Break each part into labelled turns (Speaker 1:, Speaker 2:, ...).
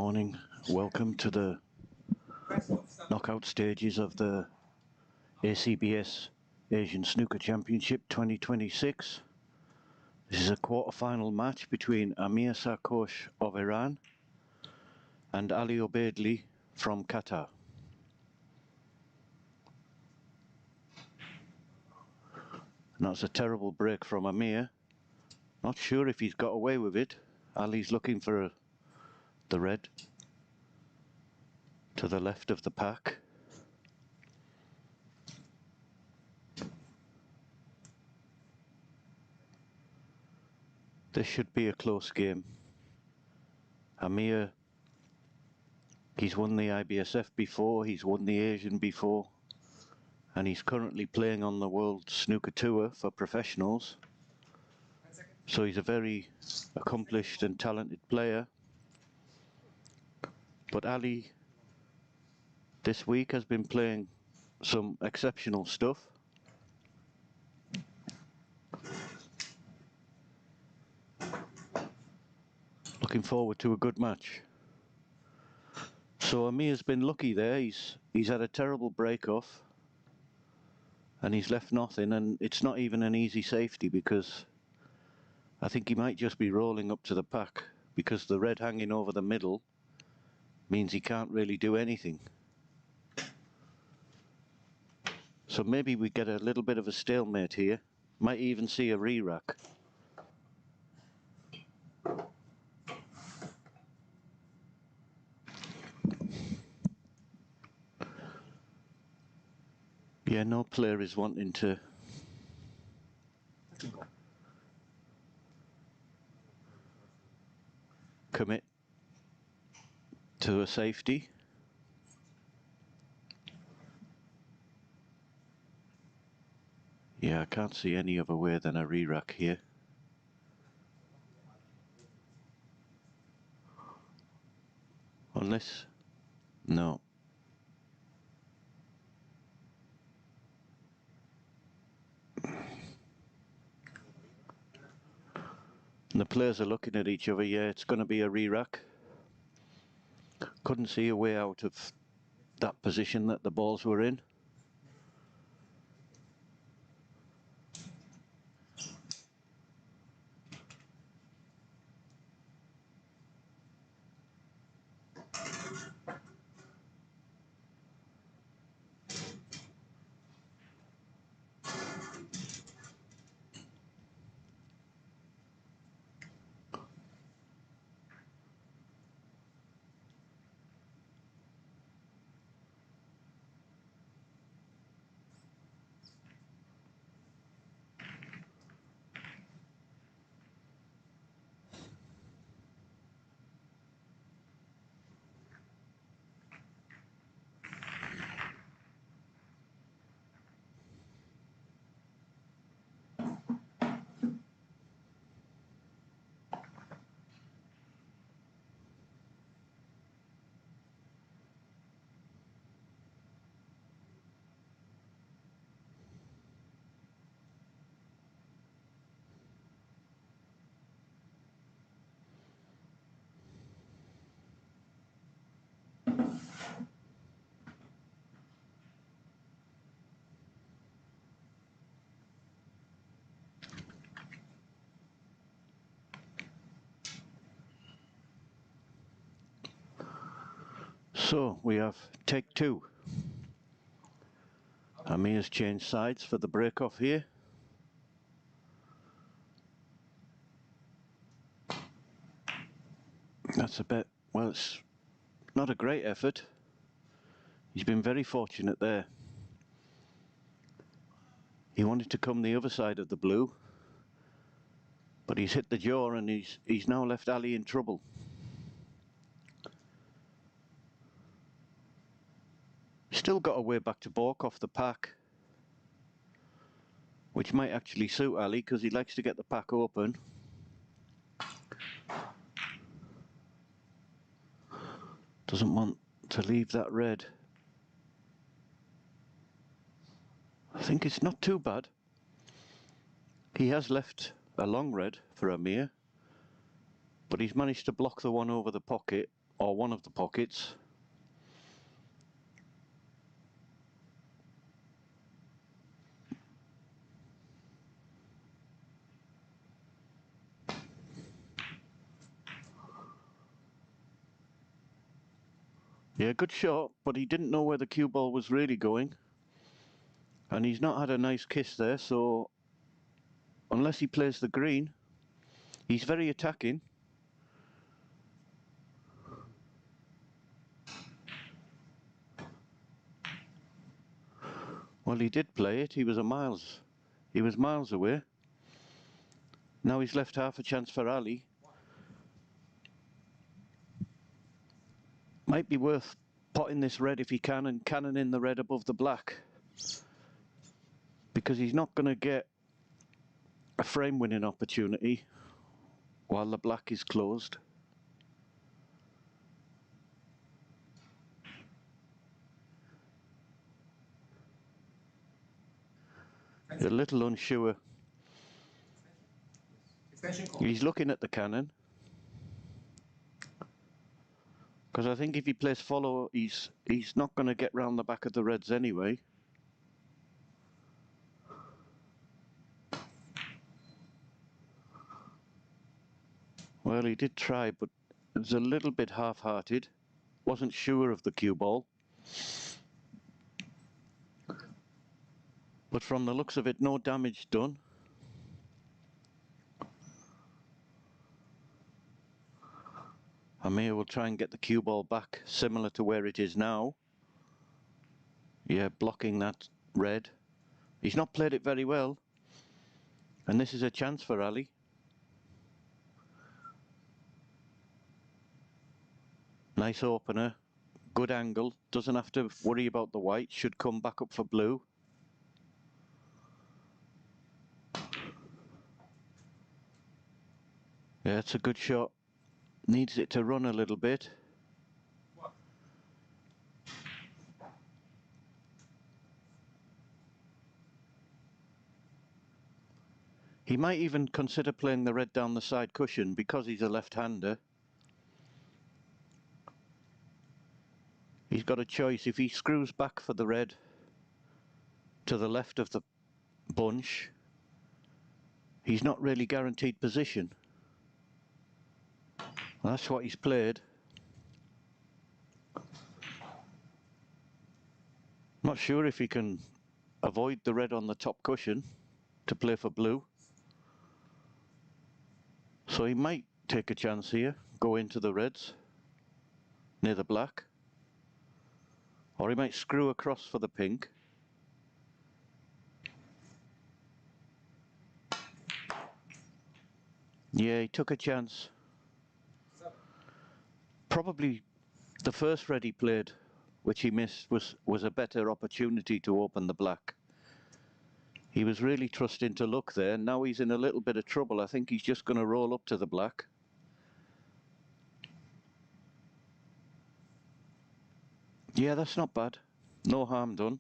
Speaker 1: morning. Welcome to the knockout stages of the ACBS Asian Snooker Championship 2026. This is a quarter-final match between AMIR SARKHOSH of Iran and ALOBAIDLI from Qatar. And that's a terrible break from AMIR. Not sure if he's got away with it. Ali's looking for the red to the left of the pack. This should be a close game. AMIR, he's won the IBSF before, he's won the Asian before, and he's currently playing on the World Snooker Tour for professionals. So he's a very accomplished and talented player. But Ali this week has been playing some exceptional stuff. Looking forward to a good match. So Amir's been lucky there. He's had a terrible break-off and he's left nothing, and it's not even an easy safety because I think he might just be rolling up to the pack, because the red hanging over the middle means he can't really do anything. So maybe we get a little bit of a stalemate here. Might even see a re-rack. Yeah, no player is wanting to commit to a safety. Yeah, I can't see any other way than a re-rack here. Unless... no. And the players are looking at each other. Yeah, it's going to be a re-rack. Couldn't see a way out of that position that the balls were in. So we have take two. Amir's changed sides for the break-off here. That's a bit, well, it's not a great effort. He's been very fortunate there. He wanted to come the other side of the blue, but he's hit the jaw and he's now left Ali in trouble. Still got a way back to balk off the pack, which might actually suit Ali because he likes to get the pack open. Doesn't want to leave that red. I think it's not too bad. He has left a long red for AMIR, but he's managed to block the one over the pocket or one of the pockets. Yeah, good shot, but he didn't know where the cue ball was really going. And he's not had a nice kiss there, so unless he plays the green, he's very attacking. Well, he did play it. He was miles away. Now he's left half a chance for Ali. Might be worth potting this red if he can and cannoning the red above the black, because he's not going to get a frame winning opportunity while the black is closed. A little unsure. He's looking at the cannon, because I think if he plays follow, he's not going to get round the back of the reds anyway. Well, he did try, but it was a little bit half-hearted. Wasn't sure of the cue ball. But from the looks of it, no damage done. Amir will try and get the cue ball back, similar to where it is now. Yeah, blocking that red. He's not played it very well. And this is a chance for Ali. Nice opener. Good angle. Doesn't have to worry about the white. Should come back up for blue. Yeah, it's a good shot. Needs it to run a little bit. He might even consider playing the red down the side cushion because he's a left-hander. He's got a choice. If he screws back for the red to the left of the bunch, he's not really guaranteed position. That's what he's played. Not sure if he can avoid the red on the top cushion to play for blue. So he might take a chance here, go into the reds near the black. Or he might screw across for the pink. Yeah, he took a chance. Probably the first red he played, which he missed, was a better opportunity to open the black. He was really trusting to luck there. Now he's in a little bit of trouble. I think he's just going to roll up to the black. Yeah, that's not bad. No harm done.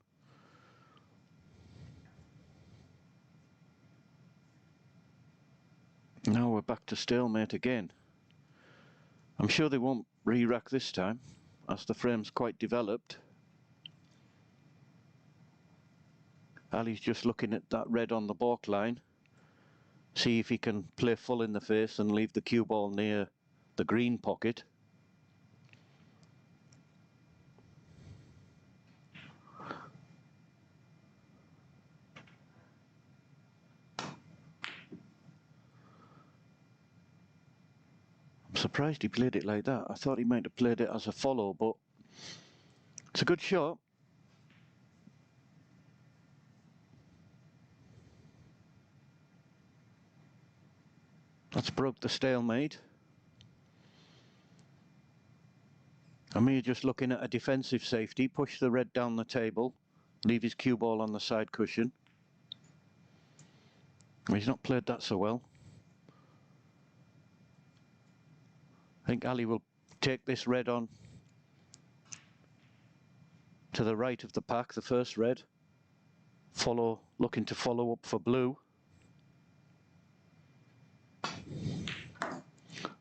Speaker 1: Now we're back to stalemate again. I'm sure they won't re-rack this time, as the frame's quite developed. Ali's just looking at that red on the balk line. See if he can play full in the face and leave the cue ball near the green pocket. I'm surprised he played it like that. I thought he might have played it as a follow, but it's a good shot. That's broke the stalemate. Amir just looking at a defensive safety, push the red down the table, leave his cue ball on the side cushion. He's not played that so well. I think Ali will take this red on to the right of the pack, the first red. Looking to follow up for blue.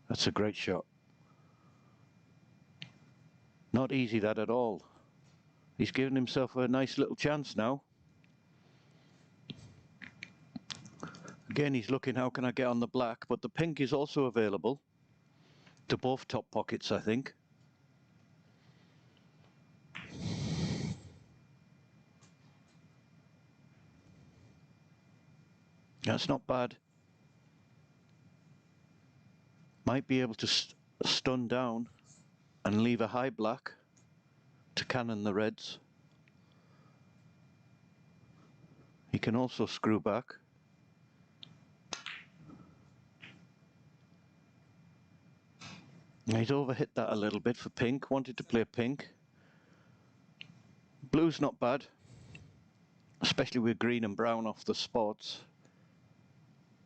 Speaker 1: That's a great shot. Not easy that at all. He's given himself a nice little chance now. Again, he's looking, how can I get on the black? But the pink is also available to both top pockets, I think. That's not bad. Might be able to stun down and leave a high black to cannon the reds. He can also screw back. He's overhit that a little bit for pink, wanted to play pink. Blue's not bad, especially with green and brown off the spots.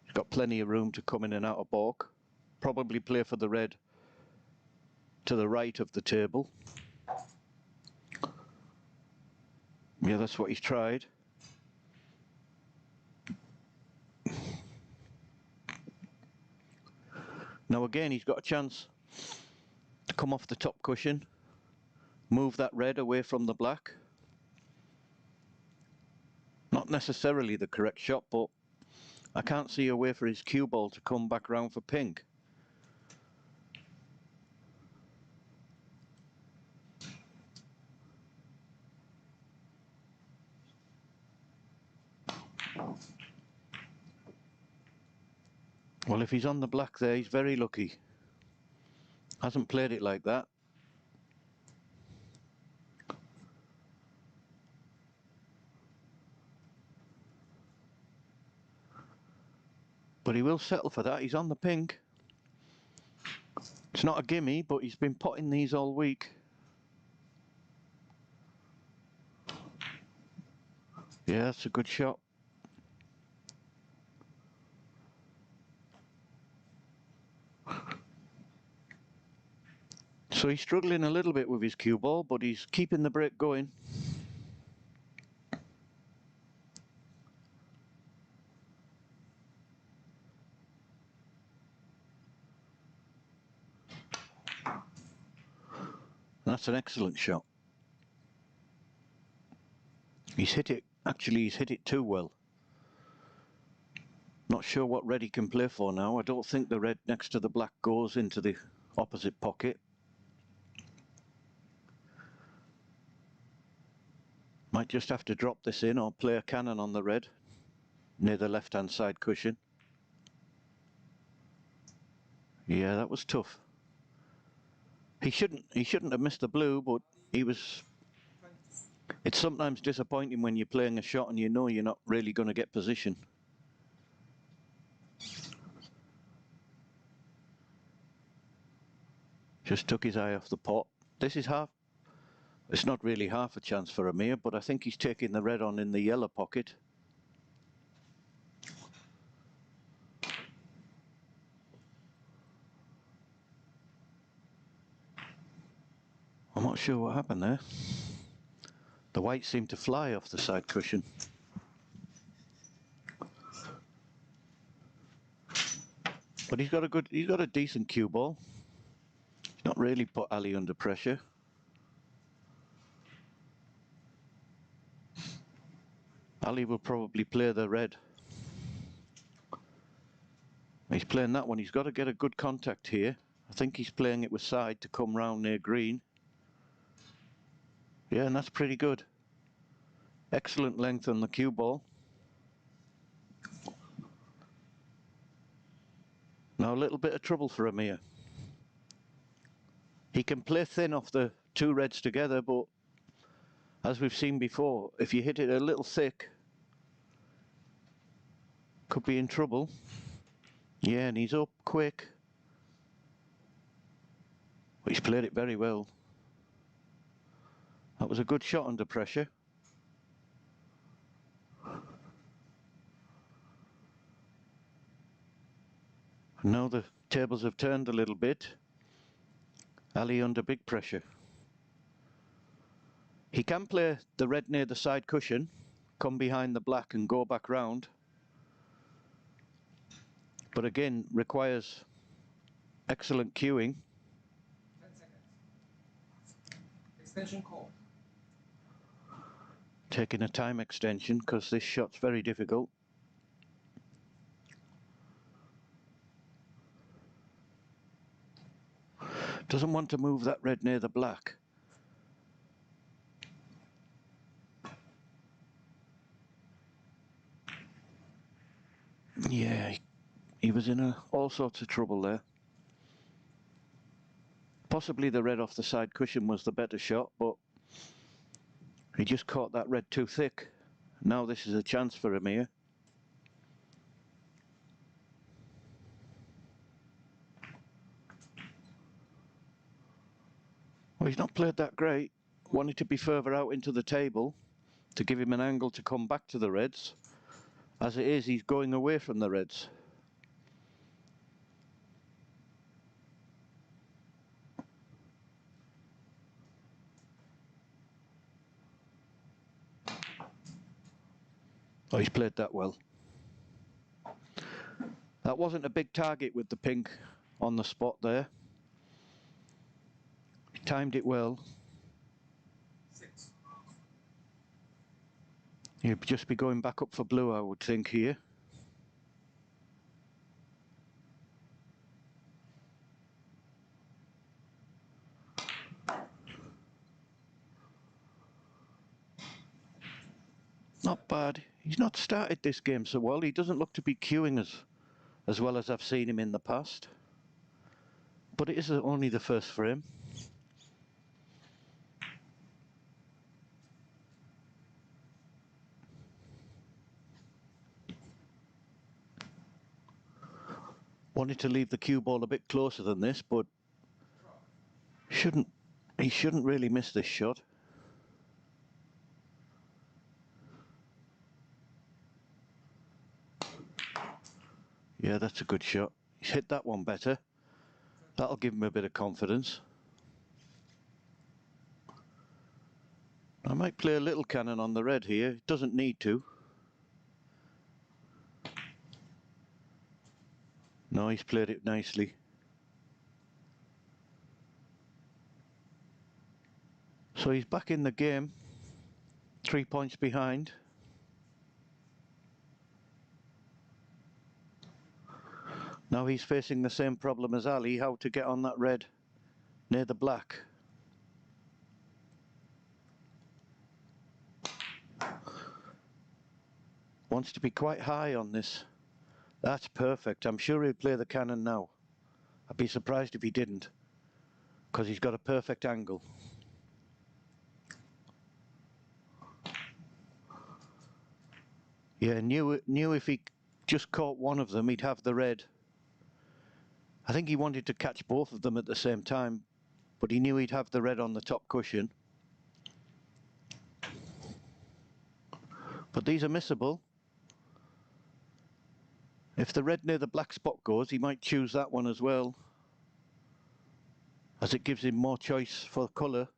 Speaker 1: He's got plenty of room to come in and out of balk. Probably play for the red to the right of the table. Yeah, that's what he's tried. Now again, he's got a chance to come off the top cushion, move that red away from the black. Not necessarily the correct shot, but I can't see a way for his cue ball to come back round for pink. Well, if he's on the black there, he's very lucky. Hasn't played it like that. But he will settle for that. He's on the pink. It's not a gimme, but he's been potting these all week. Yeah, that's a good shot. So he's struggling a little bit with his cue ball, but he's keeping the break going. That's an excellent shot. He's hit it, actually he's hit it too well. Not sure what red he can play for now. I don't think the red next to the black goes into the opposite pocket. Might just have to drop this in or play a cannon on the red near the left hand side cushion. Yeah, that was tough. He shouldn't have missed the blue, but he was... It's sometimes disappointing when you're playing a shot and you know you're not really going to get position. Just took his eye off the pot. This is half... It's not really half a chance for Amir, but I think he's taking the red on in the yellow pocket. I'm not sure what happened there. The white seemed to fly off the side cushion. But he's got a decent cue ball. He's not really put Ali under pressure. Ali will probably play the red. He's playing that one. He's got to get a good contact here. I think he's playing it with side to come round near green. Yeah, and that's pretty good. Excellent length on the cue ball. Now a little bit of trouble for Amir. He can play thin off the two reds together, but as we've seen before, if you hit it a little thick, could be in trouble. Yeah, and he's up quick. But he's played it very well. That was a good shot under pressure. And now the tables have turned a little bit. Ali under big pressure. He can play the red near the side cushion, come behind the black and go back round. But again, requires excellent cueing.
Speaker 2: 10 seconds. Extension call.
Speaker 1: Taking a time extension because this shot's very difficult. Doesn't want to move that red near the black. Yeah, he was in all sorts of trouble there. Possibly the red off the side cushion was the better shot, but he just caught that red too thick. Now this is a chance for AMIR. Well, he's not played that great. Wanted to be further out into the table to give him an angle to come back to the reds. As it is, he's going away from the reds. Oh, he's played that well. That wasn't a big target with the pink on the spot there. He timed it well.
Speaker 2: 6.
Speaker 1: He'd just be going back up for blue, I would think, here. Not bad. He's not started this game so well. He doesn't look to be queuing as well as I've seen him in the past. But it is only the first for him. Wanted to leave the cue ball a bit closer than this, but he shouldn't really miss this shot. Yeah, that's a good shot. He's hit that one better. That'll give him a bit of confidence. I might play a little cannon on the red here. It doesn't need to. No, he's played it nicely. So he's back in the game. 3 points behind. Now he's facing the same problem as Ali, how to get on that red near the black. Wants to be quite high on this. That's perfect. I'm sure he'll play the cannon now. I'd be surprised if he didn't, because he's got a perfect angle. Yeah, knew if he just caught one of them, he'd have the red. I think he wanted to catch both of them at the same time, but he knew he'd have the red on the top cushion. But these are missable. If the red near the black spot goes, he might choose that one as well, as it gives him more choice for colour.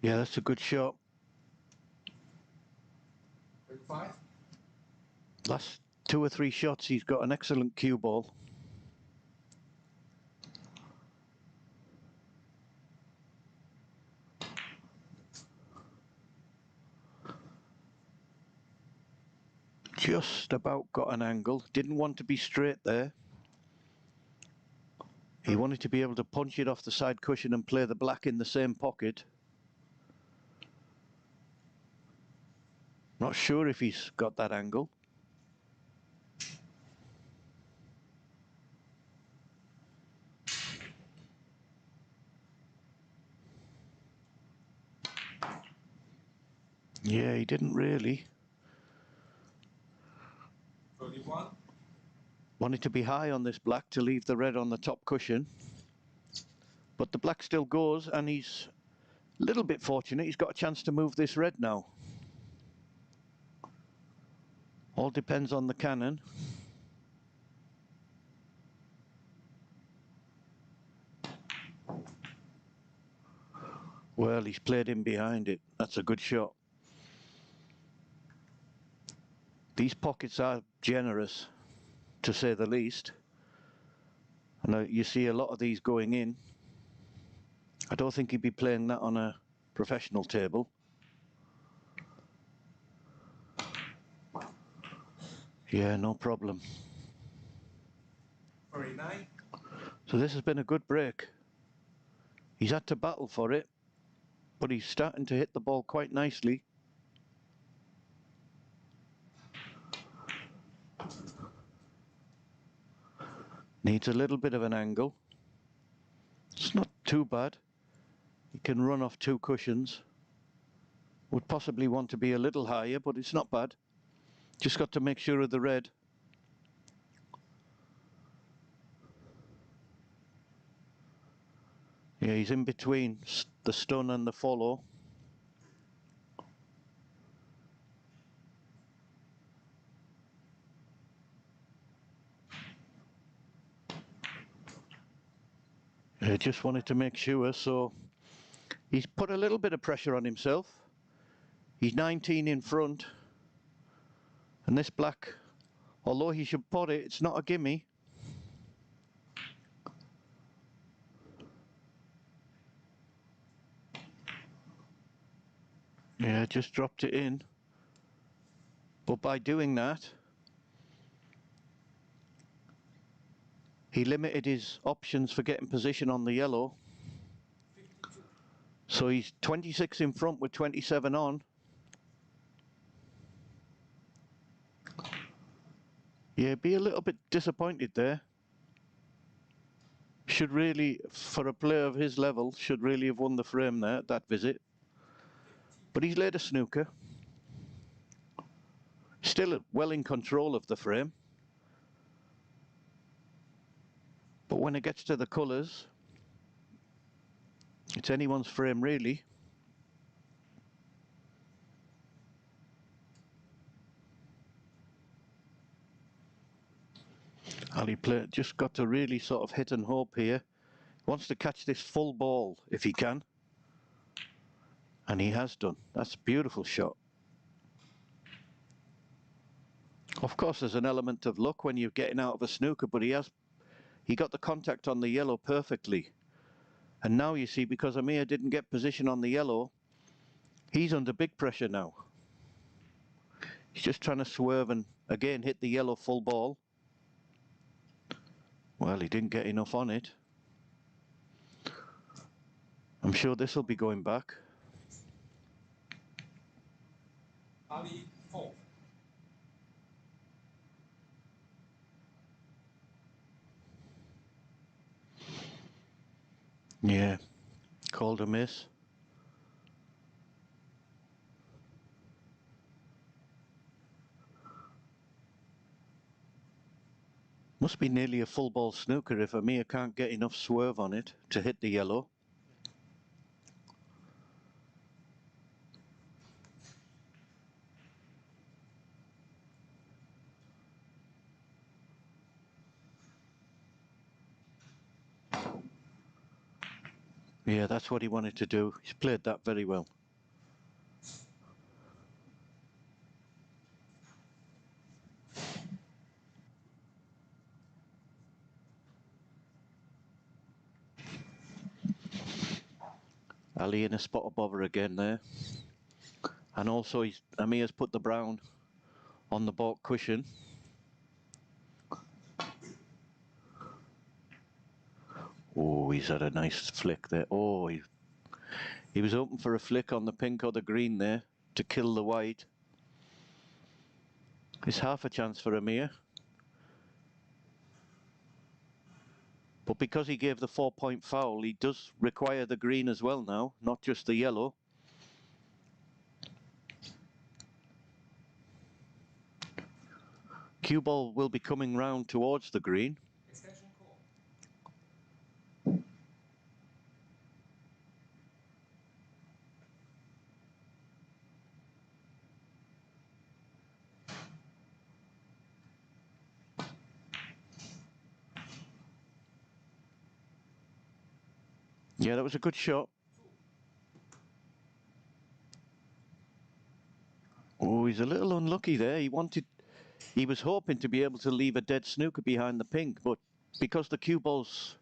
Speaker 1: Yeah, that's a good shot.
Speaker 2: 35.
Speaker 1: Last 2 or 3 shots, he's got an excellent cue ball. Just about got an angle. Didn't want to be straight there. He wanted to be able to punch it off the side cushion and play the black in the same pocket. Not sure if he's got that angle. Yeah, he didn't really.
Speaker 2: 31.
Speaker 1: Wanted to be high on this black to leave the red on the top cushion. But the black still goes, and he's a little bit fortunate. He's got a chance to move this red now. All depends on the cannon. Well, he's played in behind it. That's a good shot. These pockets are generous, to say the least. And you see a lot of these going in. I don't think he'd be playing that on a professional table. Yeah, no problem.
Speaker 2: 49.
Speaker 1: So this has been a good break. He's had to battle for it, but he's starting to hit the ball quite nicely. Needs a little bit of an angle. It's not too bad. He can run off 2 cushions. Would possibly want to be a little higher, but it's not bad. Just got to make sure of the red. Yeah, he's in between the stun and the follow. I just wanted to make sure, so he's put a little bit of pressure on himself. He's 19 in front. And this black, although he should pot it, it's not a gimme. Yeah, just dropped it in. But by doing that, he limited his options for getting position on the yellow.
Speaker 2: 52.
Speaker 1: So he's 26 in front with 27 on. Yeah, be a little bit disappointed there. Should really, for a player of his level, should really have won the frame there at that visit. But he's laid a snooker. Still well in control of the frame. But when it gets to the colours, it's anyone's frame really. Ali play just got to really sort of hit and hope here. Wants to catch this full ball if he can. And he has done. That's a beautiful shot. Of course there's an element of luck when you're getting out of a snooker, but he got the contact on the yellow perfectly. And now you see, because AMIR didn't get position on the yellow, he's under big pressure now. He's just trying to swerve and again hit the yellow full ball. Well, he didn't get enough on it. I'm sure this will be going back.
Speaker 2: Ali 4.
Speaker 1: Yeah, called a miss. Must be nearly a full ball snooker if AMIR can't get enough swerve on it to hit the yellow. Yeah, that's what he wanted to do. He's played that very well. Ali in a spot of bother again there. And also AMIR's put the brown on the baulk cushion. Oh, he's had a nice flick there. Oh, he was open for a flick on the pink or the green there to kill the white. It's half a chance for AMIR. But because he gave the 4-point foul, he does require the green as well now, not just the yellow. Cue ball will be coming round towards the green.
Speaker 2: Extension call.
Speaker 1: Yeah, that was a good shot. Oh, he's a little unlucky there. He wanted He was hoping to be able to leave a dead snooker behind the pink, but because the cue ball's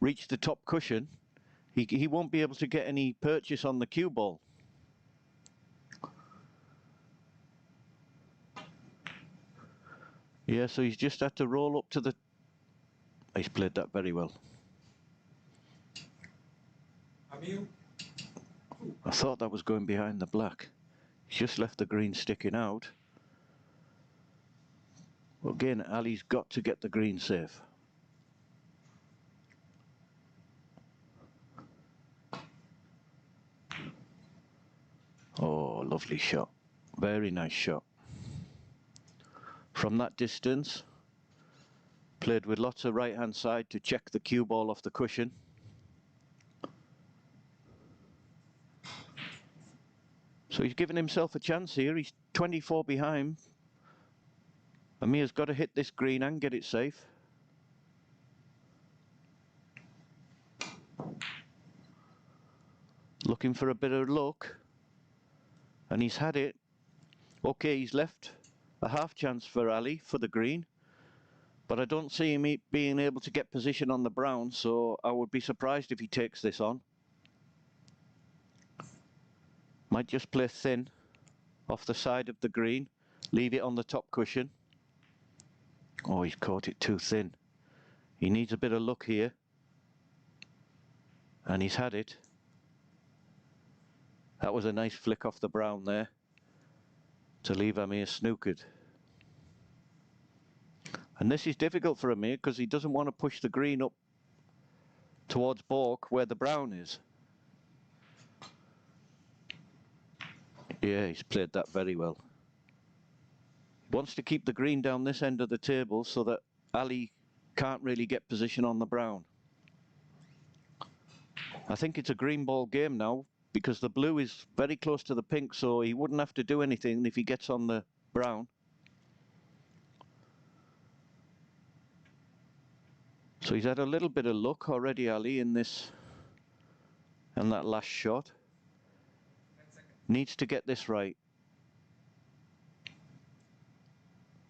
Speaker 1: reached the top cushion, he won't be able to get any purchase on the cue ball. Yeah, so he's just had to roll up to the... He's played that very well.
Speaker 2: AMIR.
Speaker 1: I thought that was going behind the black. He's just left the green sticking out. Again, Ali's got to get the green safe. Oh, lovely shot. Very nice shot. From that distance, played with lots of right hand side to check the cue ball off the cushion. So he's given himself a chance here. He's 24 behind. Amir's got to hit this green and get it safe. Looking for a bit of luck. And he's had it. Okay, he's left a half chance for Ali for the green. But I don't see him being able to get position on the brown, so I would be surprised if he takes this on. Might just play thin off the side of the green, leave it on the top cushion. Oh, he's caught it too thin. He needs a bit of luck here. And he's had it. That was a nice flick off the brown there to leave Amir snookered. And this is difficult for Amir because he doesn't want to push the green up towards baulk where the brown is. Yeah, he's played that very well. He wants to keep the green down this end of the table so that Ali can't really get position on the brown. I think it's a green ball game now because the blue is very close to the pink, so he wouldn't have to do anything if he gets on the brown. So he's had a little bit of luck already, Ali, in this and that last shot. Needs to get this right.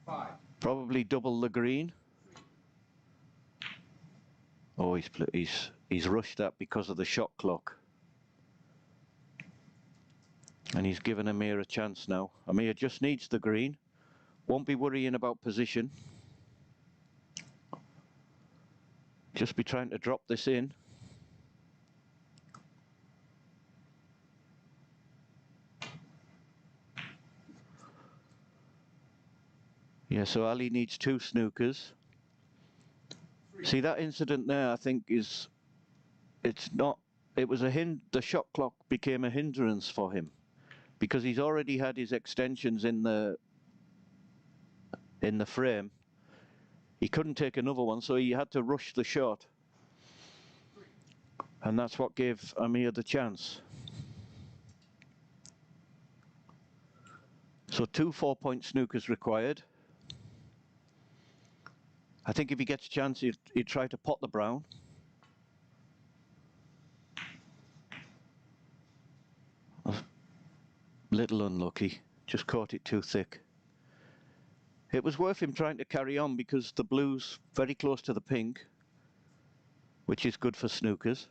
Speaker 2: 5.
Speaker 1: Probably double the green. Oh, he's rushed that because of the shot clock. And he's given Amir a chance now. Amir just needs the green. Won't be worrying about position. Just be trying to drop this in. Yeah, so Ali needs 2 snookers. See, that incident there, I think it was the shot clock became a hindrance for him because he's already had his extensions in the frame. He couldn't take another one, so he had to rush the shot. And that's what gave Amir the chance. So 2 4-point snookers required. I think if he gets a chance, he'd try to pot the brown. Little unlucky, just caught it too thick. It was worth him trying to carry on because the blue's very close to the pink, which is good for snookers.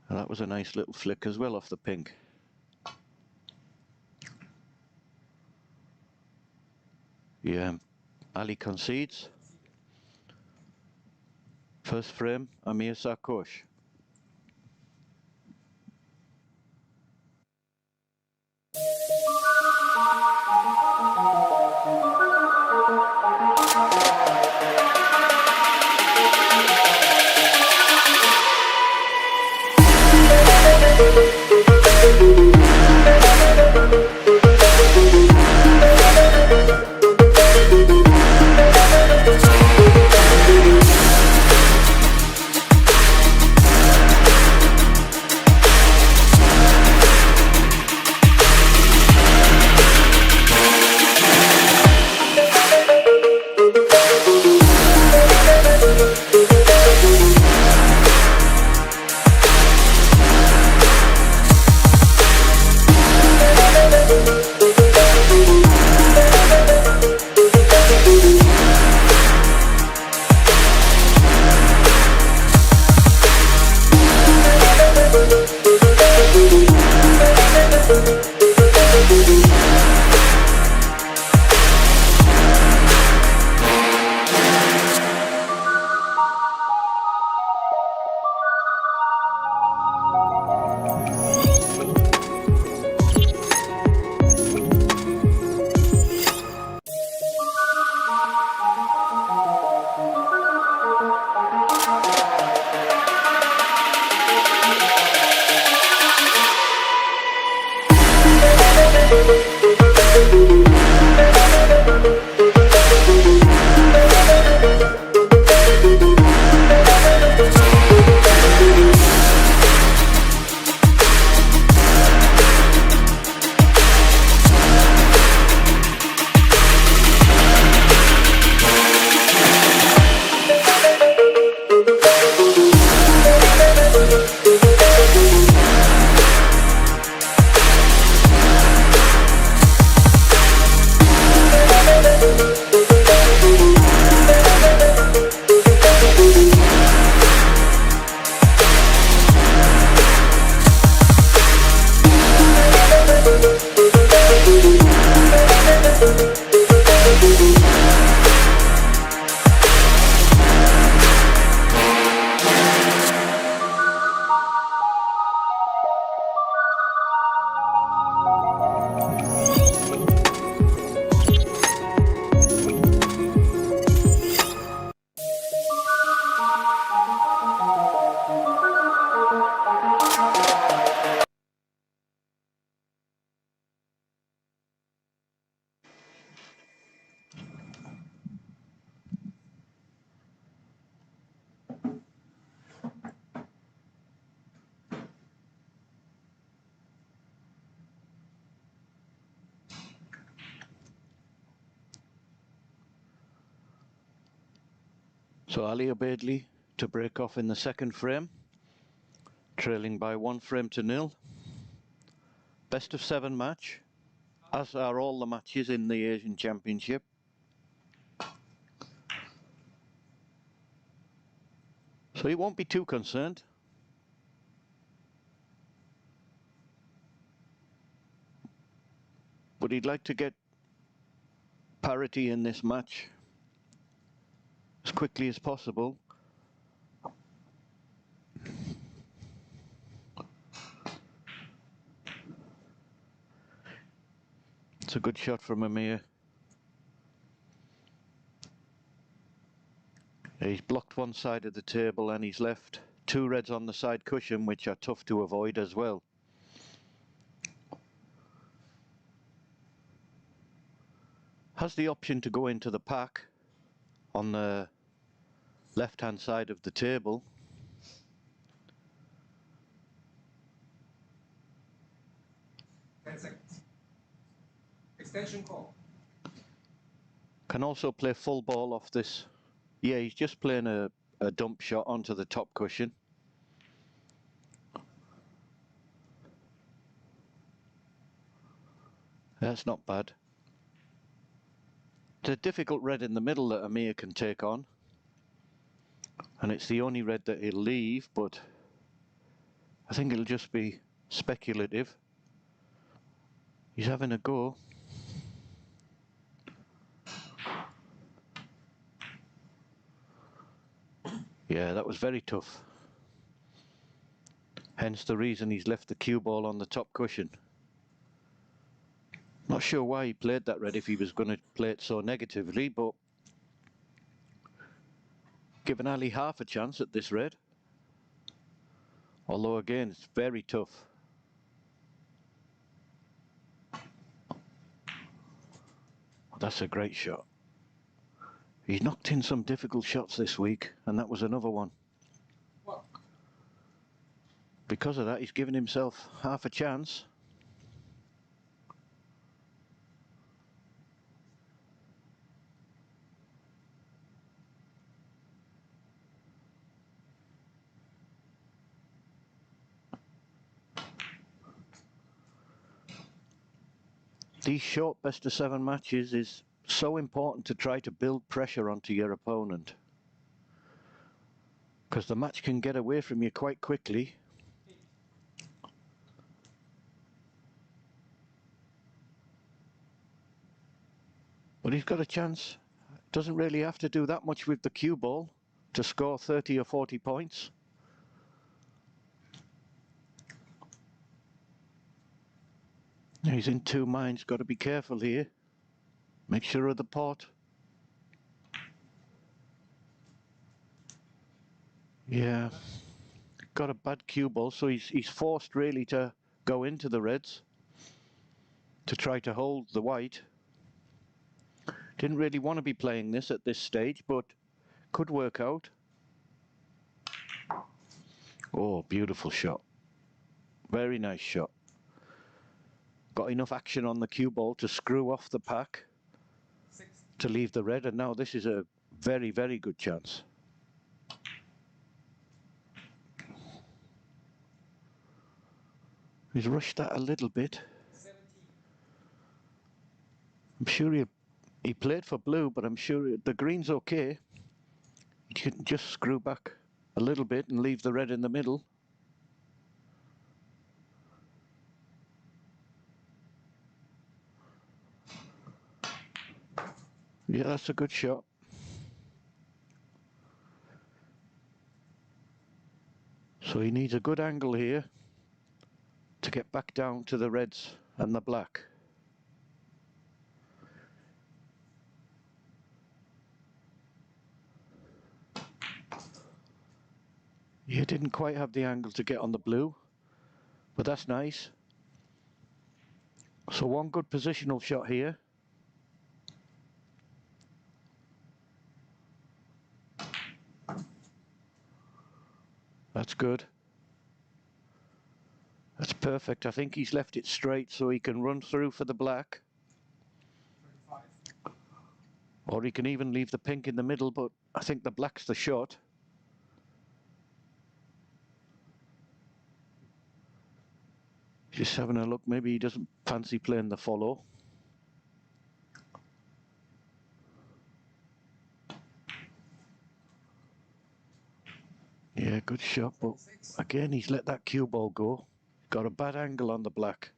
Speaker 1: And that was a nice little flick as well off the pink. Yeah, Ali concedes. First frame, AMIR SARKHOSH. So ALOBAIDLI to break off in the second frame, trailing by 1 frame to 0. Best of 7 match, as are all the matches in the Asian Championship. So he won't be too concerned. But he'd like to get parity in this match as quickly as possible. It's a good shot from AMIR. He's blocked one side of the table and he's left 2 reds on the side cushion, which are tough to avoid as well. Has the option to go into the pack on the left hand side of the table.
Speaker 2: Extension call.
Speaker 1: Can also play full ball off this. Yeah, he's just playing a dump shot onto the top cushion. That's not bad. It's a difficult red in the middle that AMIR can take on. And it's the only red that he'll leave, but I think it'll just be speculative. He's having a go. Yeah, that was very tough. Hence the reason he's left the cue ball on the top cushion. Not sure why he played that red if he was going to play it so negatively, but giving Ali half a chance at this red. Although again, it's very tough. That's a great shot. He's knocked in some difficult shots this week, and that was another one.
Speaker 2: What?
Speaker 1: Because of that, he's given himself half a chance. These short best of 7 matches is so important to try to build pressure onto your opponent, because the match can get away from you quite quickly. But he's got a chance. Doesn't really have to do that much with the cue ball to score 30 or 40 points. He's in 2 minds, got to be careful here. Make sure of the pot. Yeah, got a bad cue ball, so he's forced really to go into the reds to try to hold the white. Didn't really want to be playing this at this stage, but could work out. Oh, beautiful shot. Very nice shot. Got enough action on the cue ball to screw off the pack to leave the red, and now this is a very, very good chance. He's rushed that a little bit.
Speaker 2: 17.
Speaker 1: I'm sure he played for blue, but I'm sure the green's okay. He can just screw back a little bit and leave the red in the middle. Yeah, that's a good shot. So he needs a good angle here to get back down to the reds and the black. He didn't quite have the angle to get on the blue, but that's nice. So one good positional shot here. That's good. That's perfect. I think he's left it straight so he can run through for the black.
Speaker 2: 25.
Speaker 1: Or he can even leave the pink in the middle, but I think the black's the shot. Just having a look, maybe he doesn't fancy playing the follow. Yeah, good shot, but again he's let that cue ball go. Got a bad angle on the black.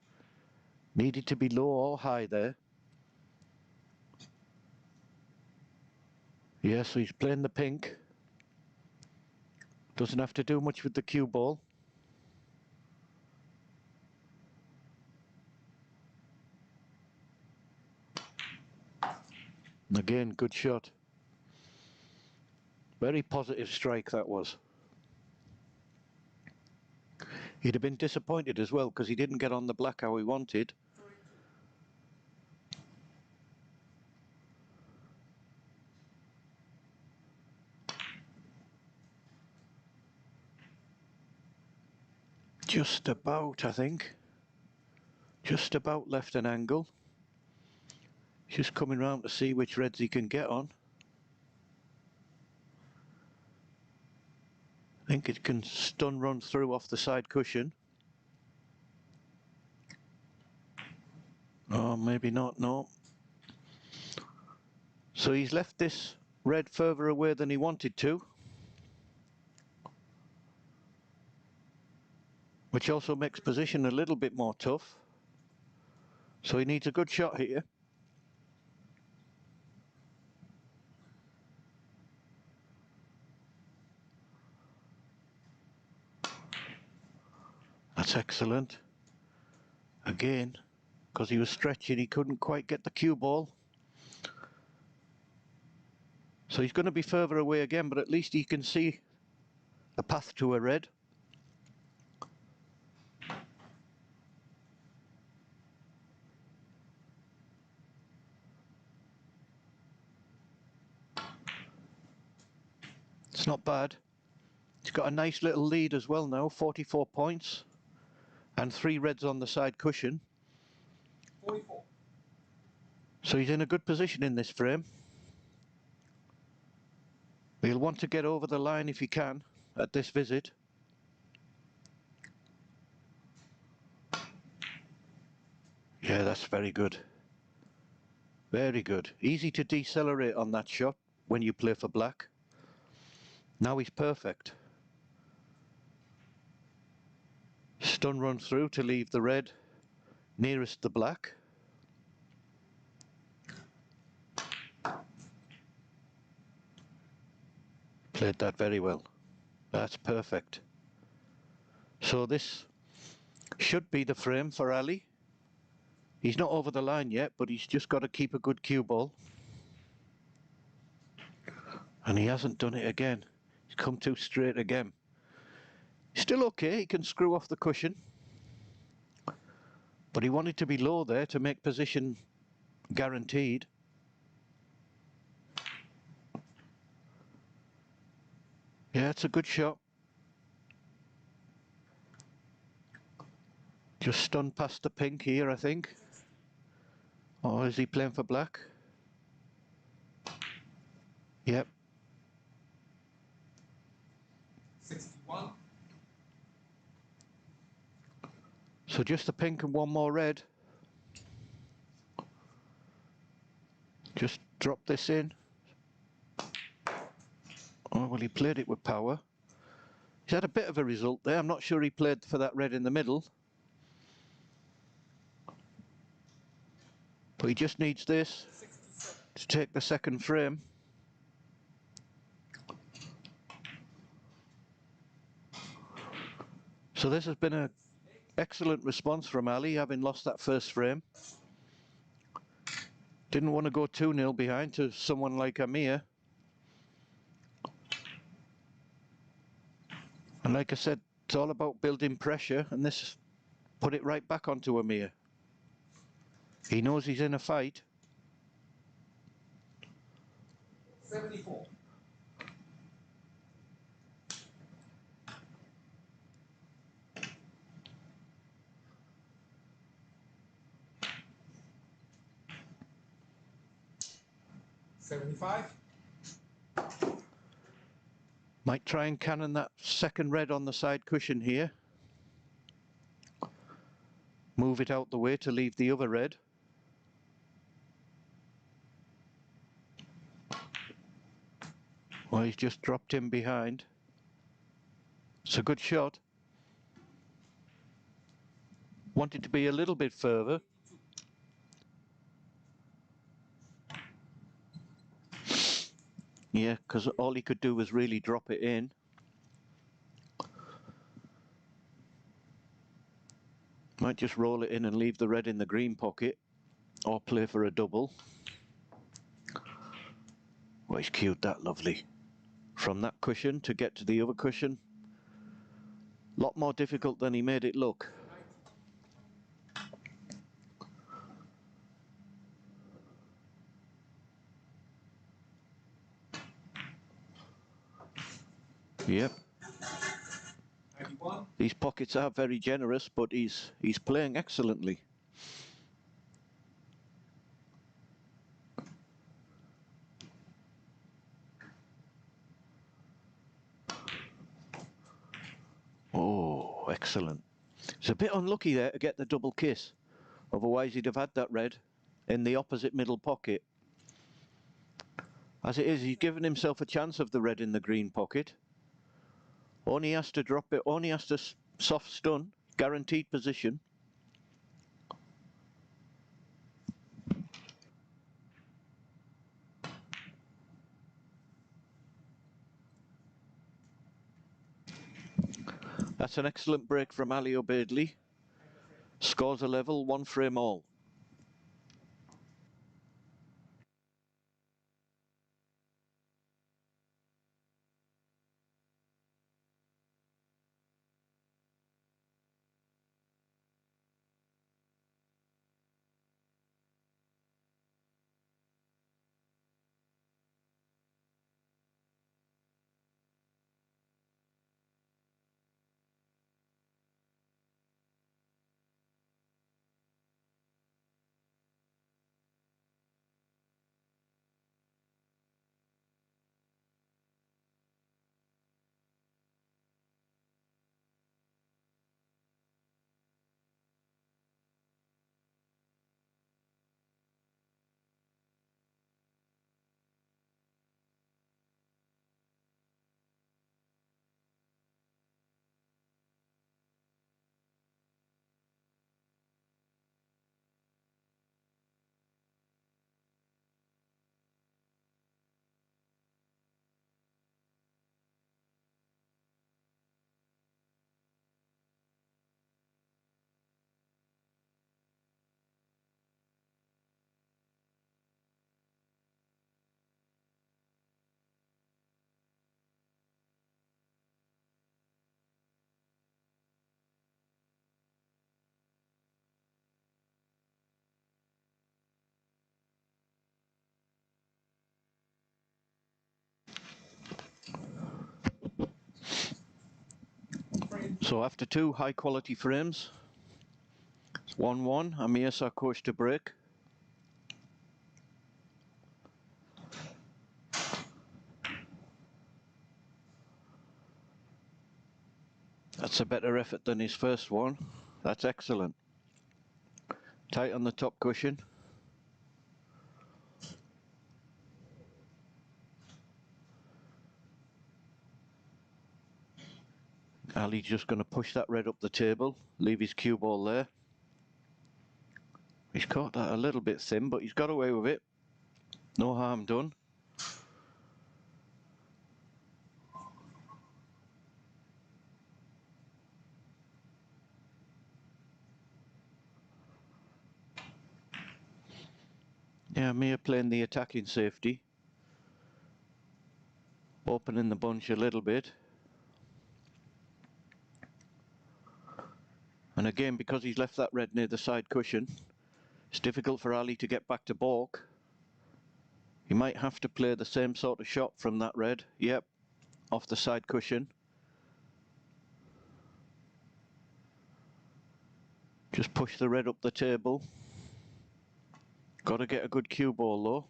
Speaker 1: Needed to be low or high there. Yeah, so he's playing the pink. Doesn't have to do much with the cue ball. Again, good shot. Very positive strike that was. He'd have been disappointed as well because he didn't get on the black how he wanted. Just about, I think. Just about left an angle. Just coming round to see which reds he can get on. I think it can stun run through off the side cushion. Oh, maybe not, no. So he's left this red further away than he wanted to. Which also makes position a little bit more tough. So he needs a good shot here. That's excellent. Again, because he was stretching, he couldn't quite get the cue ball. So he's going to be further away again, but at least he can see a path to a red. It's not bad. He's got a nice little lead as well now, 44 points. And 3 reds on the side cushion.
Speaker 2: 44.
Speaker 1: So he's in a good position in this frame. He'll want to get over the line if he can at this visit. Yeah, that's very good. Very good. Easy to decelerate on that shot when you play for black. Now he's perfect. Stun run through to leave the red nearest the black. Played that very well. That's perfect. So this should be the frame for Ali. He's not over the line yet, but he's just got to keep a good cue ball. And he hasn't done it again. He's come too straight again. Still okay, he can screw off the cushion. But he wanted to be low there to make position guaranteed. Yeah, it's a good shot. Just stunned past the pink here, I think. Or is he playing for black? Yep.
Speaker 2: 61.
Speaker 1: So just the pink and one more red. Just drop this in. Oh, well, he played it with power. He's had a bit of a result there. I'm not sure he played for that red in the middle. But he just needs this
Speaker 2: 67.
Speaker 1: to take the second frame. So this has been an excellent response from Ali, having lost that first frame. Didn't want to go 2-0 behind to someone like AMIR. And like I said, it's all about building pressure, and this put it right back onto AMIR. He knows he's in a fight.
Speaker 2: 74. $75.
Speaker 1: Might try and cannon that second red on the side cushion here. Move it out the way to leave the other red. Well, he's just dropped in behind. It's a good shot. Wanted to be a little bit further. Yeah, because all he could do was really drop it in. Might just roll it in and leave the red in the green pocket, or play for a double. Well, he's cued that lovely. From that cushion to get to the other cushion, a lot more difficult than he made it look. Yep.
Speaker 2: 91.
Speaker 1: These pockets are very generous, but he's playing excellently. Oh, excellent. It's a bit unlucky there to get the double kiss. Otherwise he'd have had that red in the opposite middle pocket. As it is, he's given himself a chance of the red in the green pocket. Only has to drop it, only has to soft stun, guaranteed position. That's an excellent break from ALOBAIDLI. Scores a level, 1 frame all. So after 2 high quality frames, it's 1-1, AMIR SARKHOSH to break. That's a better effort than his first one. That's excellent. Tight on the top cushion. Ali's just going to push that red up the table, leave his cue ball there. He's caught that a little bit thin, but he's got away with it. No harm done. Yeah, Amir playing the attacking safety. Opening the bunch a little bit. And again, because he's left that red near the side cushion, it's difficult for Ali to get back to balk. He might have to play the same sort of shot from that red. Yep, off the side cushion. Just push the red up the table. Got to get a good cue ball though.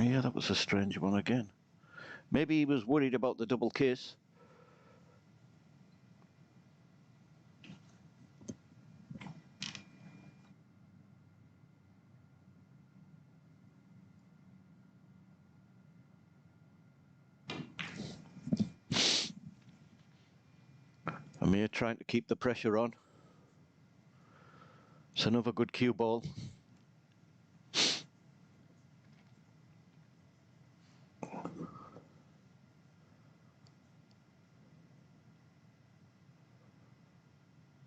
Speaker 1: Yeah, that was a strange one again. Maybe he was worried about the double kiss. Amir trying to keep the pressure on. It's another good cue ball.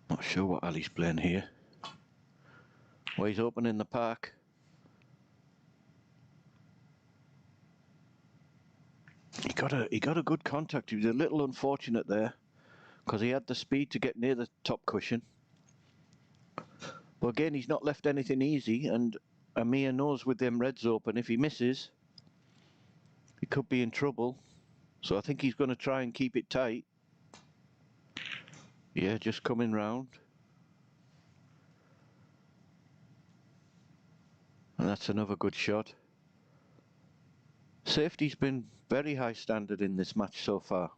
Speaker 1: Not sure what Ali's playing here. Well, he's opening the park. He got a good contact. He was a little unfortunate there because he had the speed to get near the top cushion. But again, he's not left anything easy, and Amir knows with them reds open, if he misses, he could be in trouble. So I think he's going to try and keep it tight. Yeah, just coming round. And that's another good shot. Safety's been very high standard in this match so far.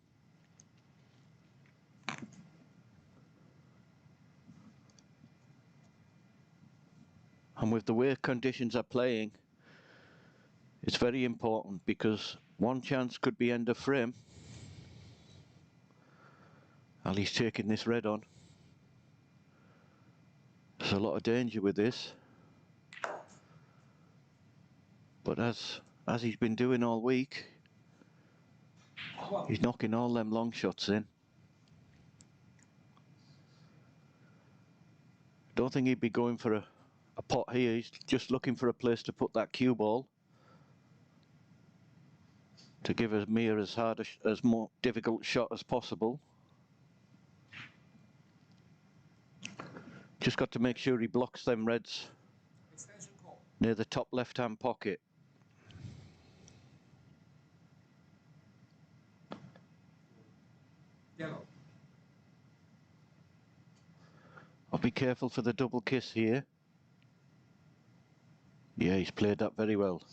Speaker 1: And with the way conditions are playing, it's very important because one chance could be end of frame. Ali's taking this red on. There's a lot of danger with this. But as he's been doing all week, he's knocking all them long shots in. Don't think he'd be going for a pot here. He's just looking for a place to put that cue ball to give Amir as hard as more difficult shot as possible. Just got to make sure he blocks them reds near the top left-hand pocket.
Speaker 2: Yellow.
Speaker 1: I'll be careful for the double kiss here. Yeah, he's played that very well.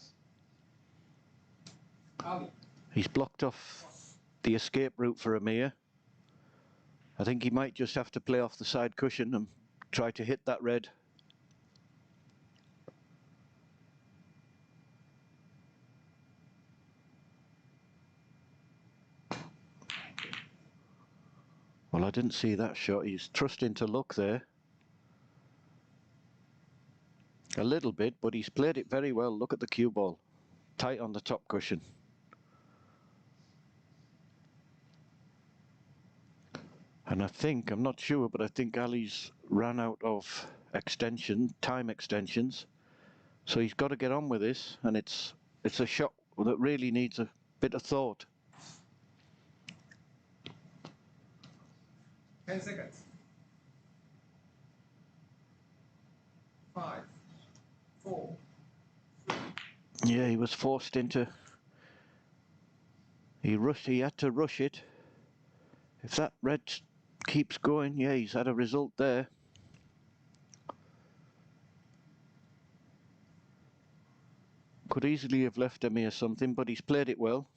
Speaker 2: Ali.
Speaker 1: He's blocked off the escape route for Amir. I think he might just have to play off the side cushion and try to hit that red. Well, I didn't see that shot. He's trusting to luck there. A little bit, but he's played it very well. Look at the cue ball. Tight on the top cushion. And I think, I'm not sure, but I think Ali's ran out of time extensions. So he's got to get on with this, and it's a shot that really needs a bit of thought.
Speaker 2: 10 seconds. 5, 4, 3.
Speaker 1: Yeah, he was forced into... He had to rush it. If that red keeps going, yeah, he's had a result there. Could easily have left Amir something, but he's played it well.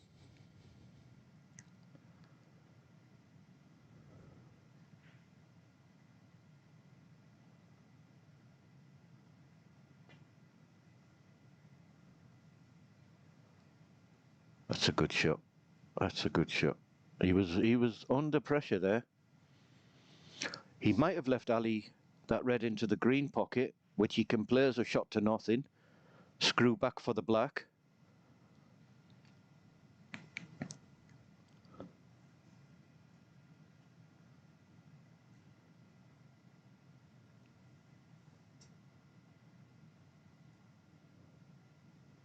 Speaker 1: That's a good shot. That's a good shot. He was under pressure there. He might have left Ali that red into the green pocket, which he can play as a shot to nothing. Screw back for the black.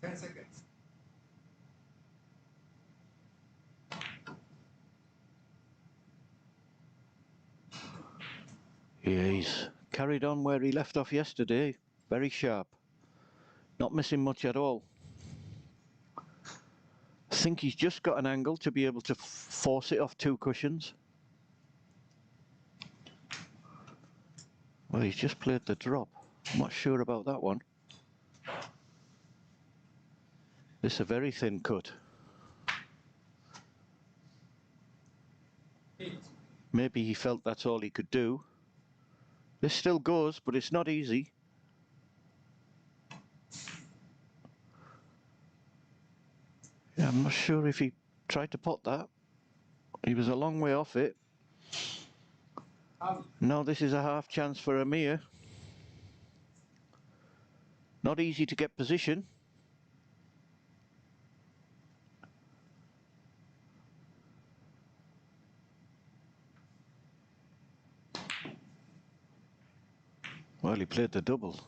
Speaker 2: Seconds.
Speaker 1: Yeah, he's carried on where he left off yesterday. Very sharp. Not missing much at all. I think he's just got an angle to be able to force it off two cushions. Well, he's just played the drop. I'm not sure about that one. This is a very thin cut. Maybe he felt that's all he could do. This still goes, but it's not easy. Yeah, I'm not sure if he tried to pot that. He was a long way off it. Now this is a half chance for AMIR. Not easy to get position. Well, he played the double.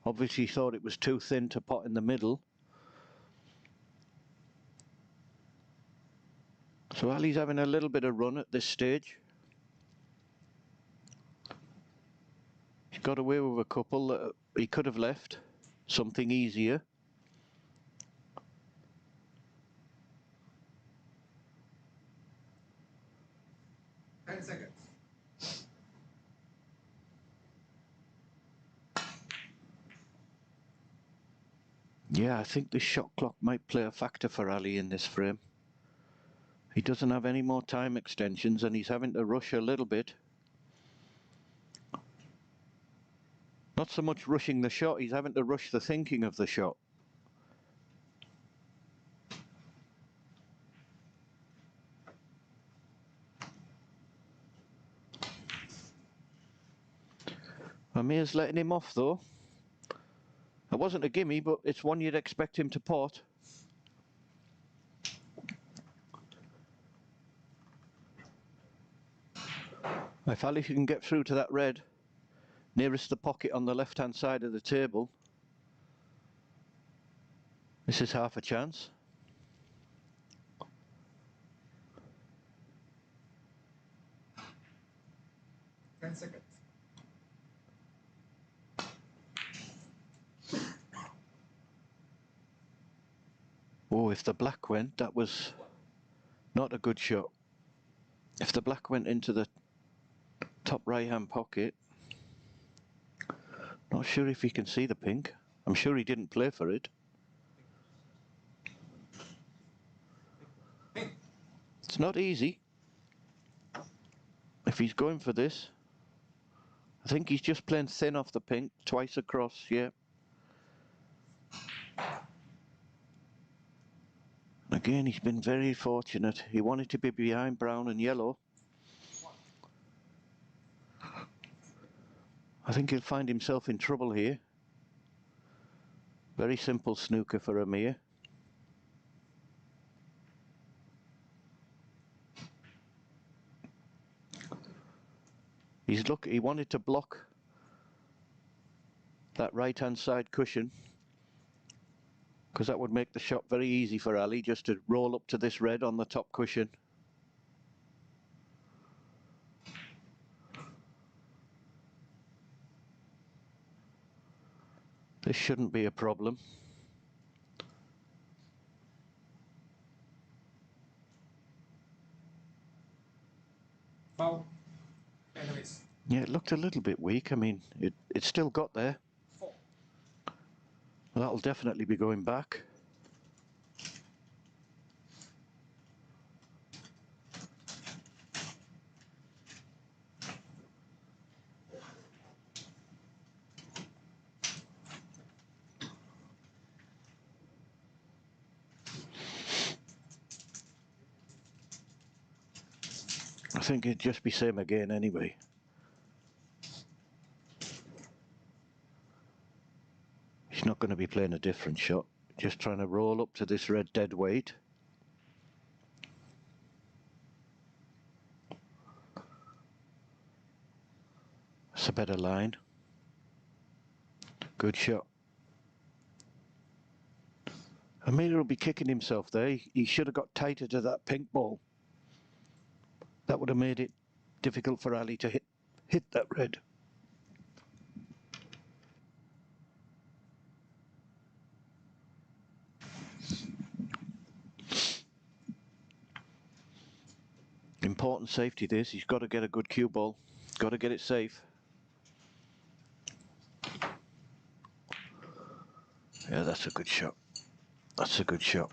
Speaker 1: Obviously thought it was too thin to pot in the middle. So Ali's having a little bit of run at this stage. He's got away with a couple that he could have left. Something easier.
Speaker 2: Seconds.
Speaker 1: Yeah, I think the shot clock might play a factor for Ali in this frame. He doesn't have any more time extensions and he's having to rush a little bit. Not so much rushing the shot, he's having to rush the thinking of the shot. Amir's letting him off though. It wasn't a gimme, but it's one you'd expect him to pot. If Ali can get through to that red, nearest the pocket on the left-hand side of the table, this is half a chance.
Speaker 2: Seconds.
Speaker 1: Oh, if the black went, that was not a good shot. If the black went into the top right-hand pocket, not sure if he can see the pink. I'm sure he didn't play for it. It's not easy. If he's going for this, I think he's just playing thin off the pink, twice across, yeah. Again, he's been very fortunate. He wanted to be behind brown and yellow. I think he'll find himself in trouble here. Very simple snooker for AMIR. He wanted to block that right-hand side cushion because that would make the shot very easy for Ali, just to roll up to this red on the top cushion. This shouldn't be a problem.
Speaker 2: Foul. Enemies.
Speaker 1: Yeah, it looked a little bit weak. I mean, it still got there.
Speaker 2: 4.
Speaker 1: Well, that'll definitely be going back. I think it'd just be same again anyway. He's not going to be playing a different shot. Just trying to roll up to this red dead weight. That's a better line. Good shot. AMIR will be kicking himself there. He should have got tighter to that pink ball. That would have made it difficult for Ali to hit that red. Important safety this. He's got to get a good cue ball. Got to get it safe. Yeah, that's a good shot. That's a good shot.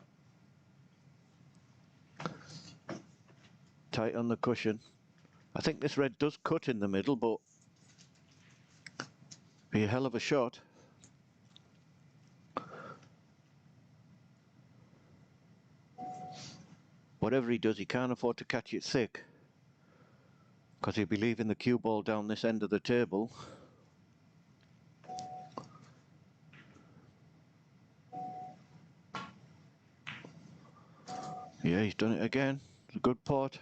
Speaker 1: Tight on the cushion. I think this red does cut in the middle, but be a hell of a shot. Whatever he does, he can't afford to catch it thick, because he'll be leaving the cue ball down this end of the table. Yeah, he's done it again. It's a good pot.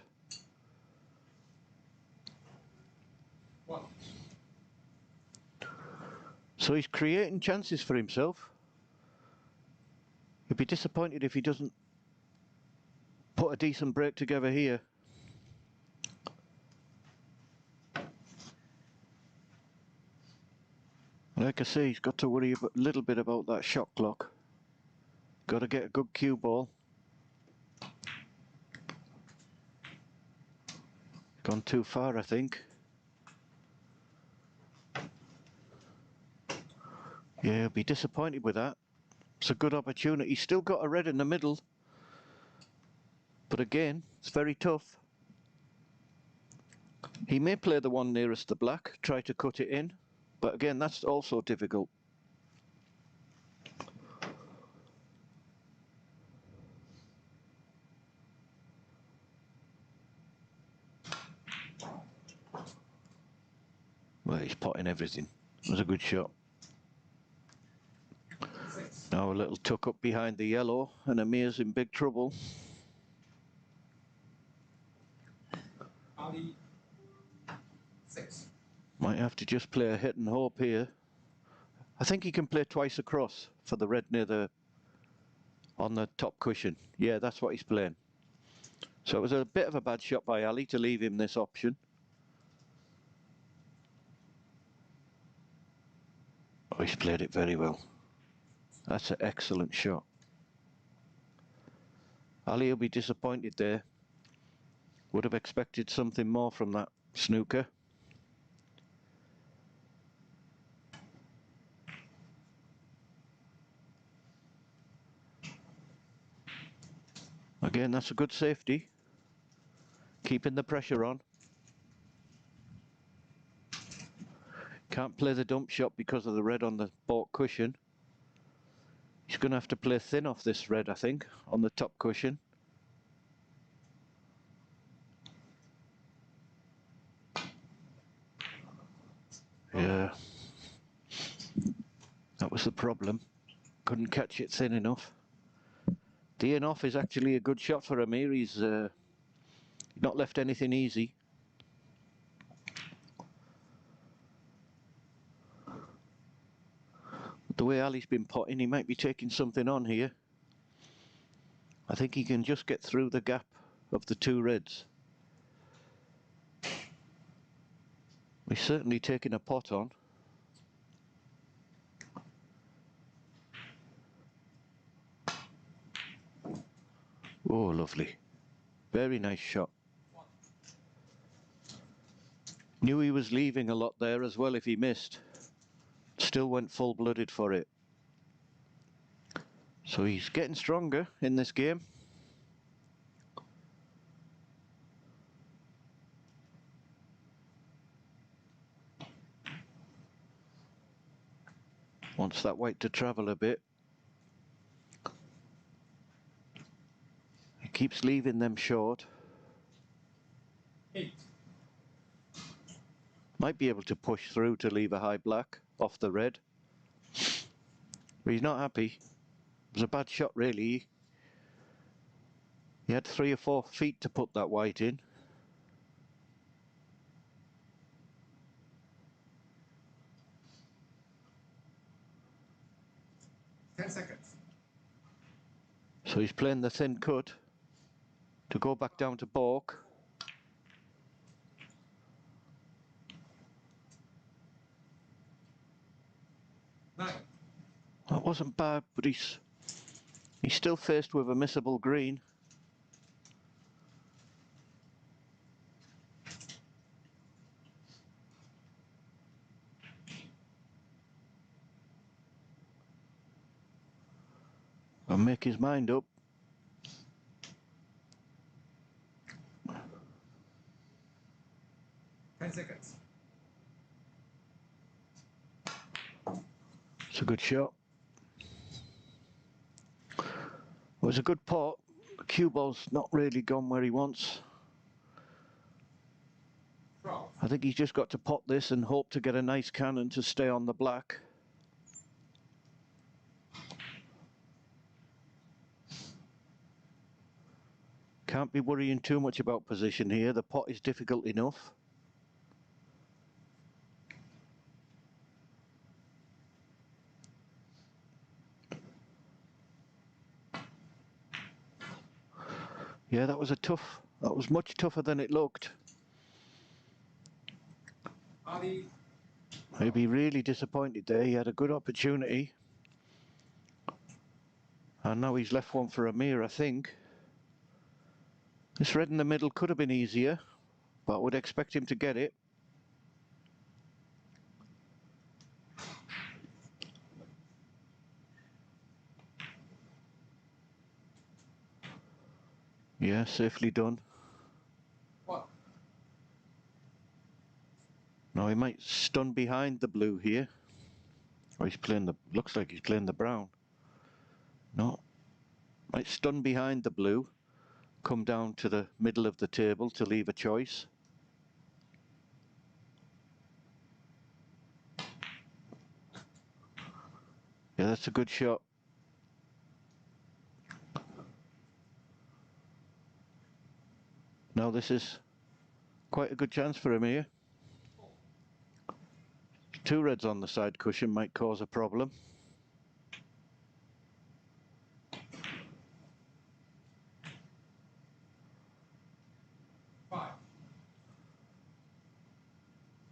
Speaker 2: One.
Speaker 1: So he's creating chances for himself. He'd be disappointed if he doesn't put a decent break together here. Like I say, he's got to worry a little bit about that shot clock. Got to get a good cue ball. Gone too far, I think. Yeah, he'll be disappointed with that. It's a good opportunity. He's still got a red in the middle. But again, it's very tough. He may play the one nearest the black, try to cut it in. But again, that's also difficult. Well, he's potting everything. It was a good shot.
Speaker 2: Six.
Speaker 1: Now a little tuck up behind the yellow, and Amir's in big trouble.
Speaker 2: Ali. 6.
Speaker 1: Might have to just play a hit and hope here. I think he can play twice across for the red near the on the top cushion. Yeah, that's what he's playing. So it was a bit of a bad shot by Ali to leave him this option. Oh, he's played it very well. That's an excellent shot. Ali will be disappointed there. Would have expected something more from that snooker. Again, that's a good safety. Keeping the pressure on. Can't play the dump shot because of the red on the baulk cushion. He's going to have to play thin off this red, I think, on the top cushion. Yeah. That was the problem. Couldn't catch it thin enough. The in off is actually a good shot for Amir. He's not left anything easy. The way Ali's been potting, he might be taking something on here. I think he can just get through the gap of the two reds. He's certainly taking a pot on. Oh, lovely. Very nice shot. Knew he was leaving a lot there as well if he missed. Still went full-blooded for it. So he's getting stronger in this game. Wants that white to travel a bit. He keeps leaving them short.
Speaker 2: 8.
Speaker 1: Might be able to push through to leave a high black off the red. But he's not happy. It was a bad shot, really. He had 3 or 4 feet to put that white in.
Speaker 2: Seconds.
Speaker 1: So he's playing the thin cut to go back down to baulk. That wasn't bad, but he's still faced with a missable green. I'll make his mind up.
Speaker 2: 10 seconds.
Speaker 1: It's a good shot. It was a good pot. The cue ball's not really gone where he wants.
Speaker 2: 12.
Speaker 1: I think he's just got to pot this and hope to get a nice cannon to stay on the black. Can't be worrying too much about position here. The pot is difficult enough. Yeah, that was much tougher than it looked.
Speaker 2: Ali.
Speaker 1: He'd be really disappointed there. He had a good opportunity. And now he's left one for AMIR, I think. This red in the middle could have been easier, but I would expect him to get it. Yeah, safely done.
Speaker 2: What?
Speaker 1: Now he might stun behind the blue here. Or he's playing the, looks like he's playing the brown. No. Might stun behind the blue, come down to the middle of the table to leave a choice. Yeah, that's a good shot. Now this is quite a good chance for him here. Two reds on the side cushion might cause a problem.
Speaker 2: Five.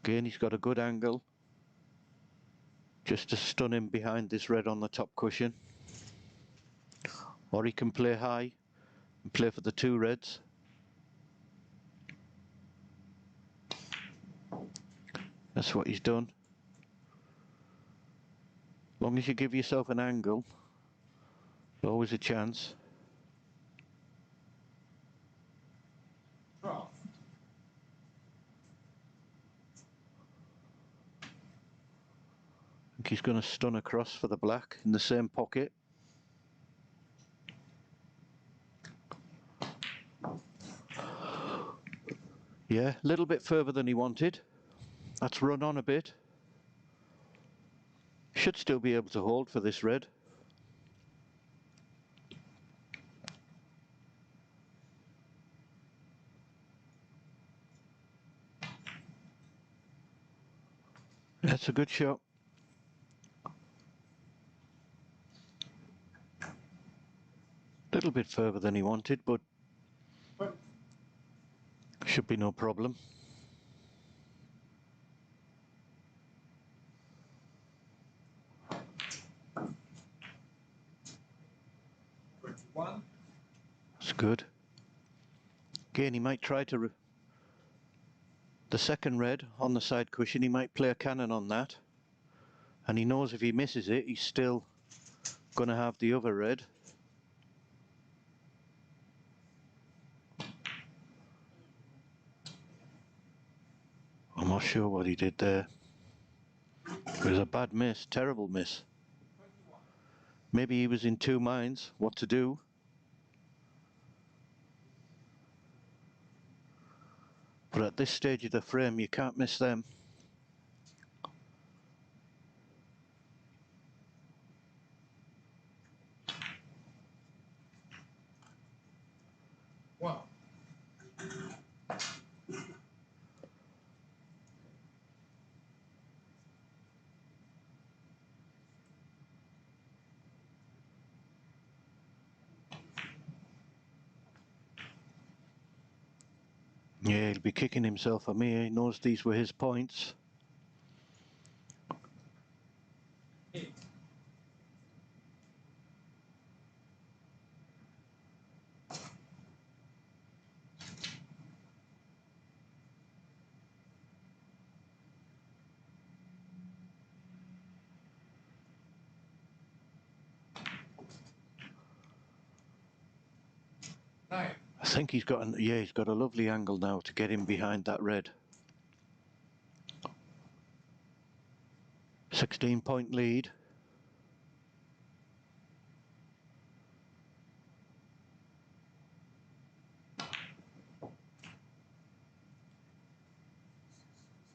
Speaker 1: Again, he's got a good angle. Just to stun him behind this red on the top cushion. Or he can play high and play for the two reds. That's what he's done. As long as you give yourself an angle, there's always a chance.
Speaker 2: 12.
Speaker 1: I think he's going to stun across for the black in the same pocket. Yeah, a little bit further than he wanted. That's run on a bit. Should still be able to hold for this red. That's a good shot. Little bit further than he wanted, but should be no problem.
Speaker 2: One.
Speaker 1: That's good. Again, he might try to... The second red on the side cushion, he might play a cannon on that. And he knows if he misses it, he's still going to have the other red. I'm not sure what he did there. It was a bad miss, terrible miss. Maybe he was in two minds what to do. But at this stage of the frame, you can't miss them.
Speaker 2: Wow.
Speaker 1: Yeah, he'll be kicking himself for me. He knows these were his points.
Speaker 2: 8. Nine.
Speaker 1: I think he's got, he's got a lovely angle now to get him behind that red. 16-point lead.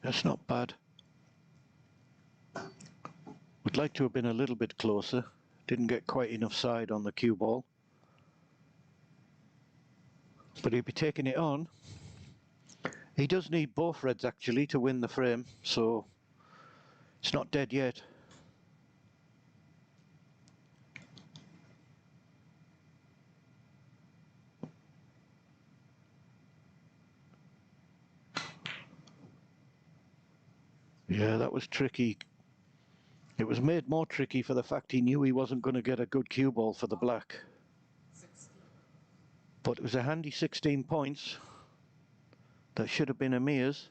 Speaker 1: That's not bad. Would like to have been a little bit closer. Didn't get quite enough side on the cue ball. But he'll be taking it on. He does need both reds actually to win the frame, so it's not dead yet. Yeah, that was tricky. It was made more tricky for the fact he knew he wasn't going to get a good cue ball for the black.
Speaker 2: 16.
Speaker 1: But it was a handy 16 points. That should have been AMIR's.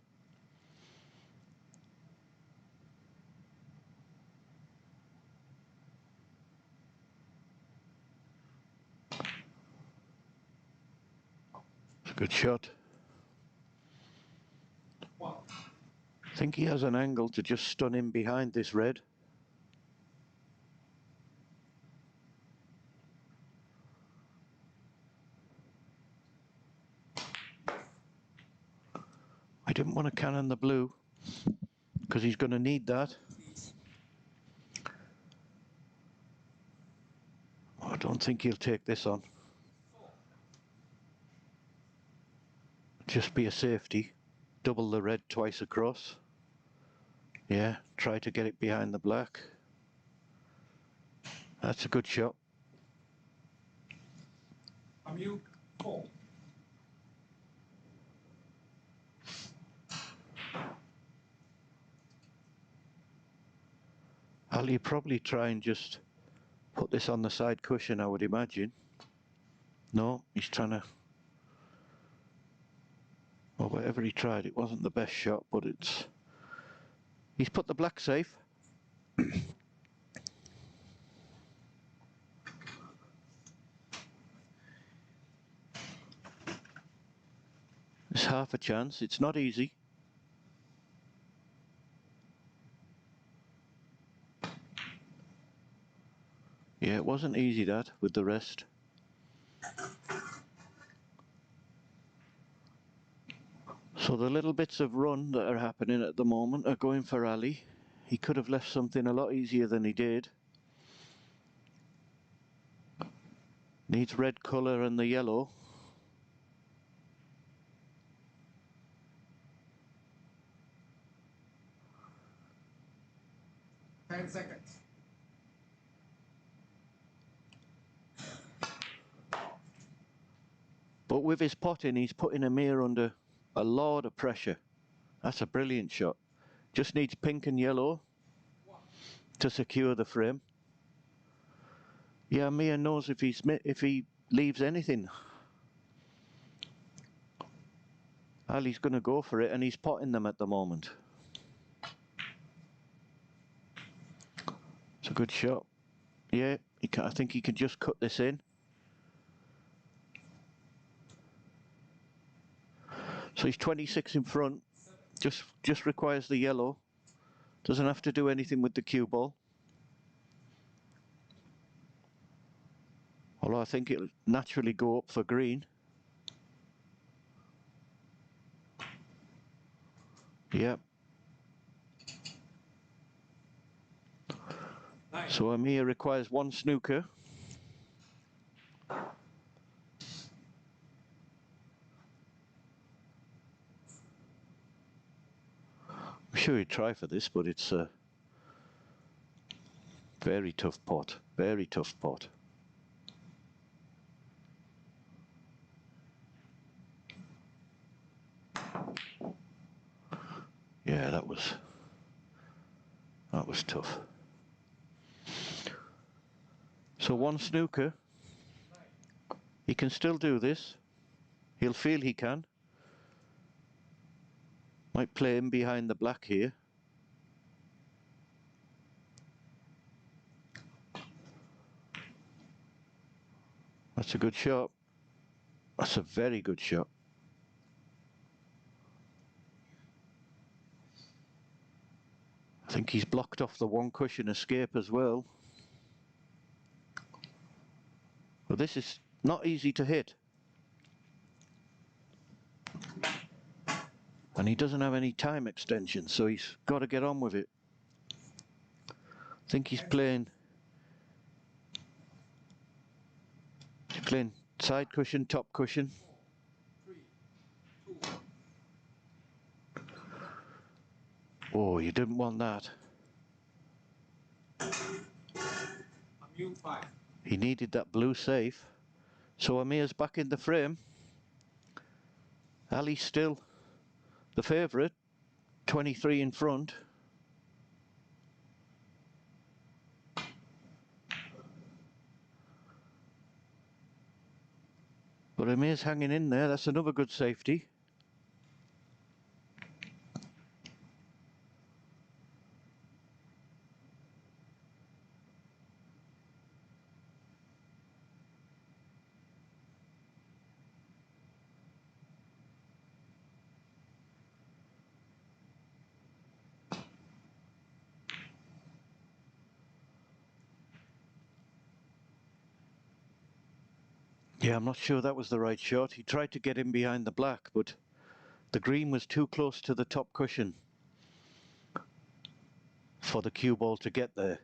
Speaker 1: It's a good shot.
Speaker 2: One.
Speaker 1: I think he has an angle to just stun him behind this red. I didn't want to cannon the blue because he's going to need that. I don't think he'll take this on. Just be a safety. Double the red twice across. Yeah, try to get it behind the black. That's a good shot.
Speaker 2: AMIR 4.
Speaker 1: I'll probably try and just put this on the side cushion, I would imagine. No, he's trying to... Well, whatever he tried, it wasn't the best shot, but it's... He's put the black safe. It's half a chance. It's not easy. Yeah, it wasn't easy, that, with the rest. So the little bits of run that are happening at the moment are going for Ali. He could have left something a lot easier than he did. Needs red colour and the yellow.
Speaker 2: Ten seconds.
Speaker 1: But with his potting, he's putting AMIR under a lot of pressure. That's a brilliant shot. Just needs pink and yellow to secure the frame. Yeah, AMIR knows if he leaves anything, Ali's going to go for it, and he's potting them at the moment. It's a good shot. Yeah, I think he can just cut this in. So he's 26 in front. Just requires the yellow. Doesn't have to do anything with the cue ball. Although I think it'll naturally go up for green. Yep. So AMIR requires one snooker. I'm sure he'd try for this, but it's a very tough pot. Very tough pot. Yeah, that was tough. So one snooker. He can still do this. He'll feel he can. Might play him behind the black here. That's a good shot. That's a very good shot. I think he's blocked off the one cushion escape as well. But this is not easy to hit. And he doesn't have any time extension, so he's got to get on with it. I think he's playing side cushion, top cushion. Oh, you didn't want that. He needed that blue safe. So Amir's back in the frame. Ali's still the favourite, 23 in front. But Amir's hanging in there, that's another good safety. Yeah, I'm not sure that was the right shot. He tried to get in behind the black, but the green was too close to the top cushion for the cue ball to get there.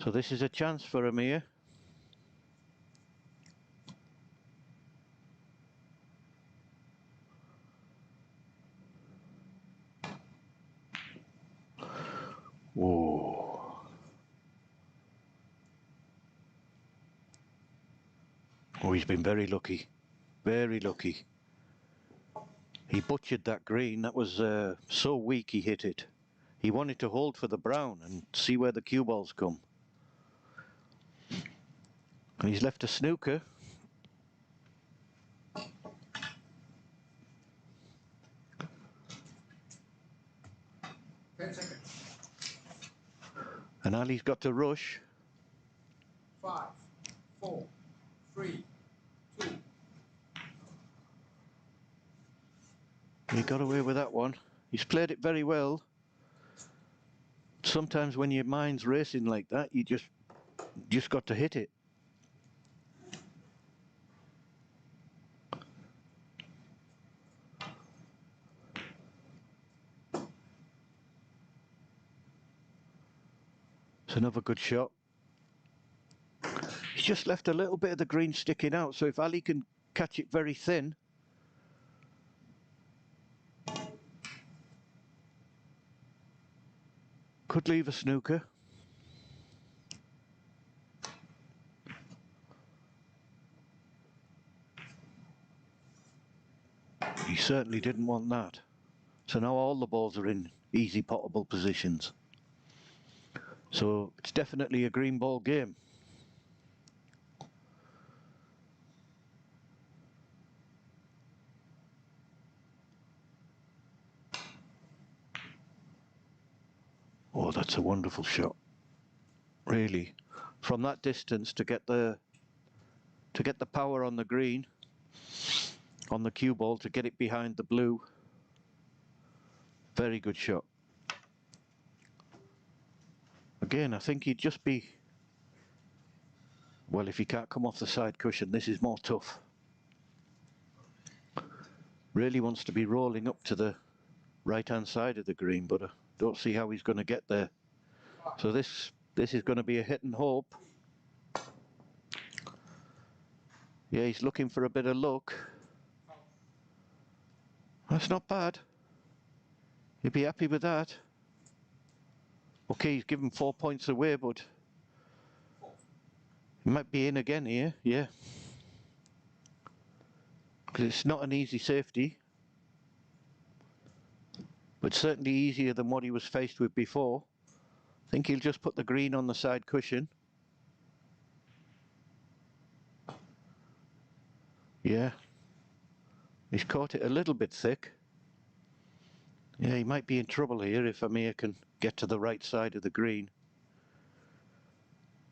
Speaker 1: So this is a chance for Amir. Whoa. Oh, he's been very lucky. Very lucky. He butchered that green. That was so weak he hit it. He wanted to hold for the brown and see where the cue balls come. And he's left a snooker. And Ali's got to rush.
Speaker 2: 5, 4, 3, 2.
Speaker 1: He got away with that one. He's played it very well. Sometimes when your mind's racing like that, you just got to hit it. It's another good shot. He's just left a little bit of the green sticking out, so if Ali can catch it very thin, could leave a snooker. He certainly didn't want that. So now all the balls are in easy potable positions. So it's definitely a green ball game. Oh, that's a wonderful shot. Really, from that distance to get the power on the green, on the cue ball, to get it behind the blue. Very good shot. Again, I think he'd just be, well, if he can't come off the side cushion, this is more tough. Really wants to be rolling up to the right-hand side of the green, but I don't see how he's going to get there. So this is going to be a hit and hope. Yeah, he's looking for a bit of luck. That's not bad. He'd be happy with that. Okay, he's given 4 points away, but he might be in again here, yeah. Because it's not an easy safety. But certainly easier than what he was faced with before. I think he'll just put the green on the side cushion. Yeah. He's caught it a little bit thick. Yeah, he might be in trouble here if Amir can get to the right side of the green.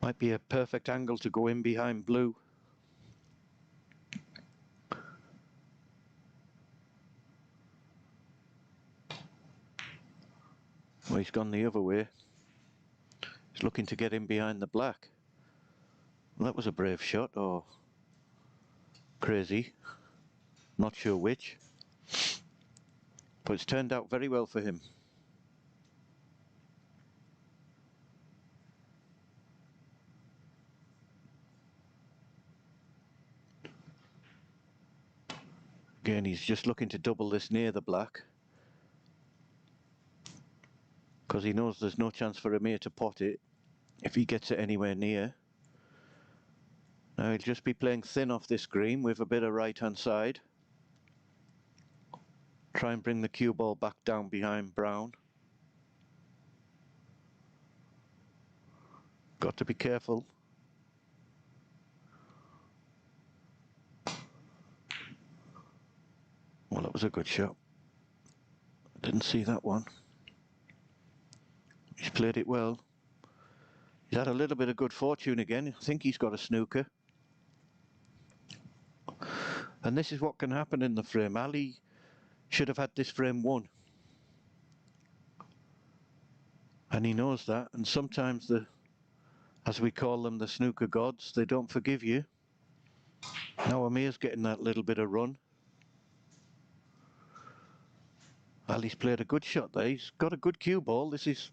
Speaker 1: Might be a perfect angle to go in behind blue. Well, he's gone the other way. He's looking to get in behind the black. Well, that was a brave shot, or crazy. Not sure which. But it's turned out very well for him. Again, he's just looking to double this near the black, because he knows there's no chance for AMIR to pot it if he gets it anywhere near. Now he'll just be playing thin off this green with a bit of right hand side. Try and bring the cue ball back down behind brown. Got to be careful. Well, that was a good shot. Didn't see that one. He's played it well. He's had a little bit of good fortune again. I think he's got a snooker. And this is what can happen in the frame. Ali should have had this frame won. And he knows that. And sometimes as we call them, the snooker gods, they don't forgive you. Now Amir's getting that little bit of run. Ali's played a good shot there. He's got a good cue ball. This is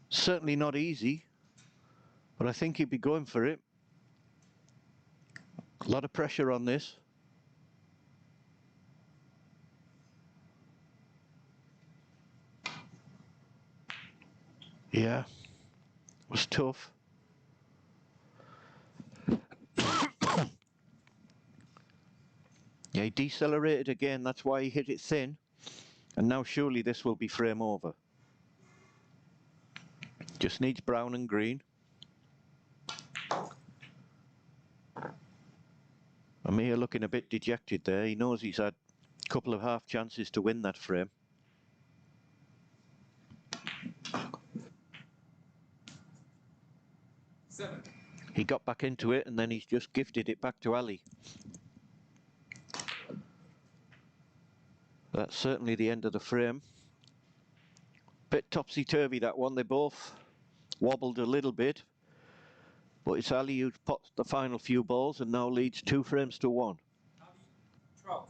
Speaker 1: certainly not easy, but I think he'd be going for it. A lot of pressure on this. Yeah, it was tough. Yeah, he decelerated again. That's why he hit it thin. And now surely this will be frame over. Just needs brown and green. Amir looking a bit dejected there. He knows he's had a couple of half chances to win that frame.
Speaker 2: Seven.
Speaker 1: He got back into it and then he's just gifted it back to Ali. That's certainly the end of the frame. Bit topsy-turvy that one. They both wobbled a little bit. But it's Ali who's popped the final few balls and now leads 2 frames to 1.
Speaker 2: Ali, 12.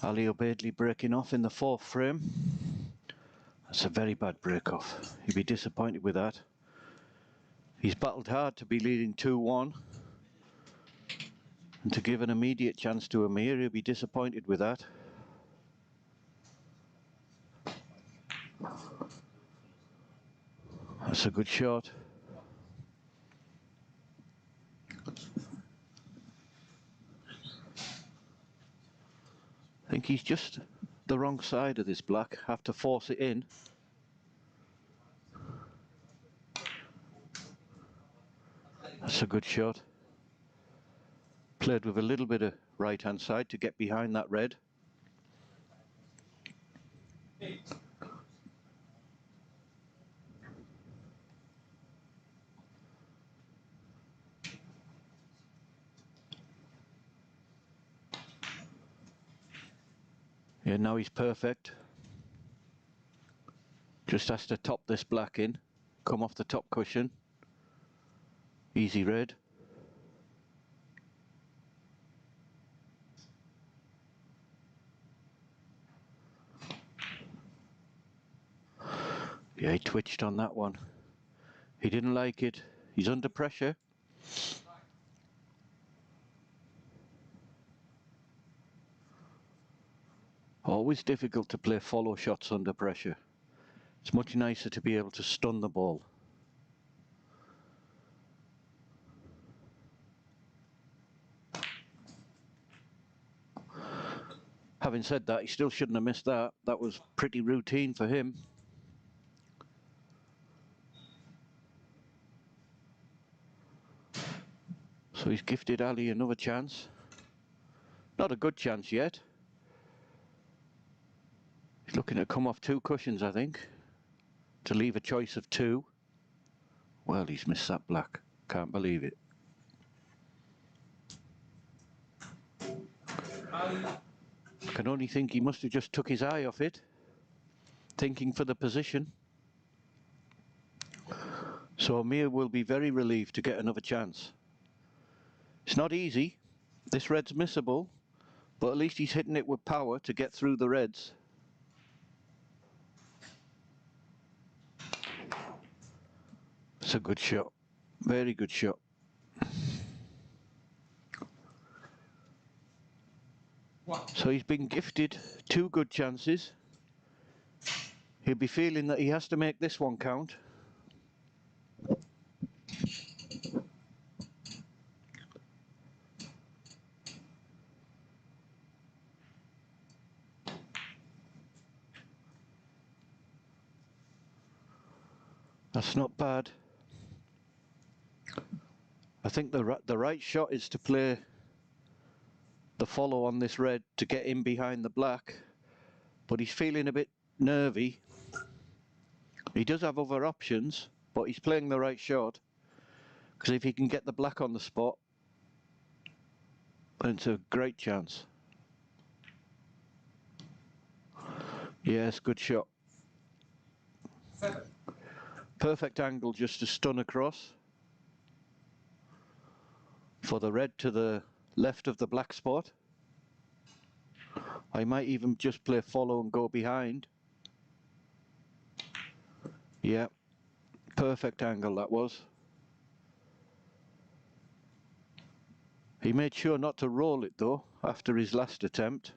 Speaker 1: ALOBAIDLI breaking off in the 4th frame. That's a very bad break off. He'd be disappointed with that. He's battled hard to be leading 2-1. And to give an immediate chance to AMIR, he'll be disappointed with that. That's a good shot. I think he's just the wrong side of this black. Have to force it in. That's a good shot. Played with a little bit of right hand side to get behind that red. Yeah, now he's perfect. Just has to top this black in, come off the top cushion. Easy red. Yeah, he twitched on that one. He didn't like it. He's under pressure. Always difficult to play follow shots under pressure. It's much nicer to be able to stun the ball. Having said that, he still shouldn't have missed that. That was pretty routine for him. So he's gifted Ali another chance. Not a good chance yet. He's looking to come off 2 cushions, I think, to leave a choice of 2. Well, he's missed that black. Can't believe it. I can only think he must have just took his eye off it, thinking for the position. So AMIR will be very relieved to get another chance. It's not easy. This red's missable, but at least he's hitting it with power to get through the reds. It's a good shot. Very good shot. So he's been gifted 2 good chances. He'll be feeling that he has to make this one count. That's not bad. I think the right shot is to play the follow on this red to get in behind the black, but he's feeling a bit nervy. He does have other options, but he's playing the right shot, because if he can get the black on the spot, then it's a great chance. Yes, good shot.
Speaker 2: 7.
Speaker 1: Perfect angle just to stun across for the red to the left of the black spot. I might even just play follow and go behind. Yeah, perfect angle that was. He made sure not to roll it though after his last attempt.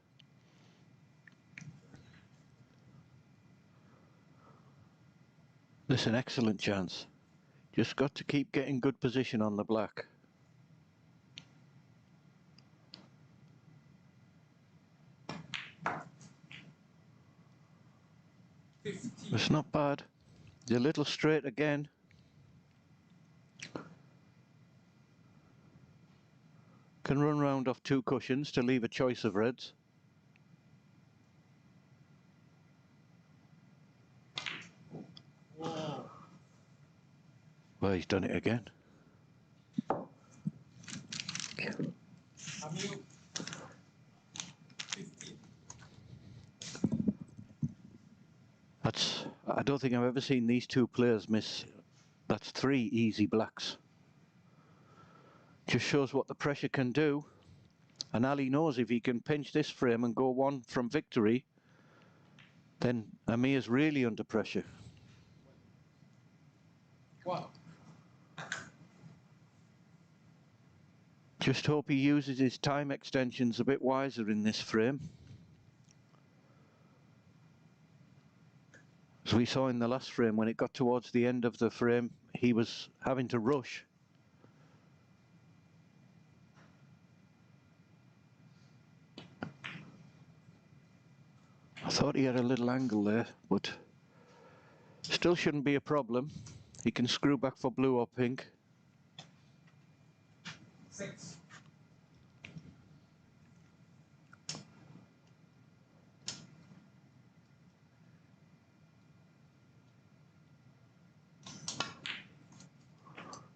Speaker 1: This is an excellent chance. Just got to keep getting good position on the black. It's not bad. He's a little straight again. Can run round off 2 cushions to leave a choice of reds.
Speaker 2: Whoa.
Speaker 1: Well, he's done it again.
Speaker 2: AMIR 15.
Speaker 1: I don't think I've ever seen these 2 players miss. That's 3 easy blacks. Just shows what the pressure can do. And Ali knows if he can pinch this frame and go one from victory, then Amir's really under pressure.
Speaker 2: Wow.
Speaker 1: Just hope he uses his time extensions a bit wiser in this frame. As we saw in the last frame, when it got towards the end of the frame, he was having to rush. I thought he had a little angle there, but still shouldn't be a problem. He can screw back for blue or pink.
Speaker 2: 6.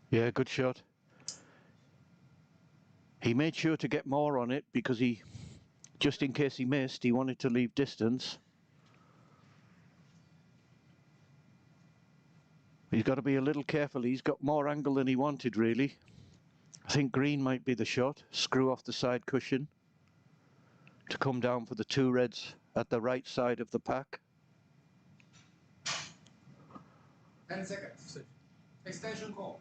Speaker 1: Yeah, good shot. He made sure to get more on it because he, just in case he missed, he wanted to leave distance. He's got to be a little careful. He's got more angle than he wanted, really. I think green might be the shot. Screw off the side cushion to come down for the two reds at the right side of the pack.
Speaker 2: 10 seconds. Extension call.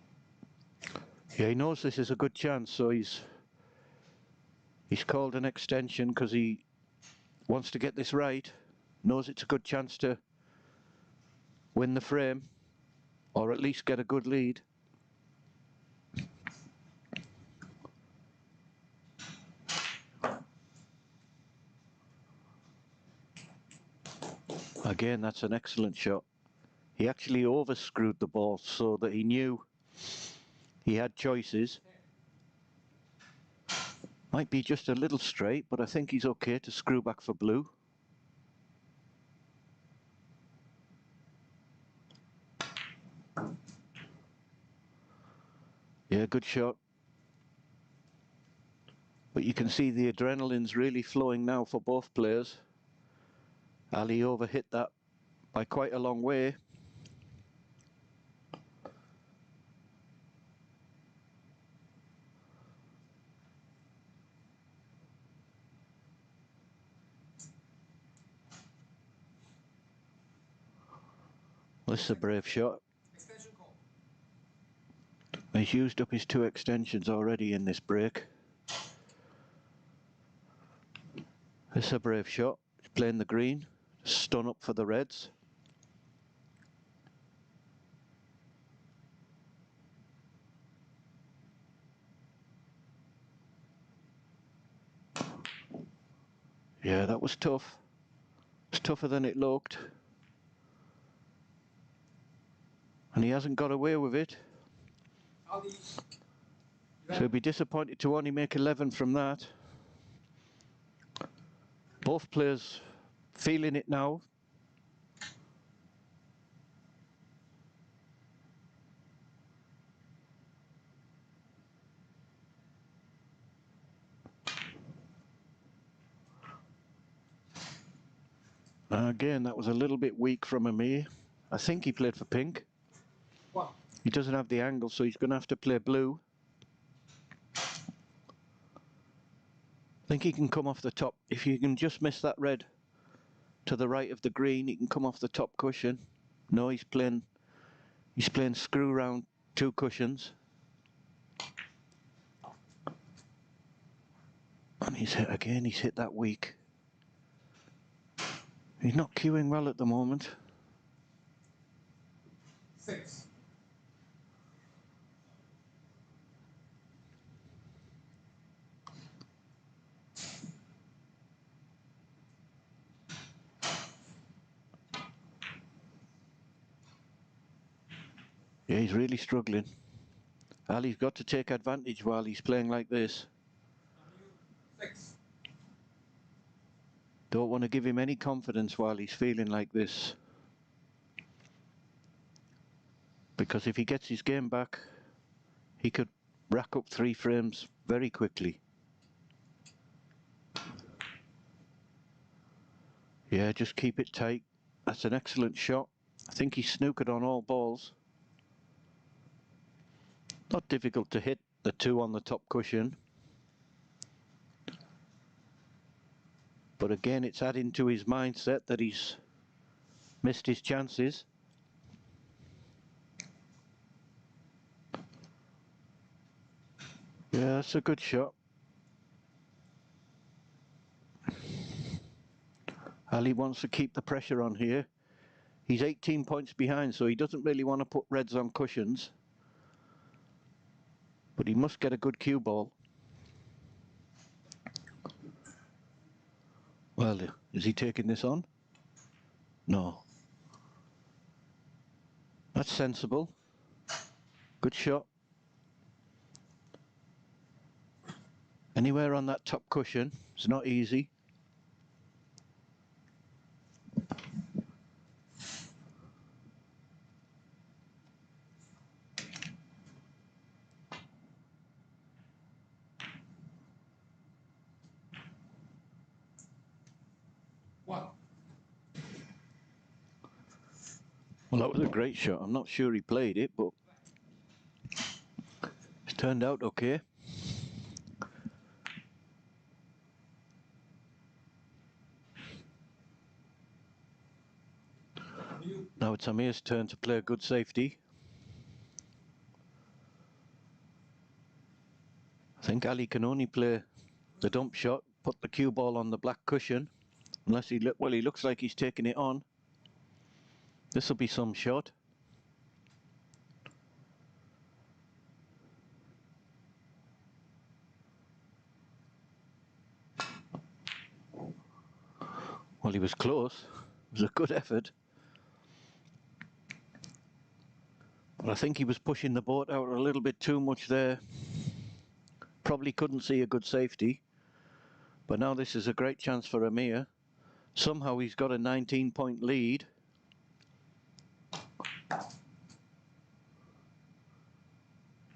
Speaker 1: Yeah, he knows this is a good chance, so he's called an extension because he wants to get this right. Knows it's a good chance to win the frame, or at least get a good lead. Again, that's an excellent shot. He actually overscrewed the ball so that he knew he had choices. Might be just a little straight, but I think he's okay to screw back for blue. Yeah, good shot. But you can see the adrenaline's really flowing now for both players. Ali overhit that by quite a long way. This is a brave shot.
Speaker 2: Extension call.
Speaker 1: He's used up his two extensions already in this break. This is a brave shot. He's playing the green. Stun up for the reds. Yeah, that was tough. It's tougher than it looked. And he hasn't got away with it.
Speaker 2: Ali.
Speaker 1: So he'll be disappointed to only make 11 from that. Both players feeling it now. Again, that was a little bit weak from Amir. I think he played for pink.
Speaker 2: 1.
Speaker 1: He doesn't have the angle, so he's going to have to play blue. I think he can come off the top. If you can just miss that red to the right of the green, he can come off the top cushion. No, he's playing screw round two cushions. And he's hit again, he's hit that weak. He's not cueing well at the moment.
Speaker 2: 6.
Speaker 1: Yeah, he's really struggling. Ali's got to take advantage while he's playing like this.
Speaker 2: 6.
Speaker 1: Don't want to give him any confidence while he's feeling like this. Because if he gets his game back, he could rack up 3 frames very quickly. Yeah, just keep it tight. That's an excellent shot. I think he snookered on all balls. Not difficult to hit the 2 on the top cushion. But again, it's adding to his mindset that he's missed his chances. Yeah, that's a good shot. Ali wants to keep the pressure on here. He's 18 points behind, so he doesn't really want to put reds on cushions. But he must get a good cue ball. Well, is he taking this on? No. That's sensible. Good shot. Anywhere on that top cushion is not easy.
Speaker 2: One.
Speaker 1: Well, that was a great shot. I'm not sure he played it, but it's turned out okay. Now it's Amir's turn to play a good safety. I think Ali can only play the dump shot, put the cue ball on the black cushion, unless he looks like he's taking it on. This will be some shot. Well, he was close. It was a good effort. But I think he was pushing the boat out a little bit too much there. Probably couldn't see a good safety. But now this is a great chance for Amir. Somehow he's got a 19-point lead.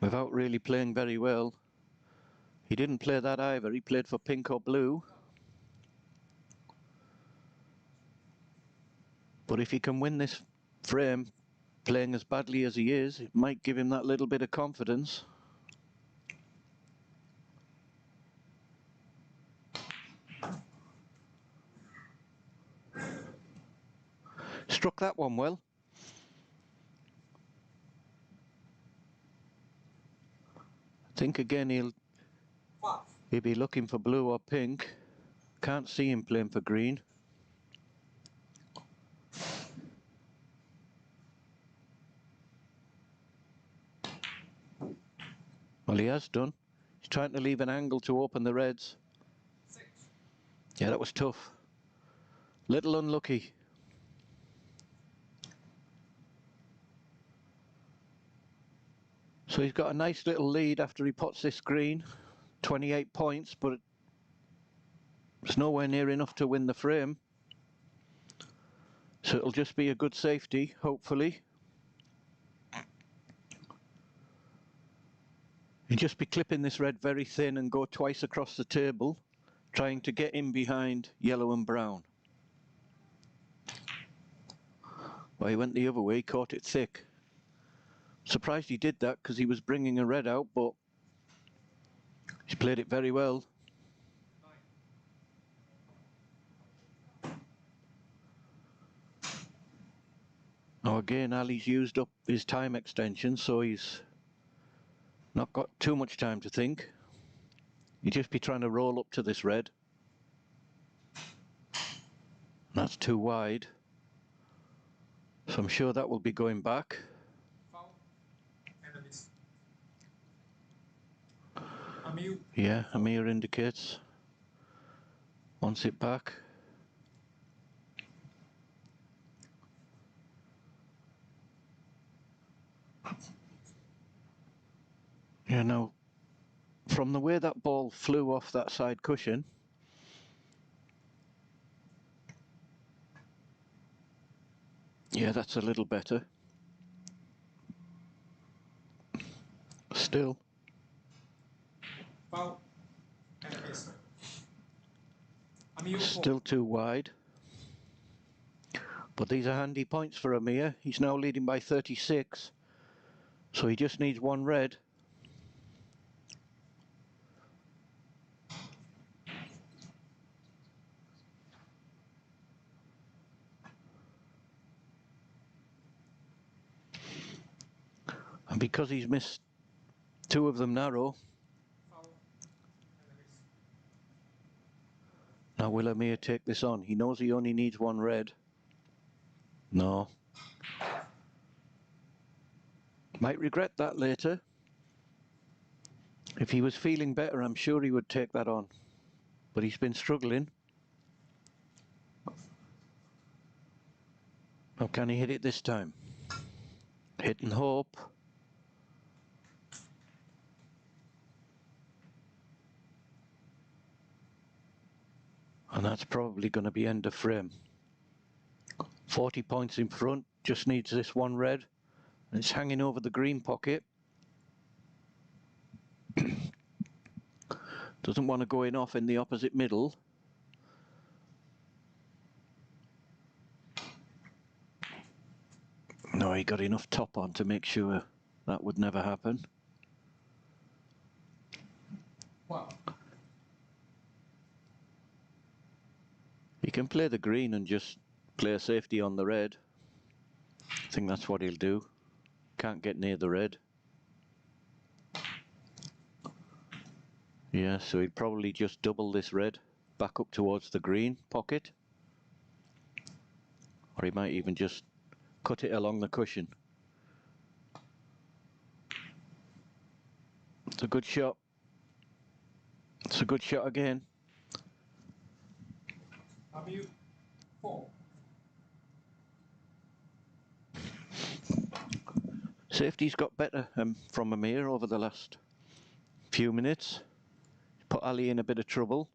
Speaker 1: Without really playing very well. He didn't play that either. He played for pink or blue. But if he can win this frame, playing as badly as he is, it might give him that little bit of confidence. Struck that one well. I think again he'll be looking for blue or pink. Can't see him playing for green. Well, he has done. He's trying to leave an angle to open the reds. Yeah, that was tough. Little unlucky. So he's got a nice little lead after he pots this green. 28 points, but it's nowhere near enough to win the frame. So it'll just be a good safety, hopefully. He'll just be clipping this red very thin and go twice across the table, trying to get in behind yellow and brown. Well, he went the other way, caught it thick. Surprised he did that because he was bringing a red out, but he's played it very well. Now again, Ali's used up his time extension, so he's not got too much time to think. He'd just be trying to roll up to this red. That's too wide. So I'm sure that will be going back. Yeah, Amir indicates. Wants it back. Yeah, now, from the way that ball flew off that side cushion, yeah, that's a little better. Still. Still too wide. But these are handy points for Amir. He's now leading by 36. So he just needs one red. because he's missed two of them narrow.
Speaker 2: Foul. And a miss.
Speaker 1: Now will Amir take this on? He knows he only needs one red. No. Might regret that later. If he was feeling better, I'm sure he would take that on. But he's been struggling. How can he hit it this time? Hit and hope. And that's probably going to be end of frame. 40 points in front, just needs this one red. And it's hanging over the green pocket. Doesn't want to go in off in the opposite middle. No, he got enough top on to make sure that would never happen.
Speaker 2: Wow.
Speaker 1: He can play the green and just play a safety on the red. I think that's what he'll do. Can't get near the red. Yeah, so he'd probably just double this red back up towards the green pocket. Or he might even just cut it along the cushion. It's a good shot. It's a good shot again.
Speaker 2: AMIR 4.
Speaker 1: Safety's got better from Amir over the last few minutes. Put Ali in a bit of trouble.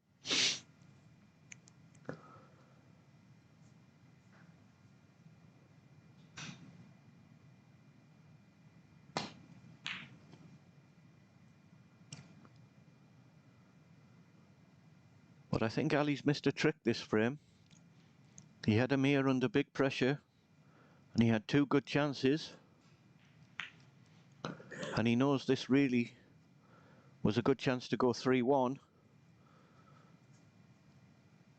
Speaker 1: But I think Ali's missed a trick this frame. He had Amir under big pressure and he had two good chances. And he knows this really was a good chance to go 3-1.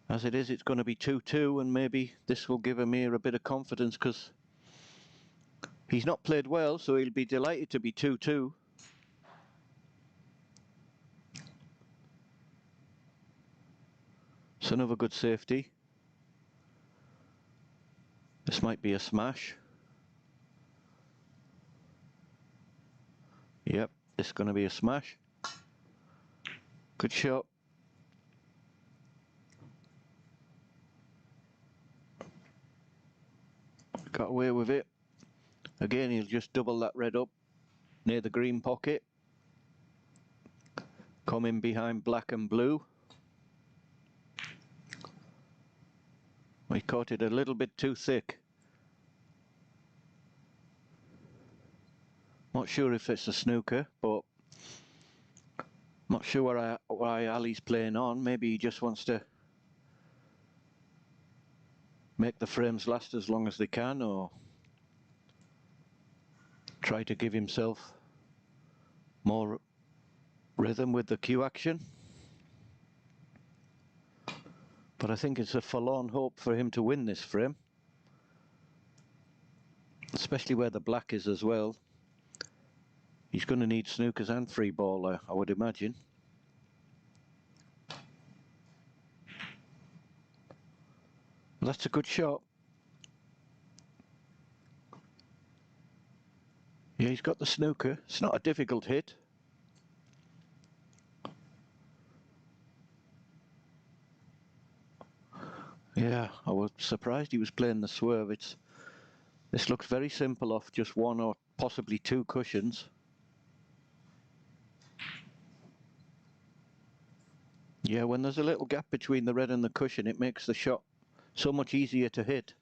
Speaker 1: As it is, it's going to be 2-2, and maybe this will give Amir a bit of confidence because he's not played well, so he'll be delighted to be 2-2. It's another good safety. This might be a smash. Yep, this is going to be a smash. Good shot. Got away with it. Again, he'll just double that red up near the green pocket. Come in behind black and blue. We caught it a little bit too thick. Not sure if it's a snooker, but not sure why Ali's playing on. Maybe he just wants to make the frames last as long as they can, or try to give himself more rhythm with the cue action. But I think it's a forlorn hope for him to win this frame, especially where the black is as well. He's going to need snookers and free ball, I would imagine. That's a good shot. Yeah, he's got the snooker. It's not a difficult hit. Yeah, I was surprised he was playing the swerve. This looks very simple off just one or possibly two cushions. Yeah, when there's a little gap between the red and the cushion, it makes the shot so much easier to hit.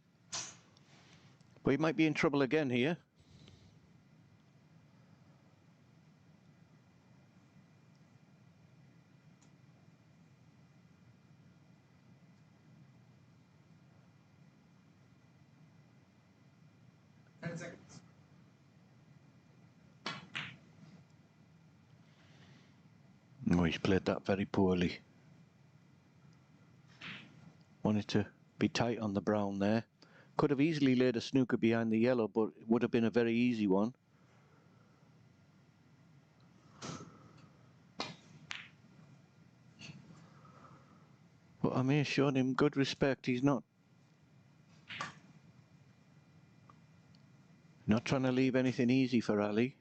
Speaker 1: But he might be in trouble again here. Oh, he's played that very poorly. Wanted to be tight on the brown there. Could have easily laid a snooker behind the yellow, but it would have been a very easy one. But Amir showed him good respect. He's not trying to leave anything easy for Ali.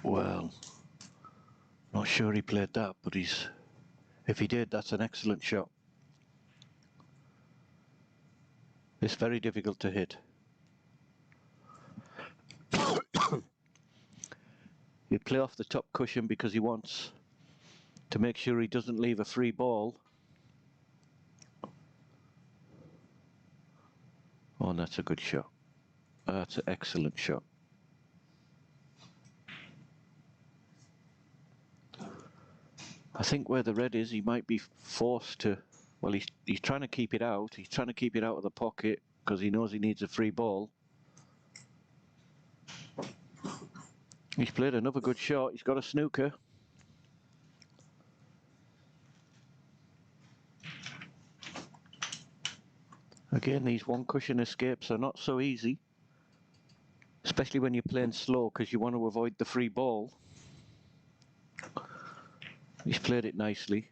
Speaker 1: Well, not sure he played that, but if he did, that's an excellent shot. It's very difficult to hit. He'll play off the top cushion because he wants to make sure he doesn't leave a free ball. Oh, and that's a good shot. That's an excellent shot. I think where the red is, he might be forced to... Well, he's trying to keep it out. He's trying to keep it out of the pocket because he knows he needs a free ball. He's played another good shot. He's got a snooker. Again, these one cushion escapes are not so easy, especially when you're playing slow because you want to avoid the free ball. He's played it nicely.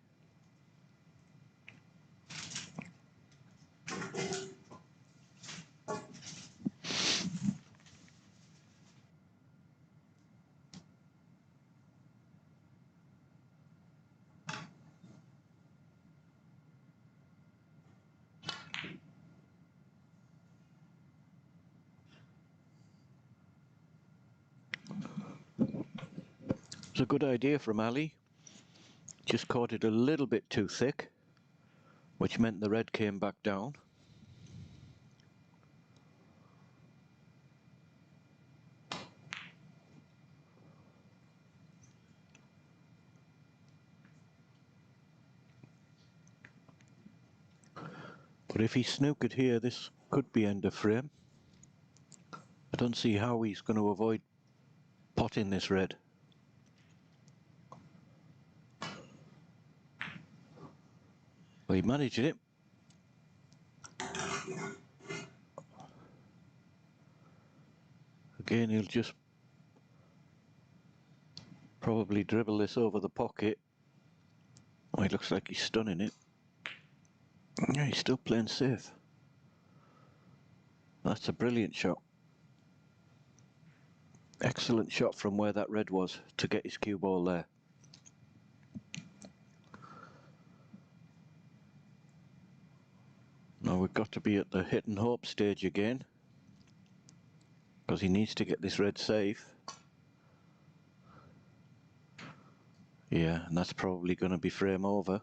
Speaker 1: It's a good idea from Ali. Just caught it a little bit too thick, which meant the red came back down. But if he snookered here, this could be end of frame. I don't see how he's going to avoid potting this red. Well, he managed it. Again, he'll just probably dribble this over the pocket. Oh, it looks like he's stunning it. Yeah, he's still playing safe. That's a brilliant shot. Excellent shot from where that red was to get his cue ball there. Now we've got to be at the hit and hope stage again, because he needs to get this red safe. Yeah, and that's probably going to be frame over.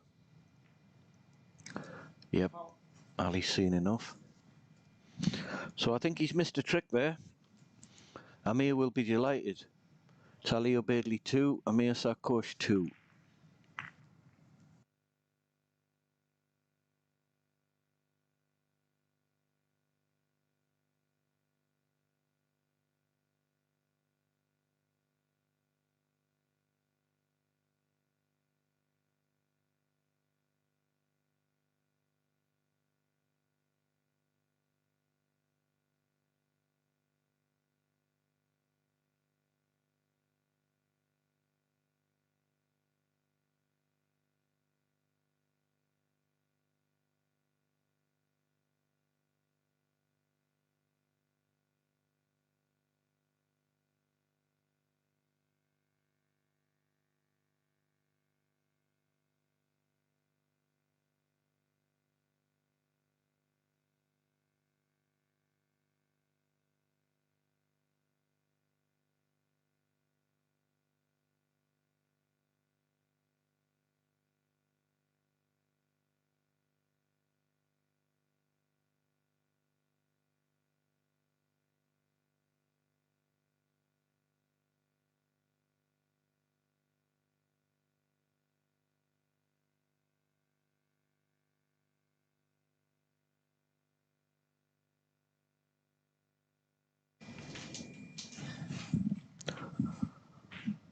Speaker 1: Yep, Ali's seen enough. So I think he's missed a trick there. Amir will be delighted. It's ALOBAIDLI 2, AMIR SARKHOSH 2.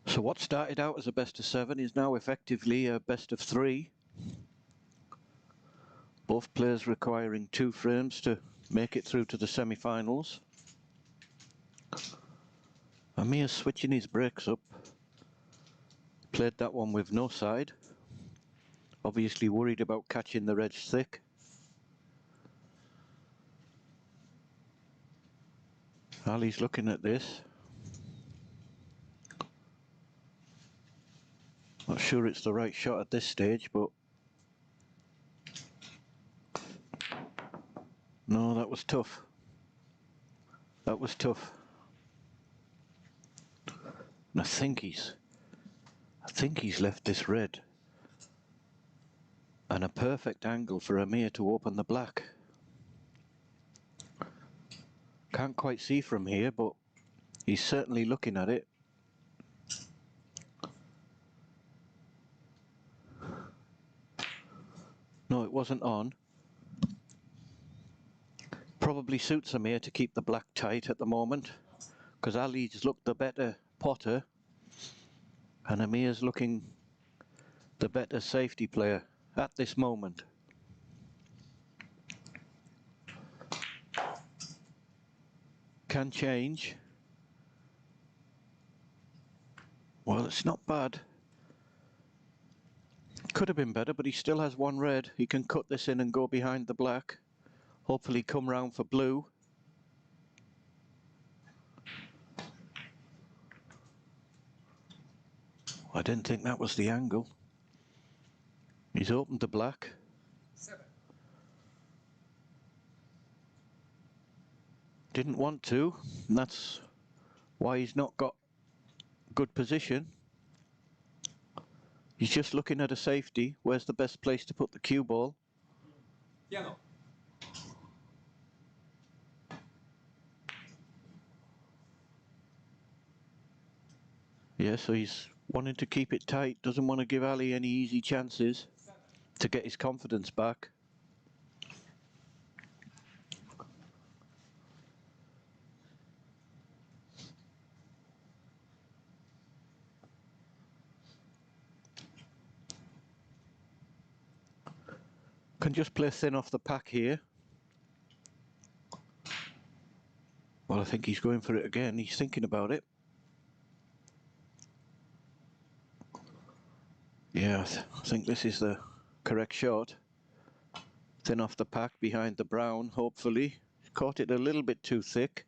Speaker 1: So what started out as a best of 7 is now effectively a best of 3. Both players requiring 2 frames to make it through to the semi-finals. Amir's switching his brakes up. Played that one with no side. Obviously worried about catching the reds thick. Ali's looking at this. Not sure it's the right shot at this stage, but no, that was tough. That was tough. And I think he's left this red and a perfect angle for Amir to open the black. Can't quite see from here, but he's certainly looking at it. No, it wasn't on. Probably suits Amir to keep the black tight at the moment, because Ali's looked the better potter and Amir's looking the better safety player at this moment. Can change. Well, it's not bad. Could have been better, but he still has one red. He can cut this in and go behind the black. Hopefully come round for blue. I didn't think that was the angle. He's opened the black.
Speaker 2: 7.
Speaker 1: Didn't want to, and that's why he's not got good position. He's just looking at a safety. Where's the best place to put the cue ball?
Speaker 2: Yellow.
Speaker 1: Yeah, so he's wanting to keep it tight, doesn't want to give Ali any easy chances
Speaker 2: 7.
Speaker 1: to get his confidence back. Can just play thin off the pack here. Well, I think he's going for it again. He's thinking about it. Yeah, I think this is the correct shot. Thin off the pack behind the brown, hopefully. Caught it a little bit too thick.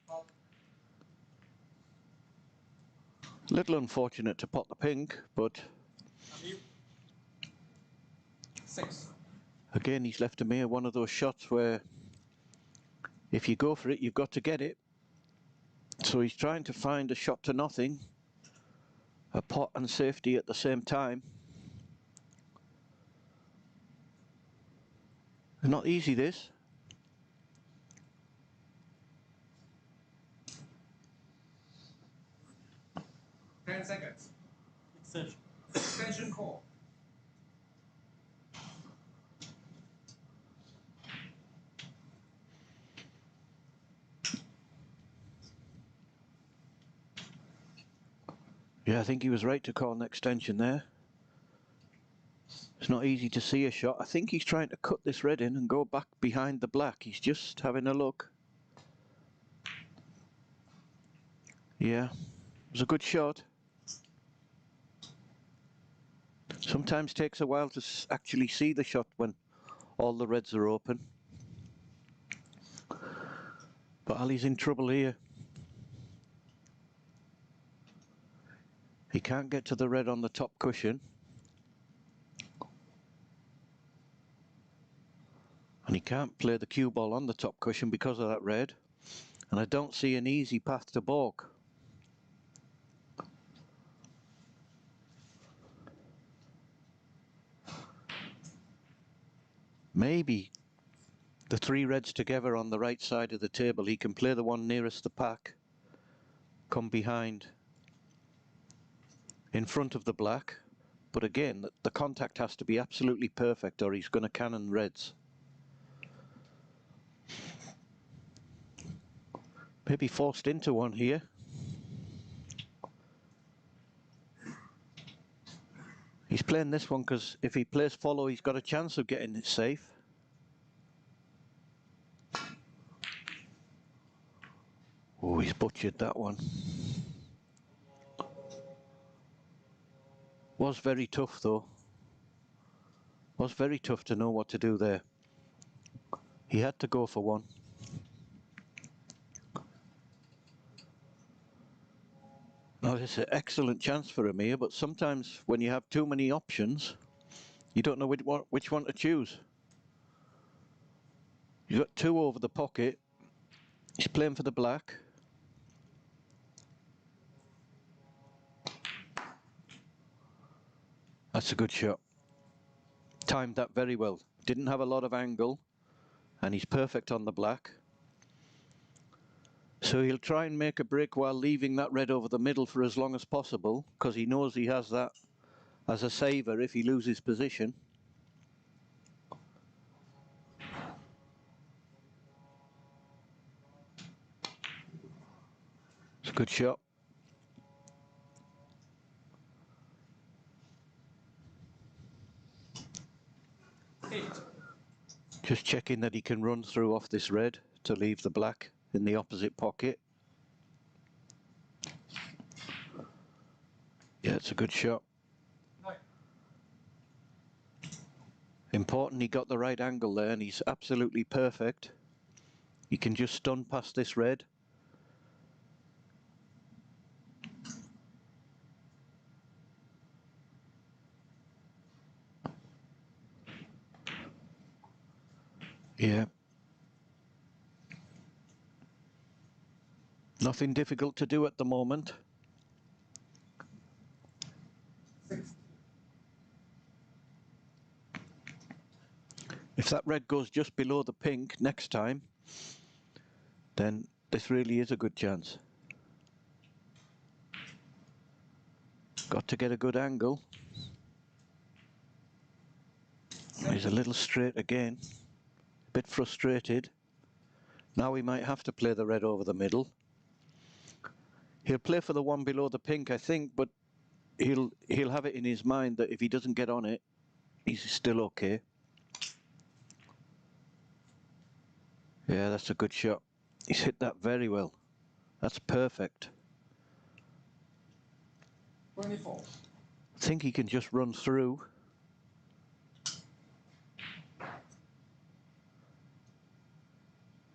Speaker 1: Little unfortunate to pot the pink, but
Speaker 2: AMIR 6.
Speaker 1: again, he's left Amir one of those shots where if you go for it, you've got to get it. So he's trying to find a shot to nothing, a pot and safety at the same time. It's not easy, this.
Speaker 2: Ten seconds.
Speaker 3: Extension.
Speaker 2: Extension call.
Speaker 1: Yeah, I think he was right to call an extension there. It's not easy to see a shot. I think he's trying to cut this red in and go back behind the black. He's just having a look. Yeah, it was a good shot. Sometimes takes a while to actually see the shot when all the reds are open. But Ali's in trouble here. He can't get to the red on the top cushion. And he can't play the cue ball on the top cushion because of that red. And I don't see an easy path to balk. Maybe the three reds together on the right side of the table, he can play the one nearest the pack, come behind in front of the black. But again, the contact has to be absolutely perfect or he's going to cannon reds. Maybe forced into one here. He's playing this one because if he plays follow, he's got a chance of getting it safe. Oh, he's butchered that one. Was very tough though. Was very tough to know what to do there. He had to go for one. Now it's an excellent chance for Amir, but sometimes when you have too many options, you don't know which one to choose. You've got two over the pocket. He's playing for the black. That's a good shot. Timed that very well. Didn't have a lot of angle, and he's perfect on the black. So he'll try and make a break while leaving that red over the middle for as long as possible, because he knows he has that as a saver if he loses position. It's a good shot. Just checking that he can run through off this red to leave the black in the opposite pocket. Yeah, it's a good shot. Important he got the right angle there, and he's absolutely perfect. He can just stun past this red. Yeah. Nothing difficult to do at the moment. If that red goes just below the pink next time, then this really is a good chance. Got to get a good angle. He's a little straight again. A bit frustrated. Now he might have to play the red over the middle. He'll play for the one below the pink, I think, but he'll have it in his mind that if he doesn't get on it, he's still okay. Yeah, that's a good shot. He's hit that very well. That's perfect.
Speaker 2: 24.
Speaker 1: I think he can just run through.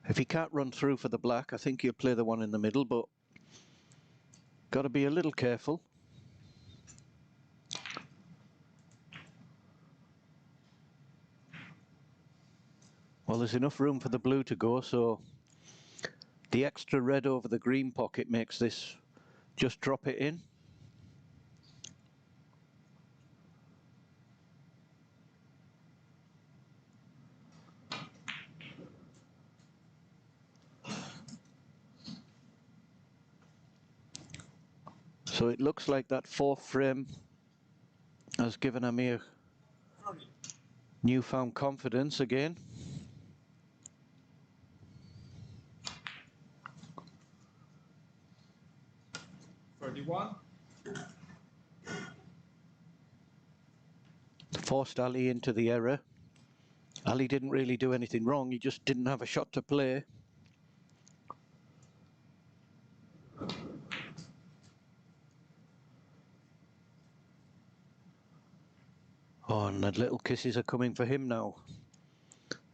Speaker 1: If he can't run through for the black, I think he'll play the one in the middle, but got to be a little careful. Well, there's enough room for the blue to go, so the extra red over the green pocket makes this just drop it in. So it looks like that fourth frame has given Amir newfound confidence again. Forced Ali into the error. Ali didn't really do anything wrong, he just didn't have a shot to play. Oh, and the little kisses are coming for him now.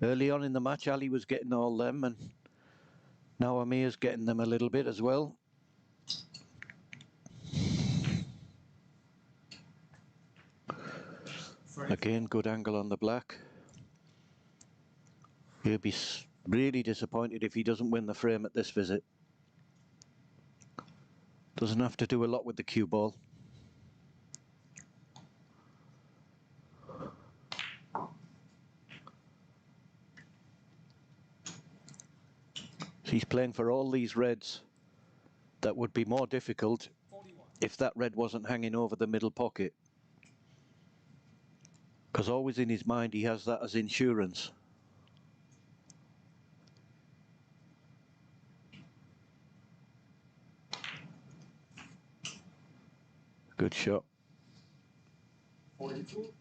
Speaker 1: Early on in the match, Ali was getting all them, and now Amir's getting them a little bit as well. Again, good angle on the black. He'll be really disappointed if he doesn't win the frame at this visit. Doesn't have to do a lot with the cue ball. He's playing for all these reds that would be more difficult if that red wasn't hanging over the middle pocket. Because always in his mind he has that as insurance. Good shot.
Speaker 2: 42.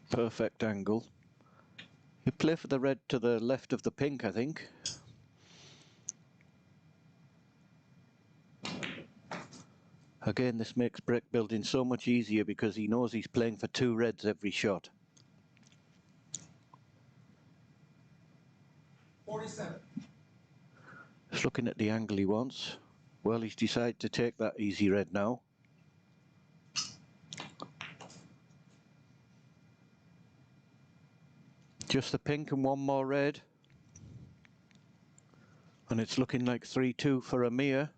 Speaker 1: Perfect angle. You play for the red to the left of the pink, I think. Again, this makes break building so much easier because he knows he's playing for 2 reds every shot.
Speaker 2: 47.
Speaker 1: Just looking at the angle he wants. Well, he's decided to take that easy red now. Just the pink and 1 more red. And it's looking like 3-2 for AMIR.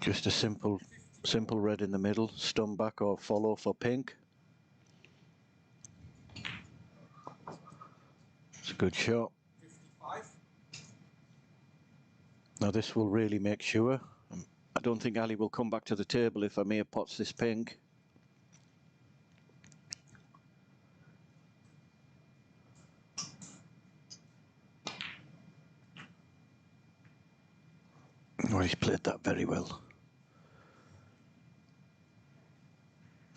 Speaker 1: Just a simple red in the middle, stun back or follow for pink. It's a good shot.
Speaker 2: 55.
Speaker 1: Now this will really make sure. I don't think Ali will come back to the table if AMIR pots this pink. Oh, he's played that very well.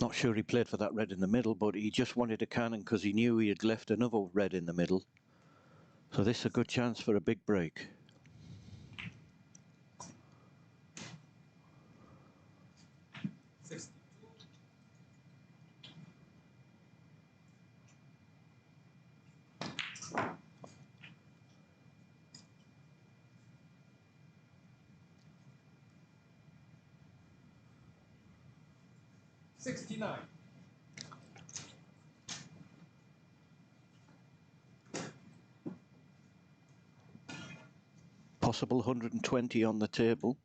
Speaker 1: Not sure he played for that red in the middle, but he just wanted a cannon because he knew he had left another red in the middle. So this is a good chance for a big break.
Speaker 2: $69.
Speaker 1: Possible 120 on the table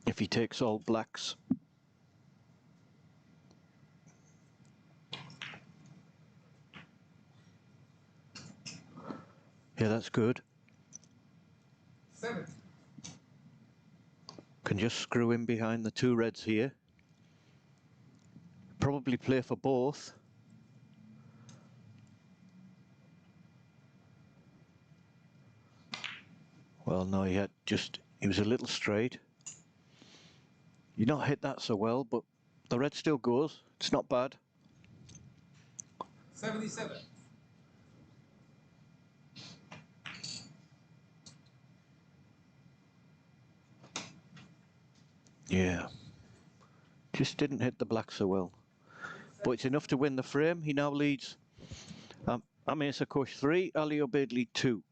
Speaker 1: if he takes all blacks. Yeah, that's good.
Speaker 2: 70.
Speaker 1: Can just screw in behind the 2 reds here. Probably play for both. Well, no, he was a little straight. You not hit that so well, but the red still goes. It's not bad.
Speaker 2: 77.
Speaker 1: Yeah. Just didn't hit the black so well. But it's enough to win the frame. He now leads AMIR SARKHOSH 3, ALOBAIDLI 2.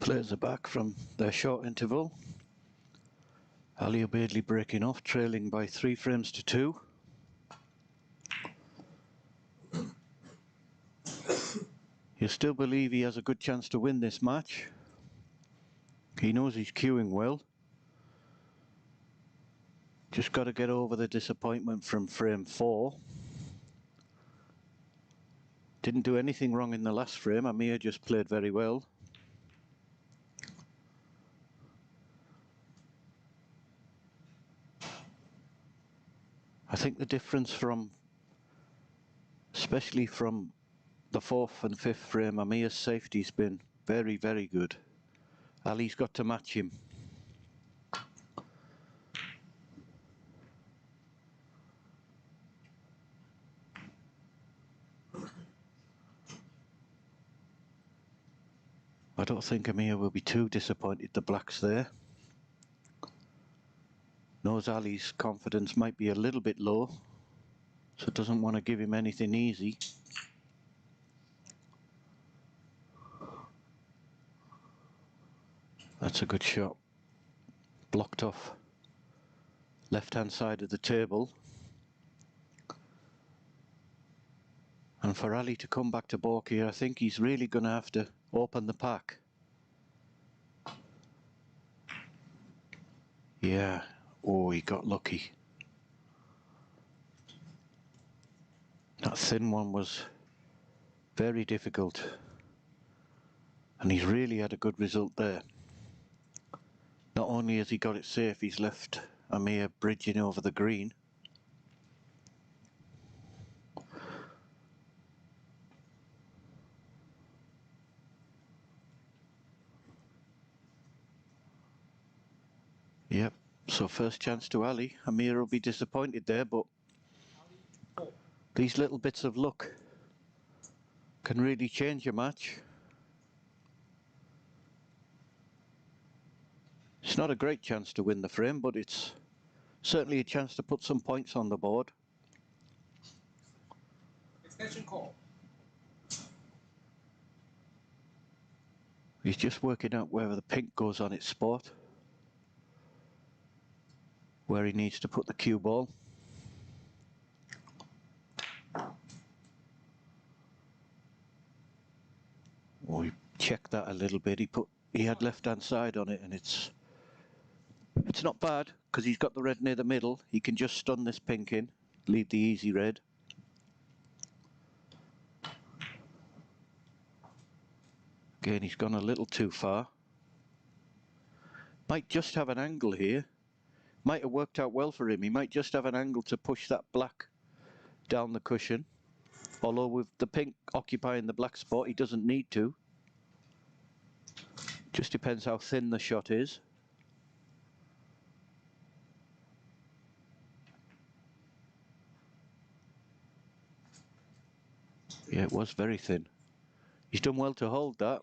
Speaker 1: Players are back from their short interval. ALOBAIDLI breaking off, trailing by 3 frames to 2. You still believe he has a good chance to win this match. He knows he's cueing well. Just got to get over the disappointment from frame 4. Didn't do anything wrong in the last frame. AMIR just played very well. I think the difference especially from the 4th and 5th frame, AMIR's safety's been very, very good. Ali's got to match him. I don't think AMIR will be too disappointed the black's there. Knows Ali's confidence might be a little bit low, so doesn't want to give him anything easy. That's a good shot. Blocked off left-hand side of the table. And for Ali to come back to balk here, I think he's really going to have to open the pack. Yeah. Oh, he got lucky. That thin one was very difficult. And he's really had a good result there. Not only has he got it safe, he's left AMIR bridging over the green. Yep, so first chance to Ali. AMIR will be disappointed there, but these little bits of luck can really change a match. It's not a great chance to win the frame, but it's certainly a chance to put some points on the board.
Speaker 2: Extension call.
Speaker 1: He's just working out where the pink goes on its spot, where he needs to put the cue ball. Oh, he checked that a little bit. He had left-hand side on it, and it's not bad because he's got the red near the middle. He can just stun this pink in, leave the easy red. Again, he's gone a little too far. Might just have an angle here. Might have worked out well for him. He might just have an angle to push that black down the cushion. Although with the pink occupying the black spot, he doesn't need to. Just depends how thin the shot is. Yeah, it was very thin. He's done well to hold that.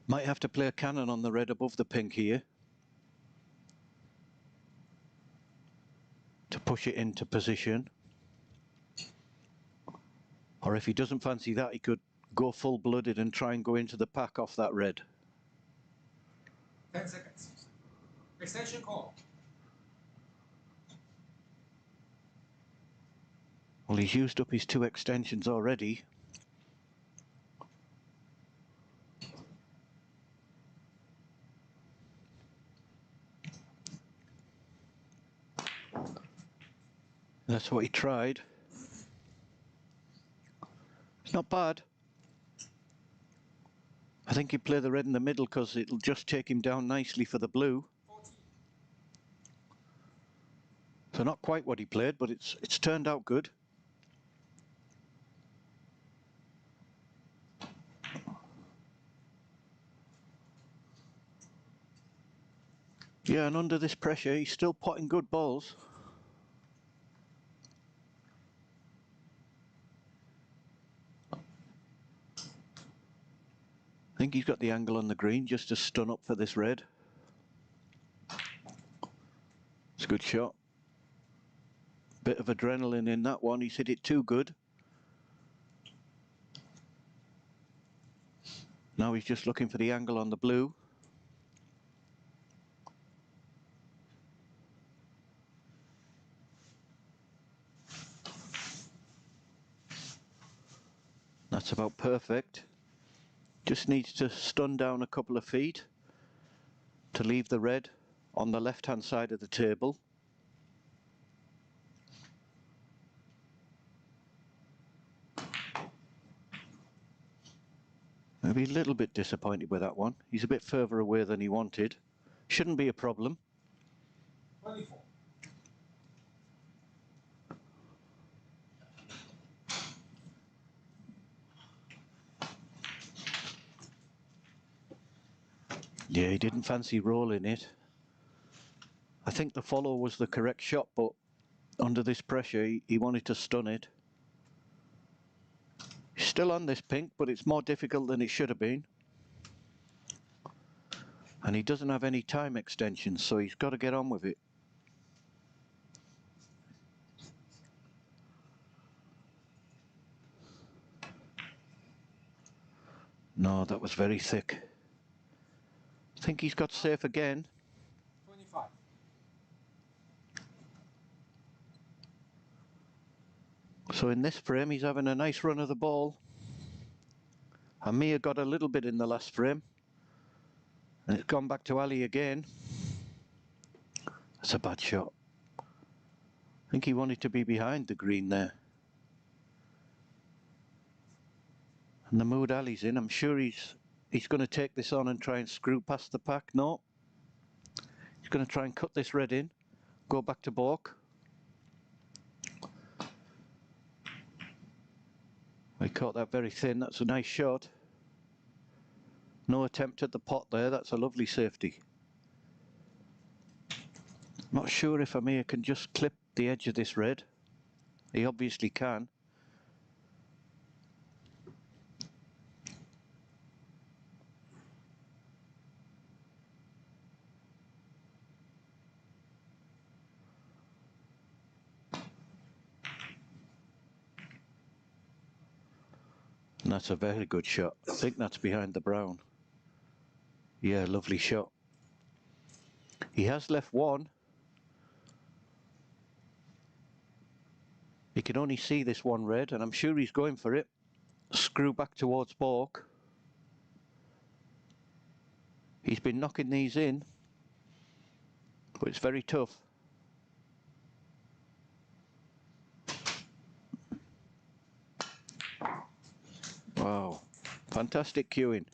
Speaker 1: Might have to play a cannon on the red above the pink here to push it into position. Or if he doesn't fancy that, he could go full-blooded and try and go into the pack off that red.
Speaker 2: 10 seconds. Extension call.
Speaker 1: Well, he's used up his 2 extensions already. That's what he tried. It's not bad. I think he'd play the red in the middle because it'll just take him down nicely for the blue.
Speaker 2: 14.
Speaker 1: So not quite what he played, but it's turned out good. Yeah, and under this pressure, he's still potting good balls. I think he's got the angle on the green just to stun up for this red. It's a good shot. Bit of adrenaline in that one. He's hit it too good. Now he's just looking for the angle on the blue. That's about perfect. Just needs to stun down a couple of feet to leave the red on the left hand side of the table. Maybe a little bit disappointed with that one. He's a bit further away than he wanted. Shouldn't be a problem.
Speaker 2: 24.
Speaker 1: Yeah, he didn't fancy rolling it. I think the follow was the correct shot, but under this pressure, he wanted to stun it. He's still on this pink, but it's more difficult than it should have been. And he doesn't have any time extensions, so he's got to get on with it. No, that was very thick. I think he's got safe again.
Speaker 2: 25.
Speaker 1: So in this frame, he's having a nice run of the ball. AMIR got a little bit in the last frame. And it's gone back to Ali again. That's a bad shot. I think he wanted to be behind the green there. And the mood Ali's in, I'm sure he's going to take this on and try and screw past the pack. No. He's going to try and cut this red in. Go back to balk. He caught that very thin. That's a nice shot. No attempt at the pot there. That's a lovely safety. Not sure if AMIR can just clip the edge of this red. He obviously can. And that's a very good shot. I think that's behind the brown. Yeah, lovely shot. He has left one. He can only see this one red, and I'm sure he's going for it. Screw back towards balk. He's been knocking these in, but it's very tough. Wow, fantastic cueing.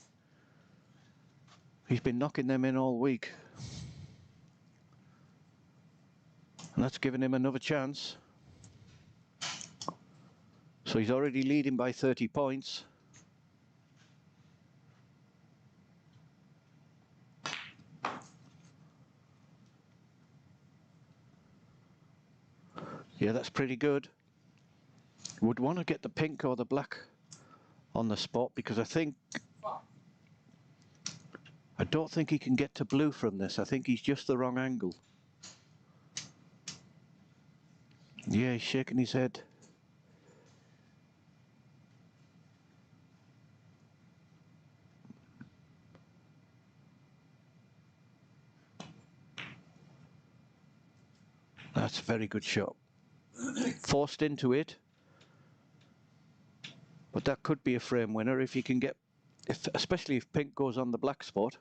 Speaker 1: He's been knocking them in all week. And that's given him another chance. So he's already leading by 30 points. Yeah, that's pretty good. Would want to get the pink or the black on the spot, because I don't think he can get to blue from this. I think he's just the wrong angle. Yeah, he's shaking his head. That's a very good shot. Forced into it. But that could be a frame winner if you can get, especially if pink goes on the black spot.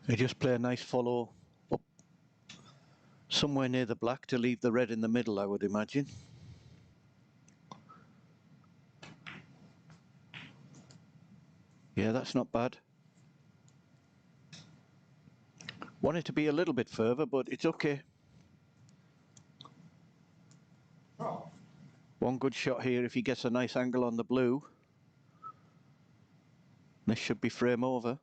Speaker 1: They just play a nice follow up somewhere near the black to leave the red in the middle, I would imagine. Yeah, that's not bad. Want it to be a little bit further, but it's okay. One good shot here if he gets a nice angle on the blue. This should be frame over.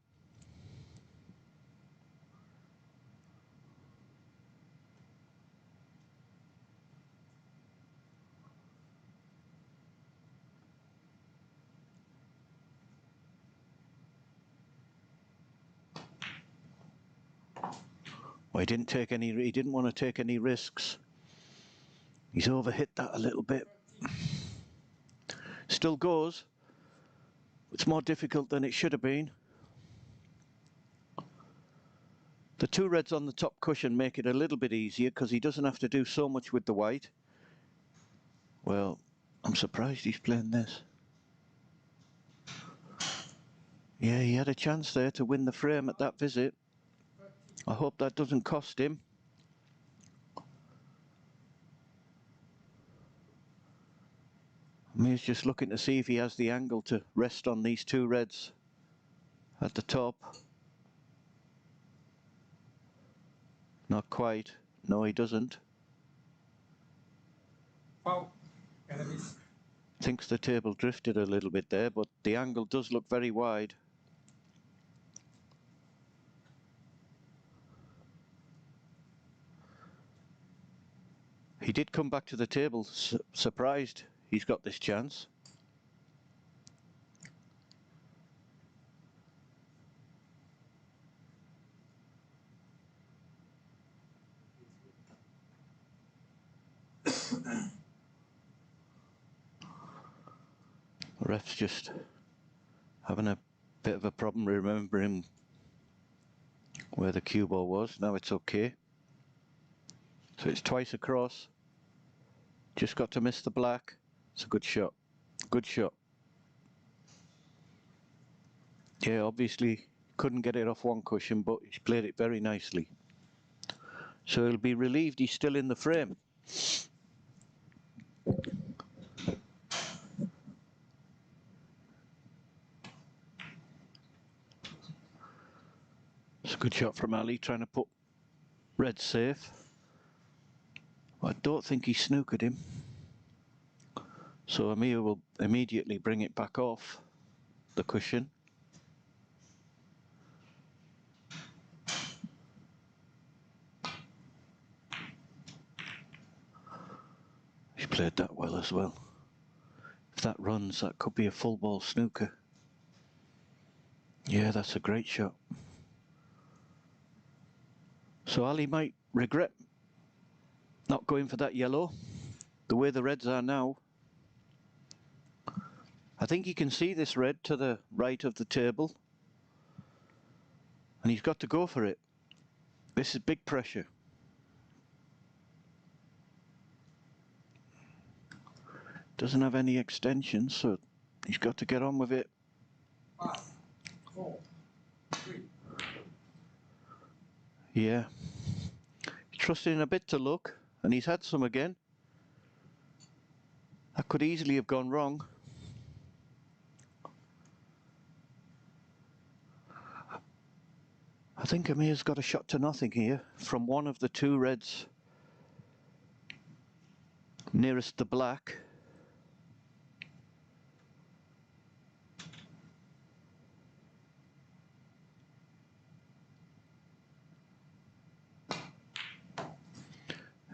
Speaker 1: Well, he didn't want to take any risks. He's overhit that a little bit. Still goes. It's more difficult than it should have been. The two reds on the top cushion make it a little bit easier because he doesn't have to do so much with the white. Well, I'm surprised he's playing this. Yeah, he had a chance there to win the frame at that visit. I hope that doesn't cost him. Amir's just looking to see if he has the angle to rest on these two reds at the top. Not quite. No, he doesn't.
Speaker 2: Foul. Enemies.
Speaker 1: Thinks the table drifted a little bit there, but the angle does look very wide. He did come back to the table, surprised he's got this chance. The ref's just having a bit of a problem remembering where the cue ball was. Now it's okay. So it's twice across. Just got to miss the black. It's a good shot. Good shot. Yeah, obviously couldn't get it off one cushion, but he's played it very nicely. So he'll be relieved he's still in the frame. It's a good shot from Ali, trying to put red safe. I don't think he snookered him. So Amir will immediately bring it back off the cushion. He played that well as well. If that runs, that could be a full ball snooker. Yeah, that's a great shot. So Ali might regret not going for that yellow, the way the reds are now. I think you can see this red to the right of the table, and he's got to go for it. This is big pressure. Doesn't have any extensions, so he's got to get on with it.
Speaker 2: 5, 4, 3.
Speaker 1: Yeah. He's trusting a bit to luck, and he's had some again. That could easily have gone wrong. I think Amir's got a shot to nothing here from one of the two reds nearest the black.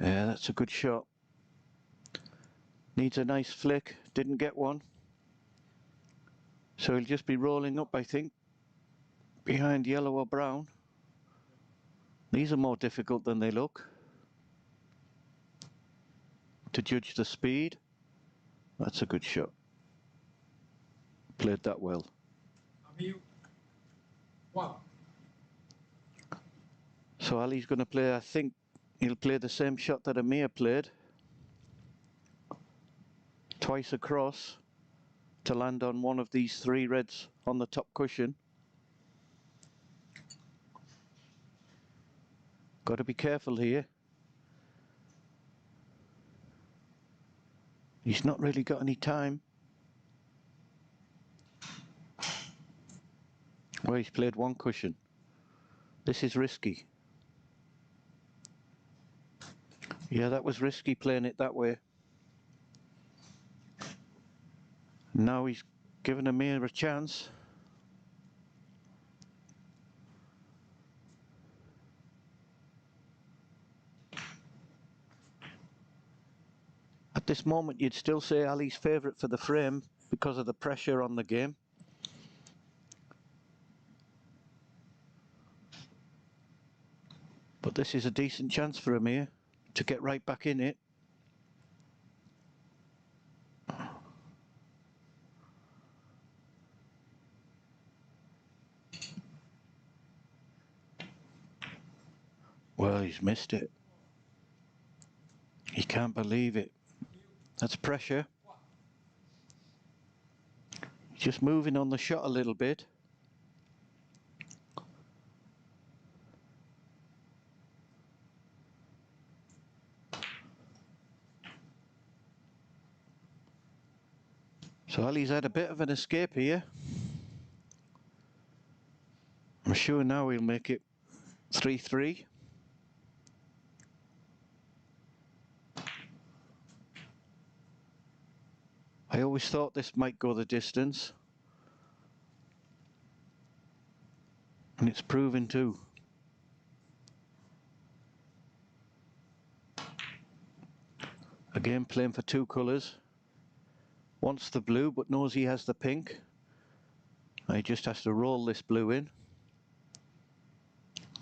Speaker 1: Yeah, that's a good shot. Needs a nice flick, didn't get one. So he'll just be rolling up, I think, behind yellow or brown. These are more difficult than they look. To judge the speed, that's a good shot. Played that well.
Speaker 2: AMIR. 1.
Speaker 1: So Ali's going to play, I think he'll play the same shot that Amir played. Twice across to land on one of these three reds on the top cushion. Got to be careful here. He's not really got any time. Well, he's played one cushion. This is risky. Yeah, that was risky playing it that way. Now he's given Amir a chance. At this moment, you'd still say Ali's favourite for the frame because of the pressure on the game. But this is a decent chance for Amir to get right back in it. Well, he's missed it. He can't believe it. That's pressure. Just moving on the shot a little bit. So Ali's had a bit of an escape here. I'm sure now he'll make it 3-3. I always thought this might go the distance. And it's proven to. Again, playing for two colours. Wants the blue, but knows he has the pink. He just has to roll this blue in.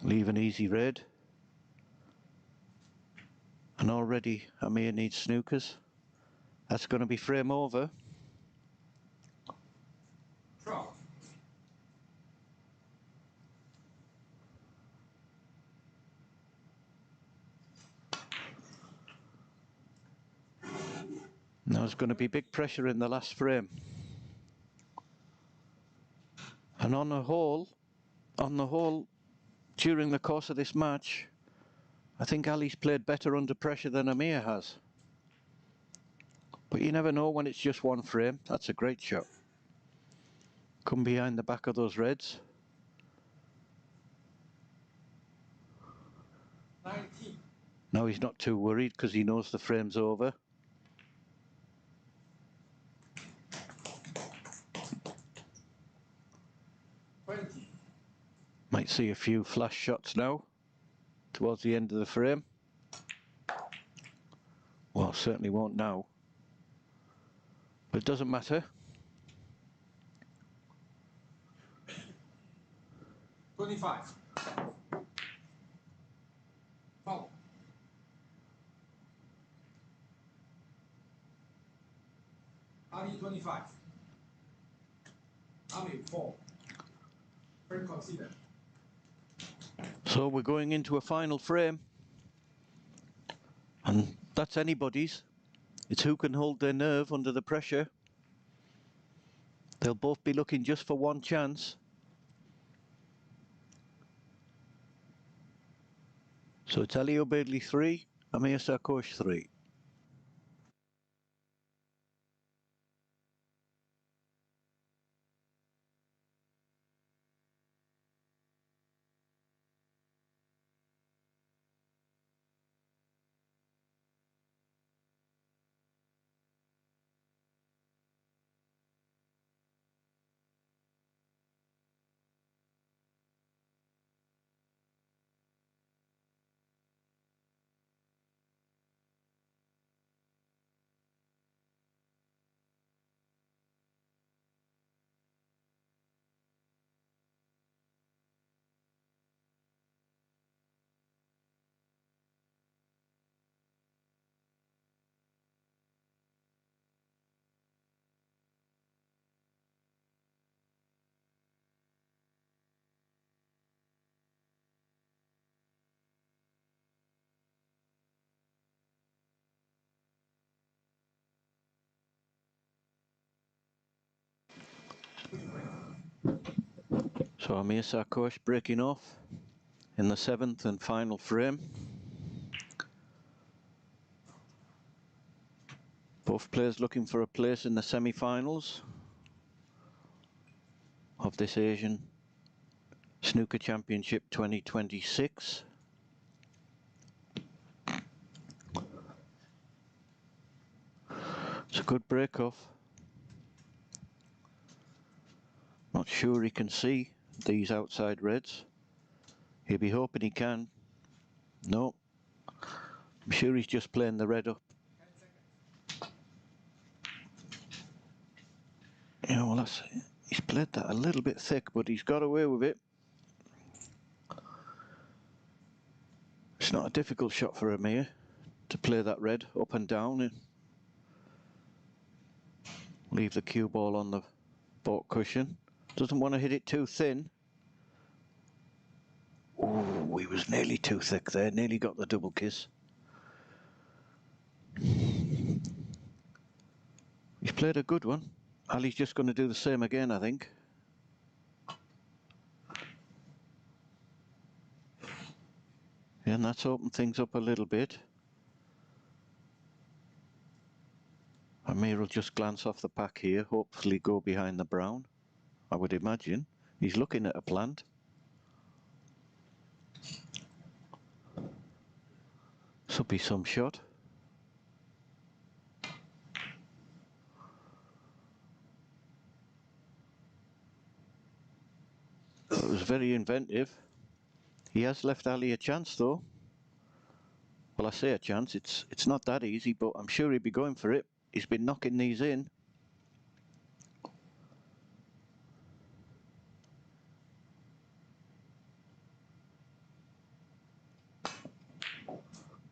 Speaker 1: Leave an easy red. And already Amir needs snookers. That's going to be frame over.
Speaker 2: Draw.
Speaker 1: Now there's going to be big pressure in the last frame. And on the whole, during the course of this match, I think Ali's played better under pressure than Amir has. But you never know when it's just one frame. That's a great shot. Come behind the back of those reds.
Speaker 2: 19.
Speaker 1: Now he's not too worried because he knows the frame's over. Might see a few flash shots now towards the end of the frame. Well, certainly won't now. But it doesn't matter.
Speaker 2: 25. Foul. Ali 25. Amir 4. Frame considered.
Speaker 1: So we're going into a final frame. And that's anybody's. It's who can hold their nerve under the pressure. They'll both be looking just for one chance. So it's ALOBAIDLI 3, AMIR SARKHOSH 3. So AMIR SARKHOSH breaking off in the 7th and final frame. Both players looking for a place in the semi-finals of this Asian Snooker Championship 2026. It's a good break-off. Not sure he can see these outside reds. He'll be hoping he can. No. I'm sure he's just playing the red up. Yeah, well, he's played that a little bit thick, but he's got away with it. It's not a difficult shot for Amir to play that red up and down and leave the cue ball on the baulk cushion. Doesn't want to hit it too thin. Oh, he was nearly too thick there, nearly got the double kiss. He's played a good one. Ali's just going to do the same again, I think. And that's opened things up a little bit. Amir will just glance off the pack here, hopefully go behind the brown, I would imagine. He's looking at a plant. This will be some shot. It was very inventive. He has left Ali a chance though. Well, I say a chance, it's not that easy, but I'm sure he'd be going for it. He's been knocking these in.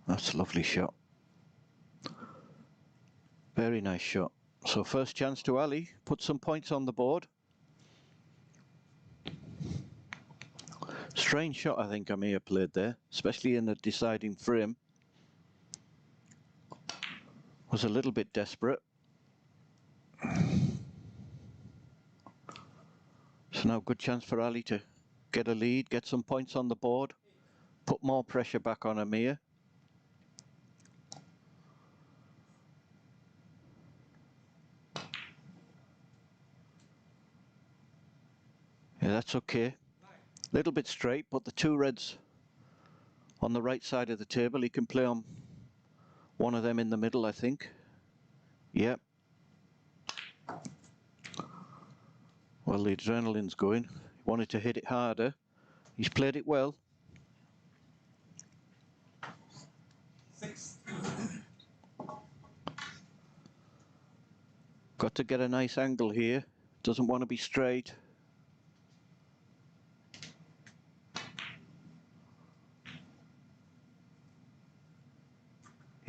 Speaker 1: That's a lovely shot. Very nice shot. So first chance to Ali, put some points on the board. Strange shot I think Amir played there, especially in the deciding frame. Was a little bit desperate. So now good chance for Ali to get a lead, get some points on the board, put more pressure back on Amir. Yeah, that's okay. Little bit straight, but the two reds on the right side of the table. He can play on one of them in the middle, I think. Yep. Well, the adrenaline's going. He wanted to hit it harder. He's played it well.
Speaker 2: 6.
Speaker 1: Got to get a nice angle here. Doesn't want to be straight.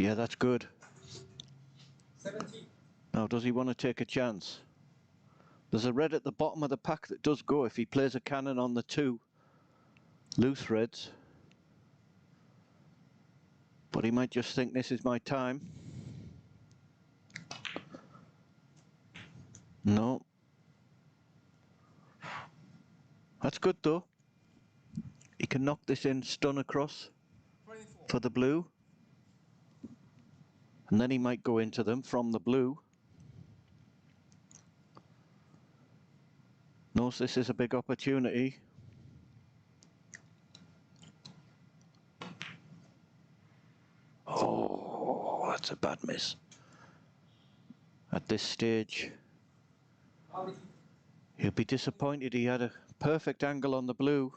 Speaker 1: Yeah, that's good.
Speaker 2: 17.
Speaker 1: Now, does he want to take a chance? There's a red at the bottom of the pack that does go if he plays a cannon on the two loose reds. But he might just think this is my time. No. That's good though. He can knock this in, stun across
Speaker 2: 24.
Speaker 1: for the blue. And then he might go into them from the blue. Knows this is a big opportunity. Oh, that's a bad miss. At this stage,
Speaker 2: Ali.
Speaker 1: he'll be disappointed. He had a perfect angle on the blue.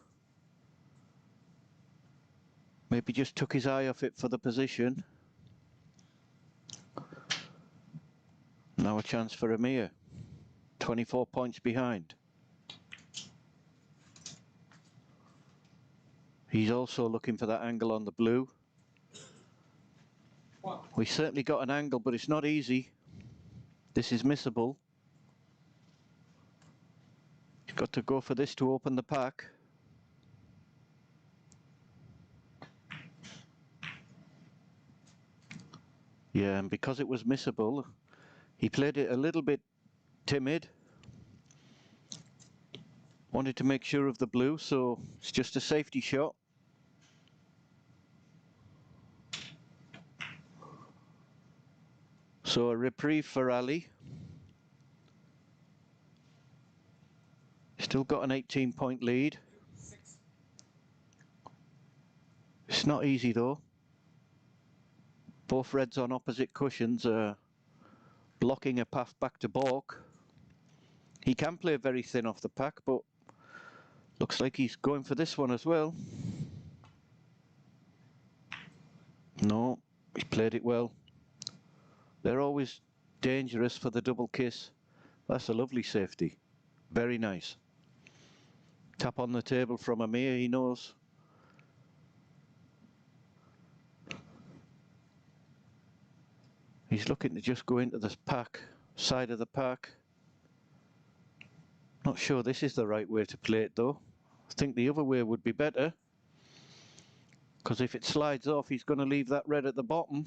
Speaker 1: Maybe just took his eye off it for the position. Now a chance for Amir. 24 points behind. He's also looking for that angle on the blue.
Speaker 2: 1.
Speaker 1: We certainly got an angle, but it's not easy. This is missable. He's got to go for this to open the pack. Yeah, and because it was missable, he played it a little bit timid. Wanted to make sure of the blue, so it's just a safety shot. So a reprieve for Ali. Still got an 18-point lead.
Speaker 2: 6.
Speaker 1: It's not easy though. Both reds on opposite cushions are blocking a path back to baulk. He can play very thin off the pack, but looks like he's going for this one as well. No, he played it well. They're always dangerous for the double kiss. That's a lovely safety. Very nice. Tap on the table from Amir, he knows. He's looking to just go into this side of the pack. Not sure this is the right way to play it though. I think the other way would be better. Because if it slides off, he's going to leave that red at the bottom.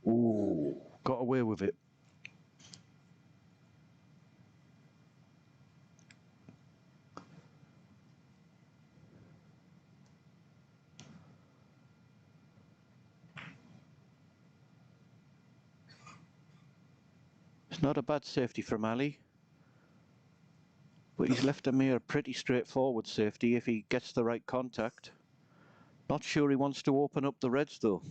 Speaker 1: Ooh, got away with it. It's not a bad safety from Ali. But he's left AMIR a pretty straightforward safety if he gets the right contact. Not sure he wants to open up the reds though.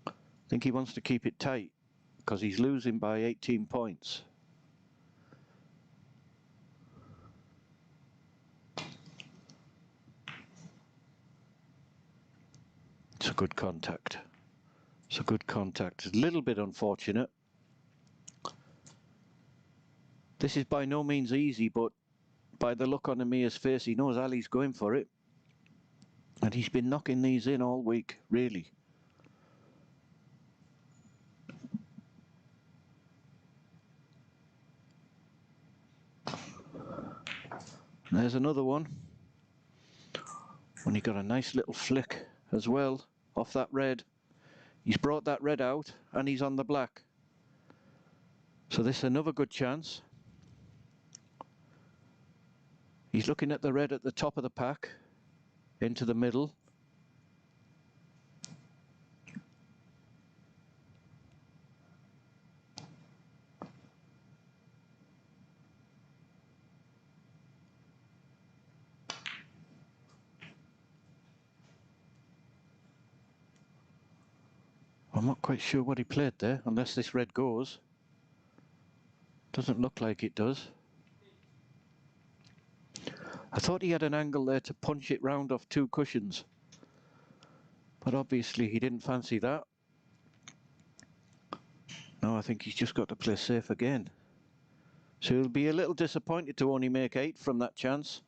Speaker 1: I think he wants to keep it tight because he's losing by 18 points. It's a good contact. It's a good contact. It's a little bit unfortunate. This is by no means easy, but by the look on AMIR's face, he knows Ali's going for it. And he's been knocking these in all week, really. There's another one. And he got a nice little flick as well off that red. He's brought that red out and he's on the black. So this is another good chance. He's looking at the red at the top of the pack, into the middle. I'm not quite sure what he played there, unless this red goes. Doesn't look like it does. I thought he had an angle there to punch it round off two cushions. But obviously he didn't fancy that. No, I think he's just got to play safe again. So he'll be a little disappointed to only make 8 from that chance.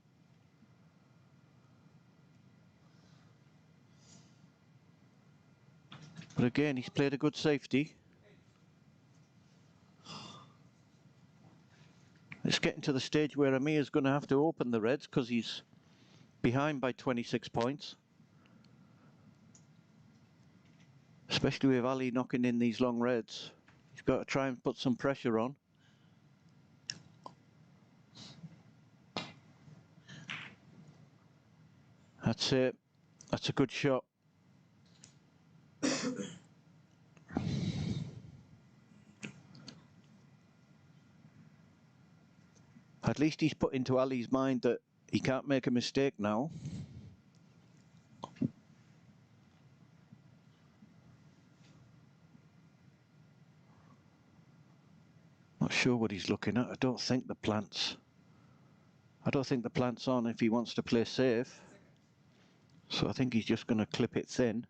Speaker 1: But again, he's played a good safety. It's getting to the stage where AMIR's going to have to open the reds because he's behind by 26 points. Especially with Ali knocking in these long reds. He's got to try and put some pressure on. That's it. That's a good shot. At least he's put into Ali's mind that he can't make a mistake now. Not sure what he's looking at. I don't think the plant's on if he wants to play safe. So I think he's just going to clip it thin.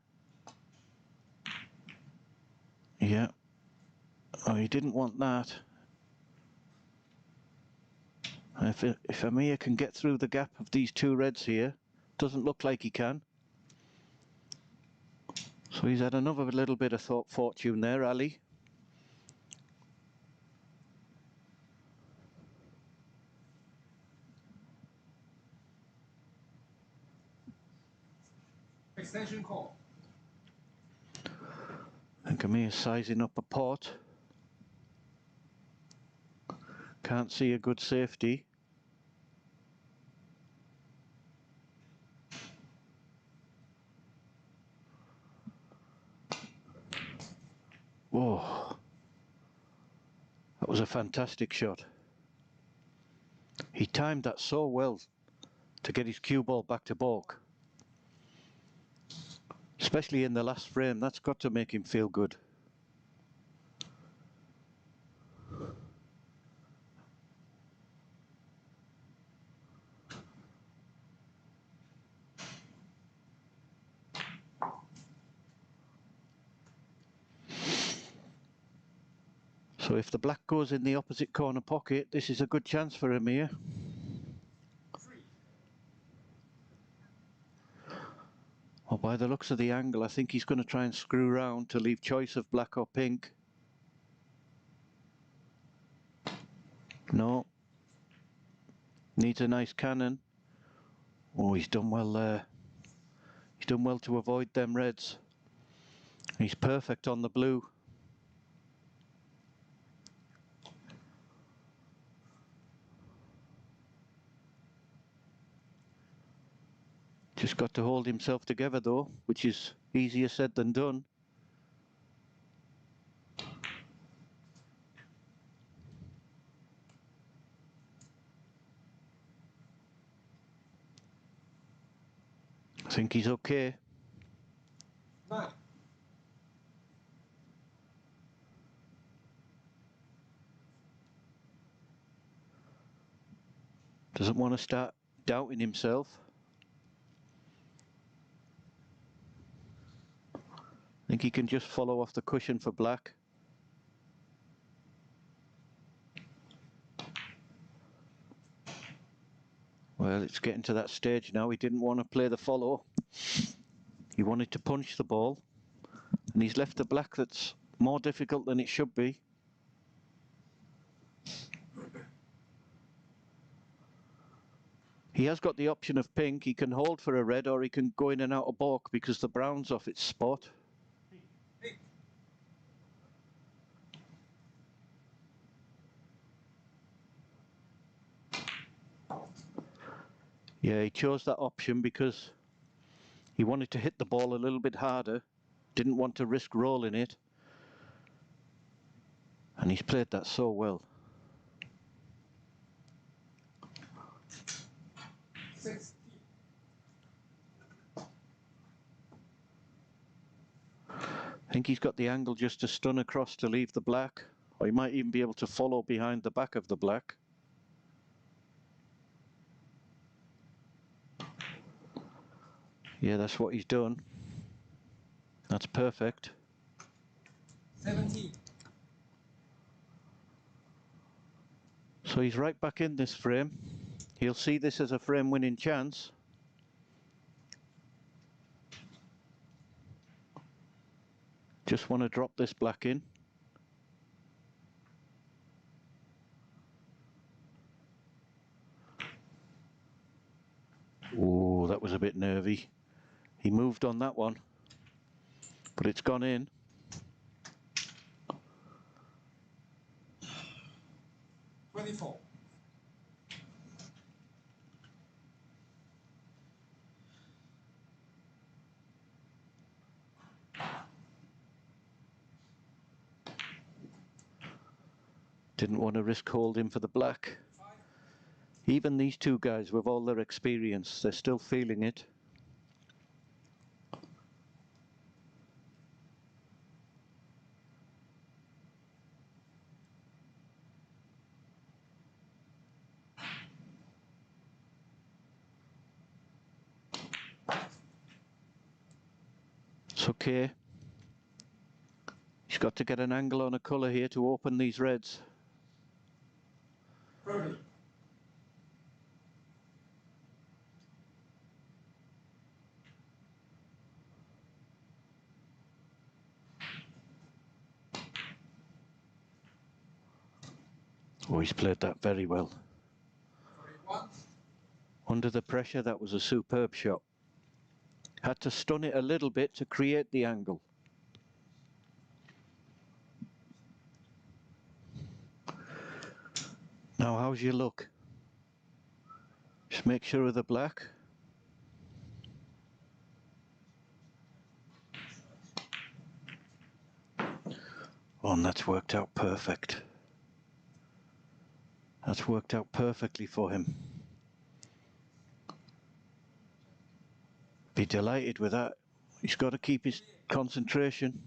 Speaker 1: Yeah. Oh, he didn't want that. If AMIR can get through the gap of these two reds here, doesn't look like he can. So he's had another little bit of fortune there, Ali.
Speaker 2: Extension call.
Speaker 1: And AMIR's sizing up a pot. Can't see a good safety. Whoa. That was a fantastic shot. He timed that so well to get his cue ball back to balk. Especially in the last frame, that's got to make him feel good. So if the black goes in the opposite corner pocket, this is a good chance for AMIR. Oh, by the looks of the angle, I think he's going to try and screw round to leave choice of black or pink. No. Needs a nice cannon. Oh, he's done well there. He's done well to avoid them reds. He's perfect on the blue. Just got to hold himself together though, which is easier said than done. I think he's okay.
Speaker 2: 9.
Speaker 1: Doesn't want to start doubting himself. I think he can just follow off the cushion for black. Well, it's getting to that stage now. He didn't want to play the follow. He wanted to punch the ball. And he's left the black that's more difficult than it should be. He has got the option of pink. He can hold for a red or he can go in and out of balk because the brown's off its spot. Yeah, he chose that option because he wanted to hit the ball a little bit harder. Didn't want to risk rolling it. And he's played that so well.
Speaker 2: 16.
Speaker 1: I think he's got the angle just to stun across to leave the black. Or he might even be able to follow behind the back of the black. Yeah, that's what he's done. That's perfect.
Speaker 2: 17.
Speaker 1: So he's right back in this frame. He'll see this as a frame winning chance. Just want to drop this black in. Oh, that was a bit nervy. He moved on that one, but it's gone in.
Speaker 2: $24.
Speaker 1: Didn't want to risk holding for the black. Even these two guys, with all their experience, they're still feeling it. It's okay. He's got to get an angle on a colour here to open these reds.
Speaker 2: 30.
Speaker 1: Oh, he's played that very well.
Speaker 2: 41.
Speaker 1: Under the pressure, that was a superb shot. Had to stun it a little bit to create the angle. Now, how's your look? Just make sure of the black. Oh, and that's worked out perfect. That's worked out perfectly for him. Be delighted with that. He's got to keep his concentration.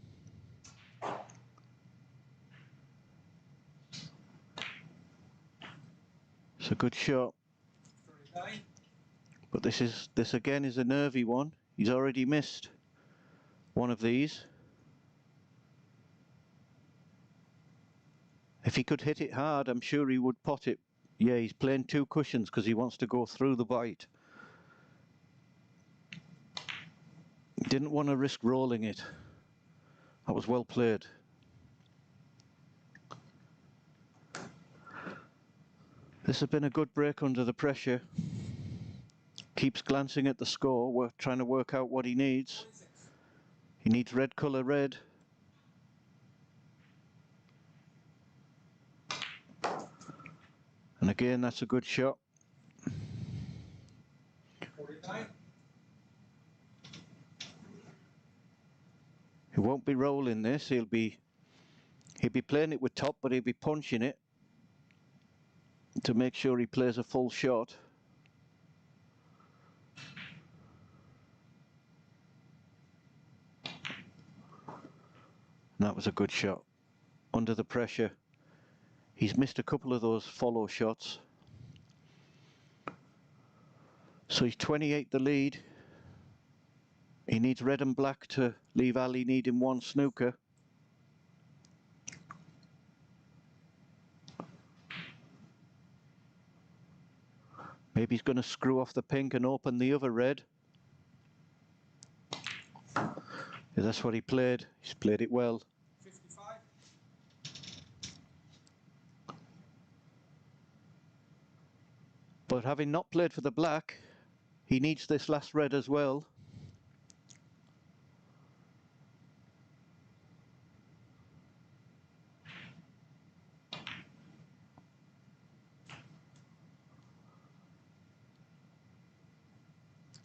Speaker 1: It's a good shot.
Speaker 2: 39.
Speaker 1: But this again is a nervy one. He's already missed one of these. If he could hit it hard, I'm sure he would pot it. Yeah, he's playing two cushions because he wants to go through the white. didn't want to risk rolling it. That was well played. This has been a good break under the pressure. Keeps glancing at the score. We're trying to work out what he needs. He needs red colour red. And again, that's a good shot.
Speaker 2: 49.
Speaker 1: He won't be rolling this. He'll be playing it with top, but he'll be punching it to make sure he plays a full shot. And that was a good shot. Under the pressure. He's missed a couple of those follow shots. So he's 28 the lead. He needs red and black to leave Ali needing one snooker. Maybe he's going to screw off the pink and open the other red. Yeah, that's what he played. He's played it well.
Speaker 2: 55.
Speaker 1: But having not played for the black, he needs this last red as well.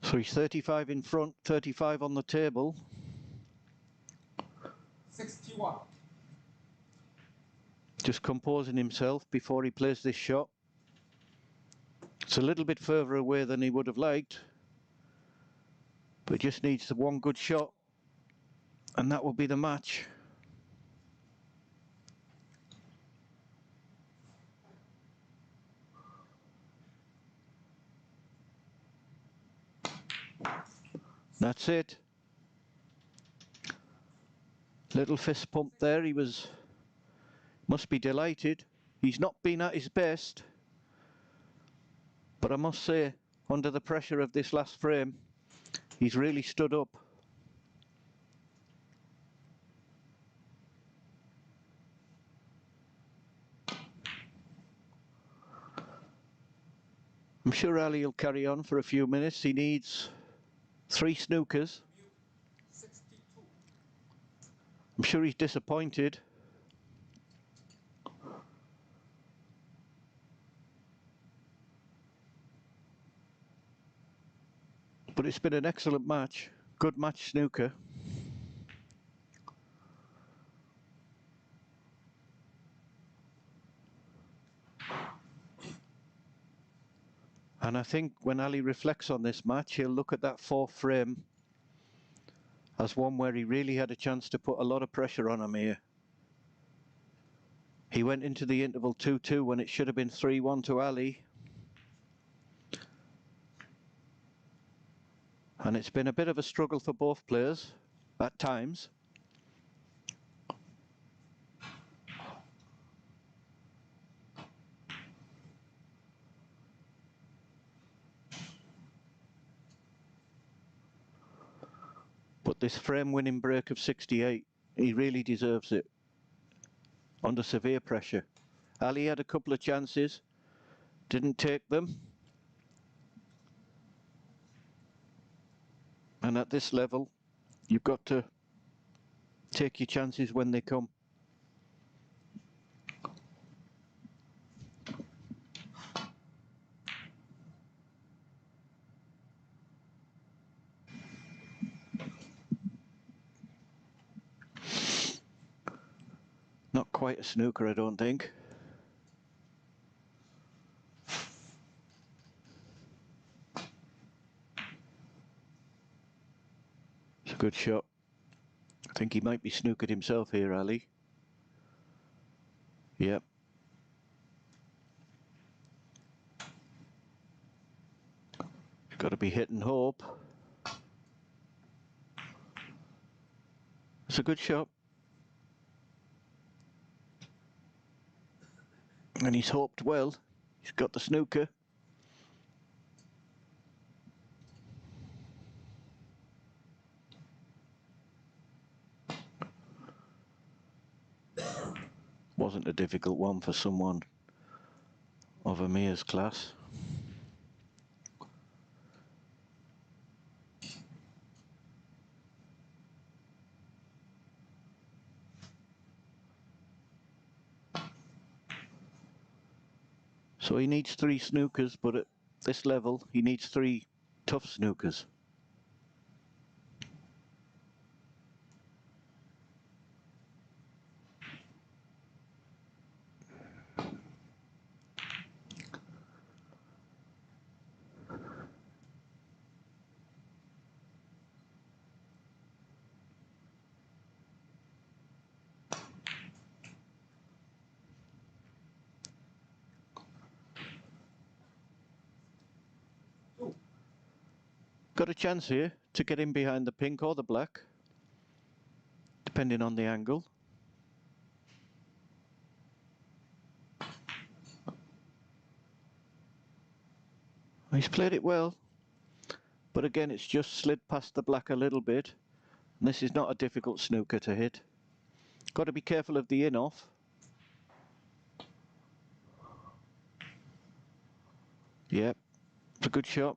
Speaker 1: So he's 35 in front, 35 on the table.
Speaker 2: 61.
Speaker 1: Just composing himself before he plays this shot. It's a little bit further away than he would have liked, but just needs the one good shot, and that will be the match. That's it. Little fist pump there. He must be delighted. He's not been at his best, but I must say, under the pressure of this last frame, he's really stood up. I'm sure Ali will carry on for a few minutes. He needs 3 snookers.
Speaker 2: 62.
Speaker 1: I'm sure he's disappointed. But it's been an excellent match. Good match snooker. And I think when Ali reflects on this match, he'll look at that 4th frame as one where he really had a chance to put a lot of pressure on AMIR. He went into the interval 2-2 when it should have been 3-1 to Ali. And it's been a bit of a struggle for both players at times. But this frame winning break of 68, he really deserves it. Under severe pressure. Ali had a couple of chances, didn't take them. And at this level, you've got to take your chances when they come. Not quite a snooker, I don't think. It's a good shot. I think he might be snookered himself here, Ali. Yep. He's got to be hit and hope. It's a good shot. And he's hoped well. He's got the snooker. Wasn't a difficult one for someone of AMIR's class. So he needs 3 snookers, but at this level he needs 3 tough snookers. Got a chance here to get in behind the pink or the black, depending on the angle. He's played it well, but again it's just slid past the black a little bit. And this is not a difficult snooker to hit. Got to be careful of the in-off. Yep, it's a good shot.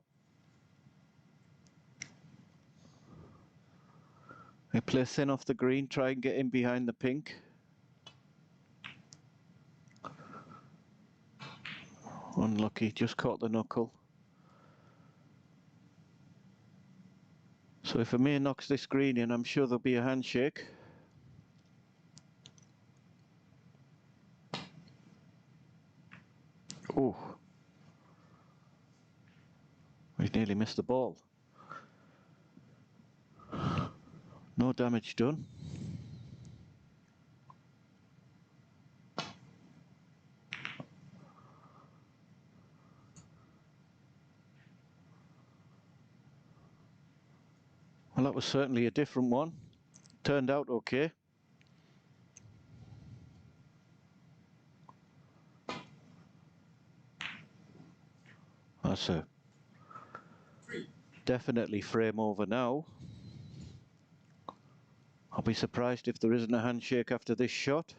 Speaker 1: They play thin off the green, try and get in behind the pink. Unlucky, just caught the knuckle. So if AMIR knocks this green in, I'm sure there'll be a handshake. Oh, he's nearly missed the ball. No damage done. Well, that was certainly a different one. Turned out okay. That's a definitely frame over now. I'll be surprised if there isn't a handshake after this shot.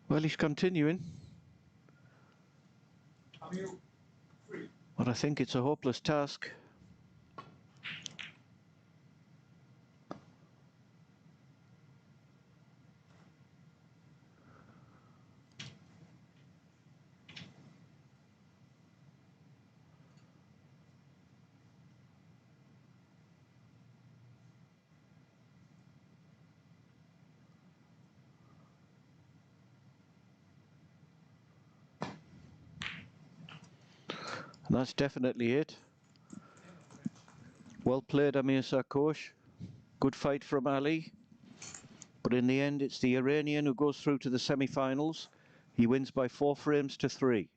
Speaker 1: Well, he's continuing. But I think it's a hopeless task. And that's definitely it. Well played, AMIR SARKHOSH. Good fight from Ali. But in the end, it's the Iranian who goes through to the semi-finals. He wins by 4 frames to 3.